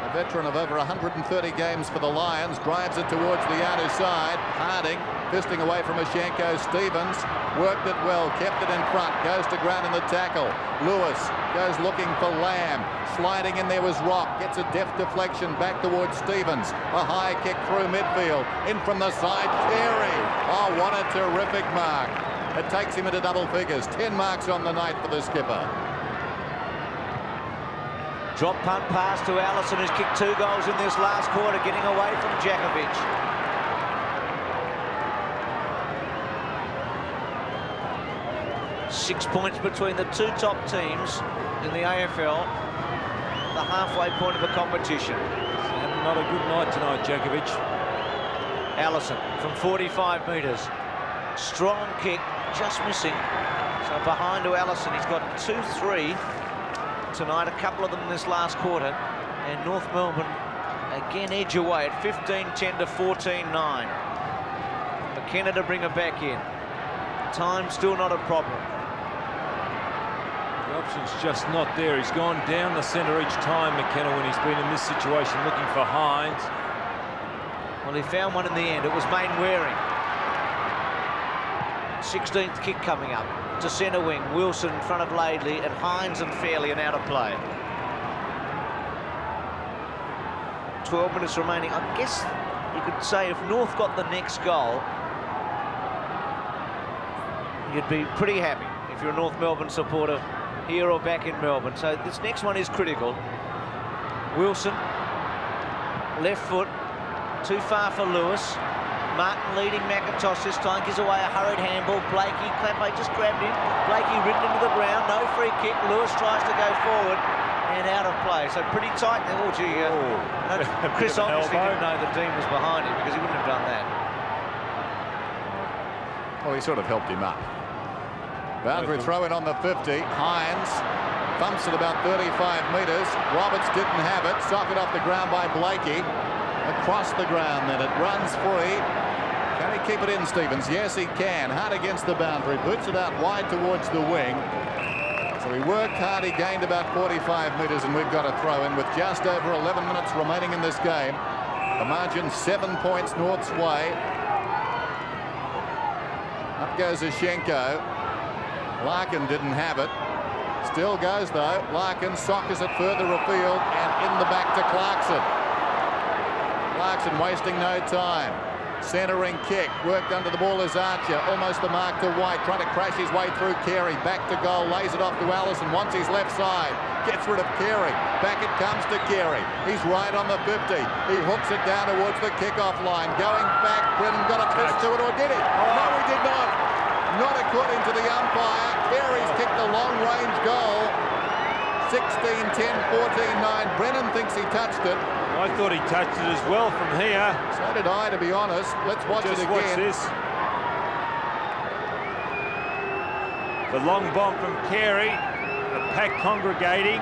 A veteran of over 130 games for the Lions, drives it towards the outer side. Harding fisting away from Ashenko. Stevens worked it well, kept it in front, goes to ground in the tackle. Lewis goes looking for Lamb. Sliding in there was Rock, gets a deft deflection back towards Stevens. A high kick through midfield. In from the side, Carey. Oh, what a terrific mark. It takes him into double figures. 10 marks on the night for the skipper. Drop punt pass to Allison, who's kicked 2 goals in this last quarter, getting away from Djakovic. Six points between the 2 top teams in the AFL. The halfway point of the competition. And not a good night tonight, Djakovic. Allison from 45 metres. Strong kick, just missing. So behind to Allison, he's got 2-3 tonight, a couple of them in this last quarter. And North Melbourne again edge away at 15-10 to 14-9. McKenna to bring her back in. Time still not a problem. The option's just not there. He's gone down the centre each time, McKenna, when he's been in this situation, looking for Hines. Well, he found one in the end. It was Main Waring. 16th kick coming up to centre wing. Wilson in front of Laidley, and Hines and Fairley and out of play. 12 minutes remaining. I guess you could say if North got the next goal, you'd be pretty happy if you're a North Melbourne supporter here or back in Melbourne. So this next one is critical. Wilson, left foot, too far for Lewis. Martin leading McIntosh this time, gives away a hurried handball. Blakey, Clappe just grabbed him. Blakey ridden into the ground, no free kick. Lewis tries to go forward and out of play. So pretty tight there. Oh, gee, no, Chris obviously didn't know the Dean was behind him because he wouldn't have done that. Well, he sort of helped him up. Boundary throw in on the 50. Hines thumps it about 35 metres. Roberts didn't have it. Socket off the ground by Blakey. Across the ground then. It runs free. Can he keep it in, Stevens? Yes, he can. Hard against the boundary. Boots it out wide towards the wing. So he worked hard. He gained about 45 metres, and we've got a throw in with just over 11 minutes remaining in this game. The margin 7 points North's way. Up goes Ashenko. Larkin didn't have it. Still goes though. Larkin sockers it further afield and in the back to Clarkson. Clarkson wasting no time. Centering kick. Worked under the ball as Archer. Almost the mark to White. Trying to crash his way through Carey. Back to goal. Lays it off to Allison. Wants his left side. Gets rid of Carey. Back it comes to Carey. He's right on the 50. He hooks it down towards the kickoff line. Going back. Brennan got a touch to it, or did he? No, he did not. Not according to the umpire. Carey's kicked a long-range goal. 16-10, 14-9. Brennan thinks he touched it. I thought he touched it as well from here. So did I, to be honest. Let's watch it again. Watch this. The long bomb from Carey. The pack congregating.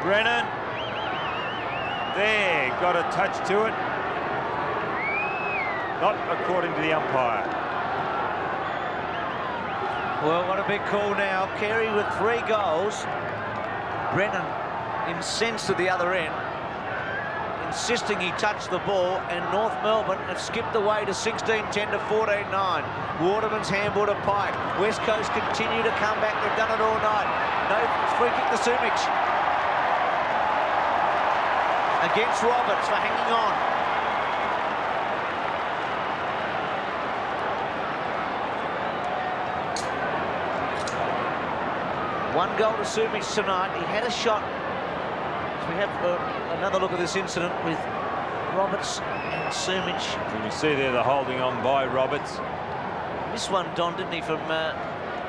Brennan. There, got a touch to it. Not according to the umpire. Well, what a big call now. Carey with 3 goals. Brennan incensed at the other end, insisting he touched the ball, and North Melbourne have skipped away to 16-10 to 14-9. Waterman's handball to Pike. West Coast continue to come back. They've done it all night. No free kick to Sumich. Against Roberts for hanging on. One goal to Sumich tonight. He had a shot. So we have another look at this incident with Roberts and Sumich. You see there the holding on by Roberts. This one, Don, didn't he, from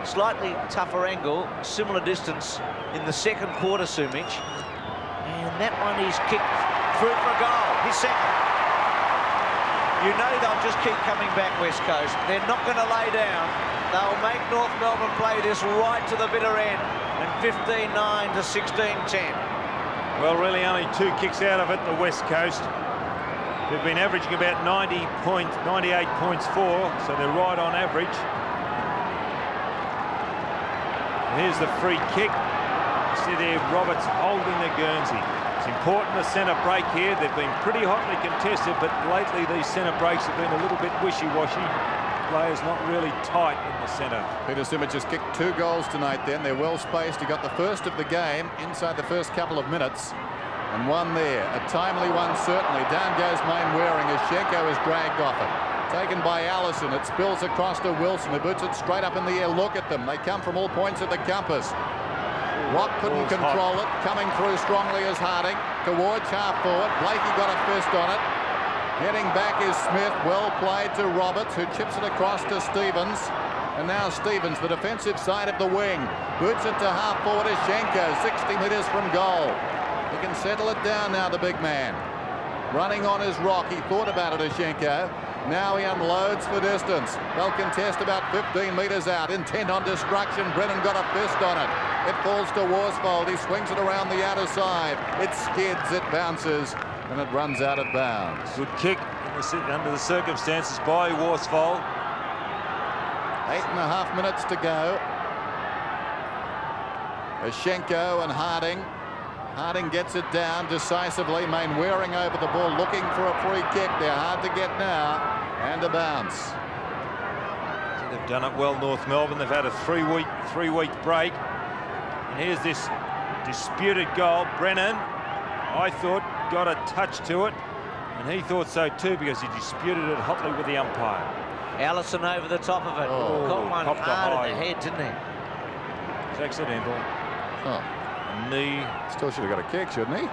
slightly tougher angle, similar distance in the second quarter, Sumich. And that one he's kicked through for a goal. His second. You know they'll just keep coming back, West Coast. They're not going to lay down. They'll make North Melbourne play this right to the bitter end. And 15-9 to 16-10. Well, really only 2 kicks out of it, the West Coast. They've been averaging about 98 points for, so they're right on average. And here's the free kick. You see there, Roberts holding the Guernsey. It's important the centre break here. They've been pretty hotly contested, but lately these centre breaks have been a little bit wishy-washy. Players not really tight in the centre. Peter Simic has kicked 2 goals tonight then. They're well spaced. He got the first of the game inside the first couple of minutes. And one there. A timely one, certainly. Down goes Mainwaring as Schenko is dragged off it. Taken by Allison. It spills across to Wilson, who boots it straight up in the air. Look at them. They come from all points of the compass. Rock couldn't control it. Coming through strongly is Harding. Towards half forward. Blakey got a fist on it. Heading back is Smith. Well played to Roberts, who chips it across to Stevens. And now Stevens, the defensive side of the wing. Boots it to half forward is Schenko, 60 metres from goal. He can settle it down now, the big man. Running on his rock. He thought about it, Schenko. Now he unloads for distance. They'll contest about 15 metres out. Intent on destruction. Brennan got a fist on it. It falls to Worsfold. He swings it around the outer side. It skids, it bounces, and it runs out of bounds. Good kick under the circumstances by Worsfold. 8.5 minutes to go. Schenko and Harding. Harding gets it down decisively. Mainwaring over the ball, looking for a free kick. They're hard to get now. And a bounce. They've done it well, North Melbourne. They've had a three-week break. And here's this disputed goal. Brennan, I thought, got a touch to it. And he thought so too, because he disputed it hotly with the umpire. Allison over the top of it. Oh, Got one popped hard in high. the head, didn't he? It's accidental. Oh, A knee. still should have got a kick, shouldn't he?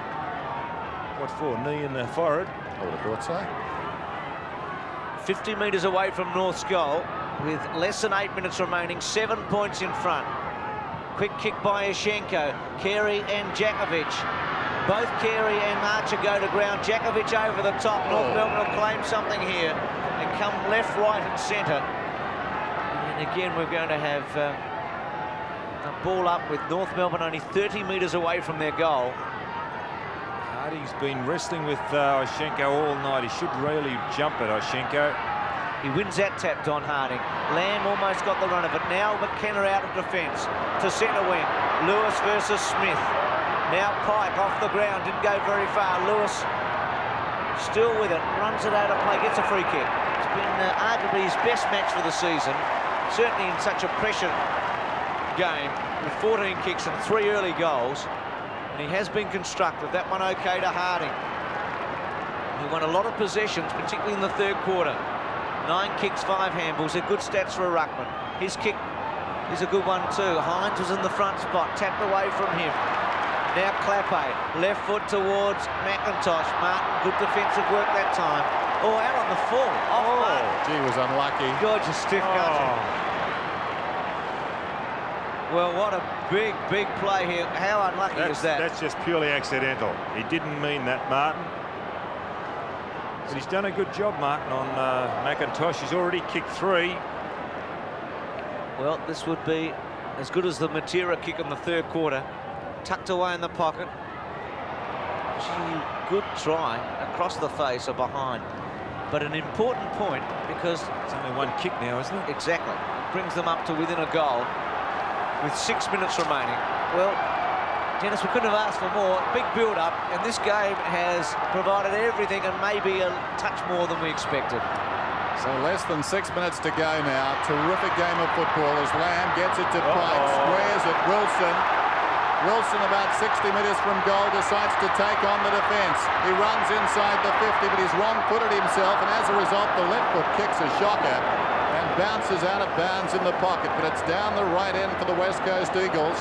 What for? Knee in the forehead. I would have thought so. 50 metres away from North's goal, with less than 8 minutes remaining, 7 points in front. Quick kick by Schenko. Carey and Jakovic. Both Carey and Archer go to ground. Jakovic over the top. North Melbourne will claim something here and come left, right and centre. And again, we're going to have a ball up with North Melbourne only 30 metres away from their goal. Harding's been wrestling with Oshenko all night. He should really jump at Oshenko. He wins that tap, Don Harding. Lamb almost got the run of it. Now McKenna out of defence to centre wing. Lewis versus Smith. Now Pike off the ground, didn't go very far. Lewis still with it, runs it out of play, gets a free kick. It's been arguably his best match for the season, certainly in such a pressure game with 14 kicks and 3 early goals. And he has been constructive. That one okay to Harding. He won a lot of possessions, particularly in the third quarter. 9 kicks, 5 handballs. They're good stats for a ruckman. His kick is a good one too. Hines was in the front spot, tapped away from him. Now Clappe, left foot towards McIntosh. Martin, good defensive work that time. Oh, out on the full. Off Martin. Gee, was unlucky. Gorgeous stiff gutting. Well, what a big, big play here. How unlucky is that? That's just purely accidental. He didn't mean that, Martin. But he's done a good job, Martin, on McIntosh. He's already kicked 3. Well, this would be as good as the Matera kick in the third quarter. Tucked away in the pocket. Gee, good try across the face or behind. But an important point because... It's only 1 kick now, isn't it? Exactly. Brings them up to within a goal with 6 minutes remaining. Well, Dennis, we couldn't have asked for more. Big build-up, and this game has provided everything and maybe a touch more than we expected. So less than 6 minutes to go now. Terrific game of football as Lamb gets it to Pike, squares it. Wilson about 60 metres from goal decides to take on the defence. He runs inside the 50, but he's wrong-footed himself, and as a result, the left foot kicks a shocker and bounces out of bounds in the pocket, but it's down the right end for the West Coast Eagles.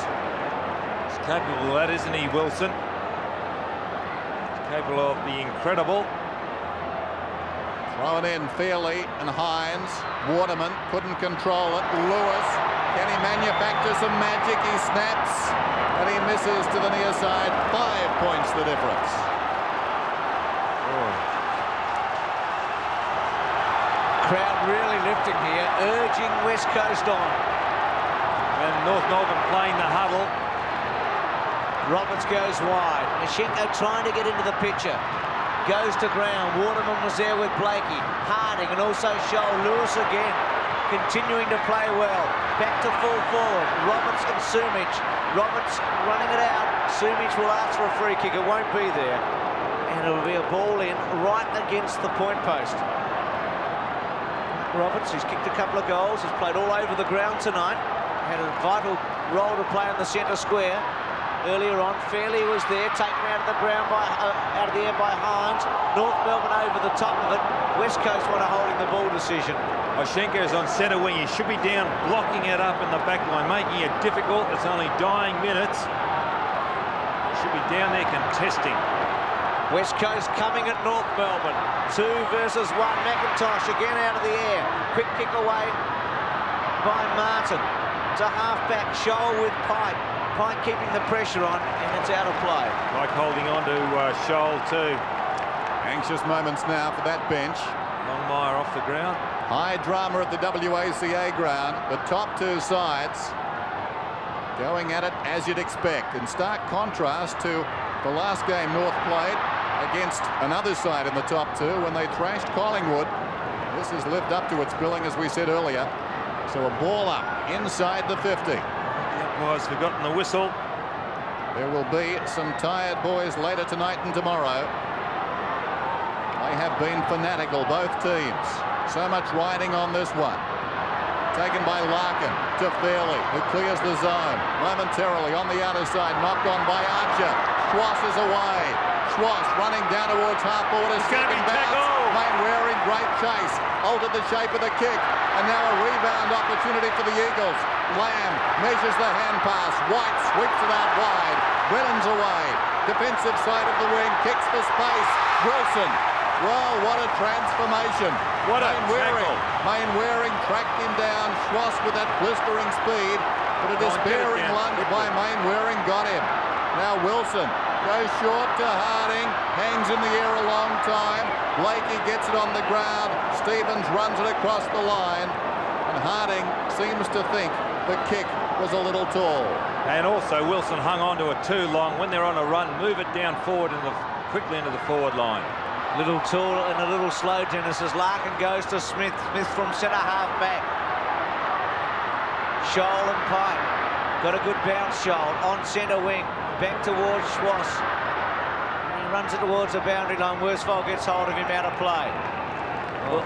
He's capable of that, isn't he, Wilson? He's capable of the incredible. Thrown in Fairley and Hines. Waterman couldn't control it. Lewis, can he manufacture some magic? He snaps. And he misses to the near side. 5 points the difference. Crowd really lifting here, urging West Coast on. And North Melbourne playing the huddle. Roberts goes wide. Mashenko trying to get into the picture. goes to ground. Waterman was there with Blakey. Harding and also Scholl. Lewis again, continuing to play well. Back to full forward. Roberts and Sumich. Roberts running it out. Sumich will ask for a free kick. It won't be there. And it'll be a ball in right against the point post. Roberts, who's kicked a couple of goals, has played all over the ground tonight. Had a vital role to play in the centre square. Earlier on, Fairley was there, taken out of the ground by out of the air by Hines. North Melbourne over the top of it. West Coast want a holding the ball decision. Oshenko's on centre wing. He should be down, blocking it up in the back line, making it difficult. It's only dying minutes. He should be down there contesting. West Coast coming at North Melbourne. 2 versus 1. McIntosh again out of the air. Quick kick away by Martin. To half-back, Scholl with Pike. Pike keeping the pressure on, and it's out of play. Like holding on to Scholl too. Anxious moments now for that bench. Longmire off the ground. High drama at the WACA ground. The top 2 sides going at it as you'd expect. In stark contrast to the last game North played against another side in the top 2 when they thrashed Collingwood. This has lived up to its billing, as we said earlier. So a ball up inside the 50. The umpire's forgotten the whistle. There will be some tired boys later tonight and tomorrow. They have been fanatical, both teams. So much riding on this one. Taken by Larkin to Fairley, who clears the zone. Momentarily on the outer side, knocked on by Archer. Schwass is away. Schwass running down towards half forward. Second bounce. Mainwaring, great chase. Altered the shape of the kick. And now a rebound opportunity for the Eagles. Lamb measures the hand pass. White sweeps it out wide. Brennan's away. Defensive side of the wing. Kicks for space. Wilson. Well, what a transformation. What a Mainwaring tracked him down. Schwass with that blistering speed. But a despairing lunge by Mainwaring got him. Now Wilson goes short to Harding. Hangs in the air a long time. Blakey gets it on the ground. Stevens runs it across the line. And Harding seems to think the kick was a little tall. And also Wilson hung on to it too long. When they're on a run, move it down forward and quickly into the forward line. Little tall and a little slow, Dennis, as Larkin goes to Smith. Smith from centre half back. Scholl and Pike. Got a good bounce, Scholl. On centre wing. Back towards Schwass. And he runs it towards the boundary line. Worsfold gets hold of him out of play. Well,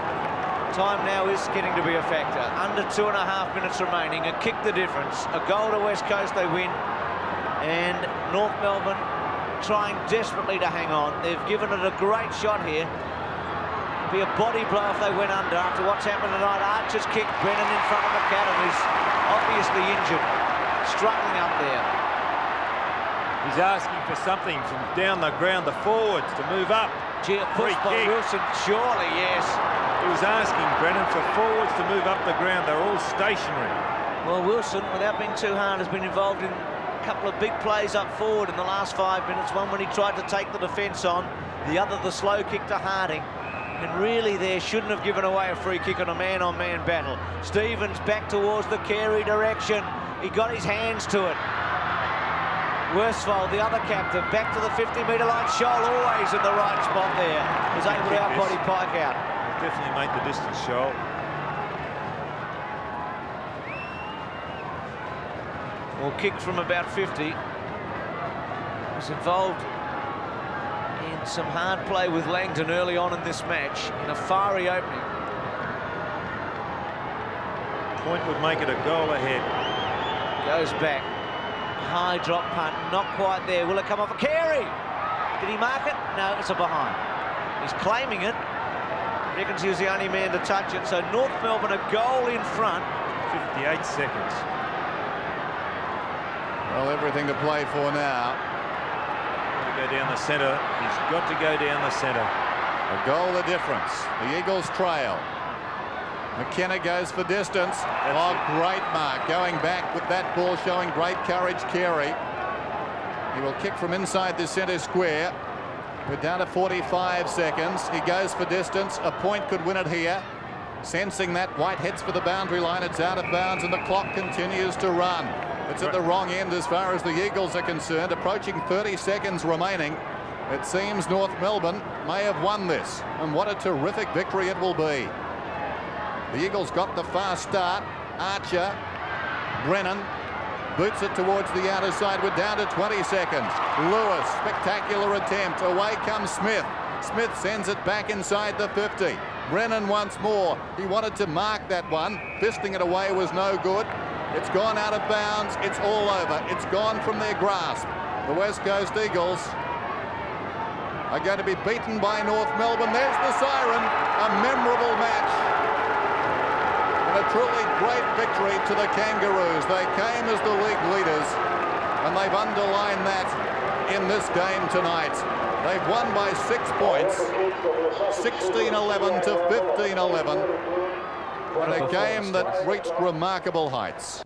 time now is getting to be a factor. Under 2.5 minutes remaining. A kick the difference. A goal to West Coast, they win. And North Melbourne trying desperately to hang on. They've given it a great shot here. It'd be a body blow if they went under after what's happened tonight. Archer's kick, Brennan in front of McAdam, who's obviously injured, struggling up there. He's asking for something from down the ground, the forwards to move up. Push by Wilson, surely, yes. He was asking Brennan for forwards to move up the ground. They're all stationary. Well, Wilson, without being too hard, has been involved in couple of big plays up forward in the last 5 minutes. One when he tried to take the defence on, the other the slow kick to Harding. And really there shouldn't have given away a free kick on a man-on-man battle. Stevens back towards the Carey direction. He got his hands to it. Worsfold, the other captain, back to the 50-metre line. Scholl always in the right spot there. Was able to outbody Pike out. Definitely made the distance, Scholl. Well, kicked from about 50. Was involved in some hard play with Langdon early on in this match in a fiery opening. Point would make it a goal ahead. Goes back. High drop punt, not quite there. Will it come off a Carey? Did he mark it? No, it's a behind. He's claiming it. Reckons he was the only man to touch it. So North Melbourne a goal in front. 58 seconds. Well, everything to play for now. To go down the centre. He's got to go down the centre. A goal the difference. The Eagles trail. McKenna goes for distance. Great mark. Going back with that ball, showing great courage, Carey. He will kick from inside the centre square. We're down to 45 seconds. He goes for distance. A point could win it here. Sensing that, White heads for the boundary line. It's out of bounds and the clock continues to run. It's at the wrong end as far as the Eagles are concerned. Approaching 30 seconds remaining. It seems North Melbourne may have won this, and what a terrific victory it will be. The Eagles got the fast start. Archer, Brennan boots it towards the outer side. We're down to 20 seconds. Lewis, spectacular attempt. Away comes Smith. Smith sends it back inside the 50. Brennan once more. He wanted to mark that one. Fisting it away was no good. It's gone out of bounds. It's all over. It's gone from their grasp. The West Coast Eagles are going to be beaten by North Melbourne. There's the siren. A memorable match. And a truly great victory to the Kangaroos. They came as the league leaders, and they've underlined that in this game tonight. They've won by 6 points, 16-11 to 15-11. And a game that reached remarkable heights.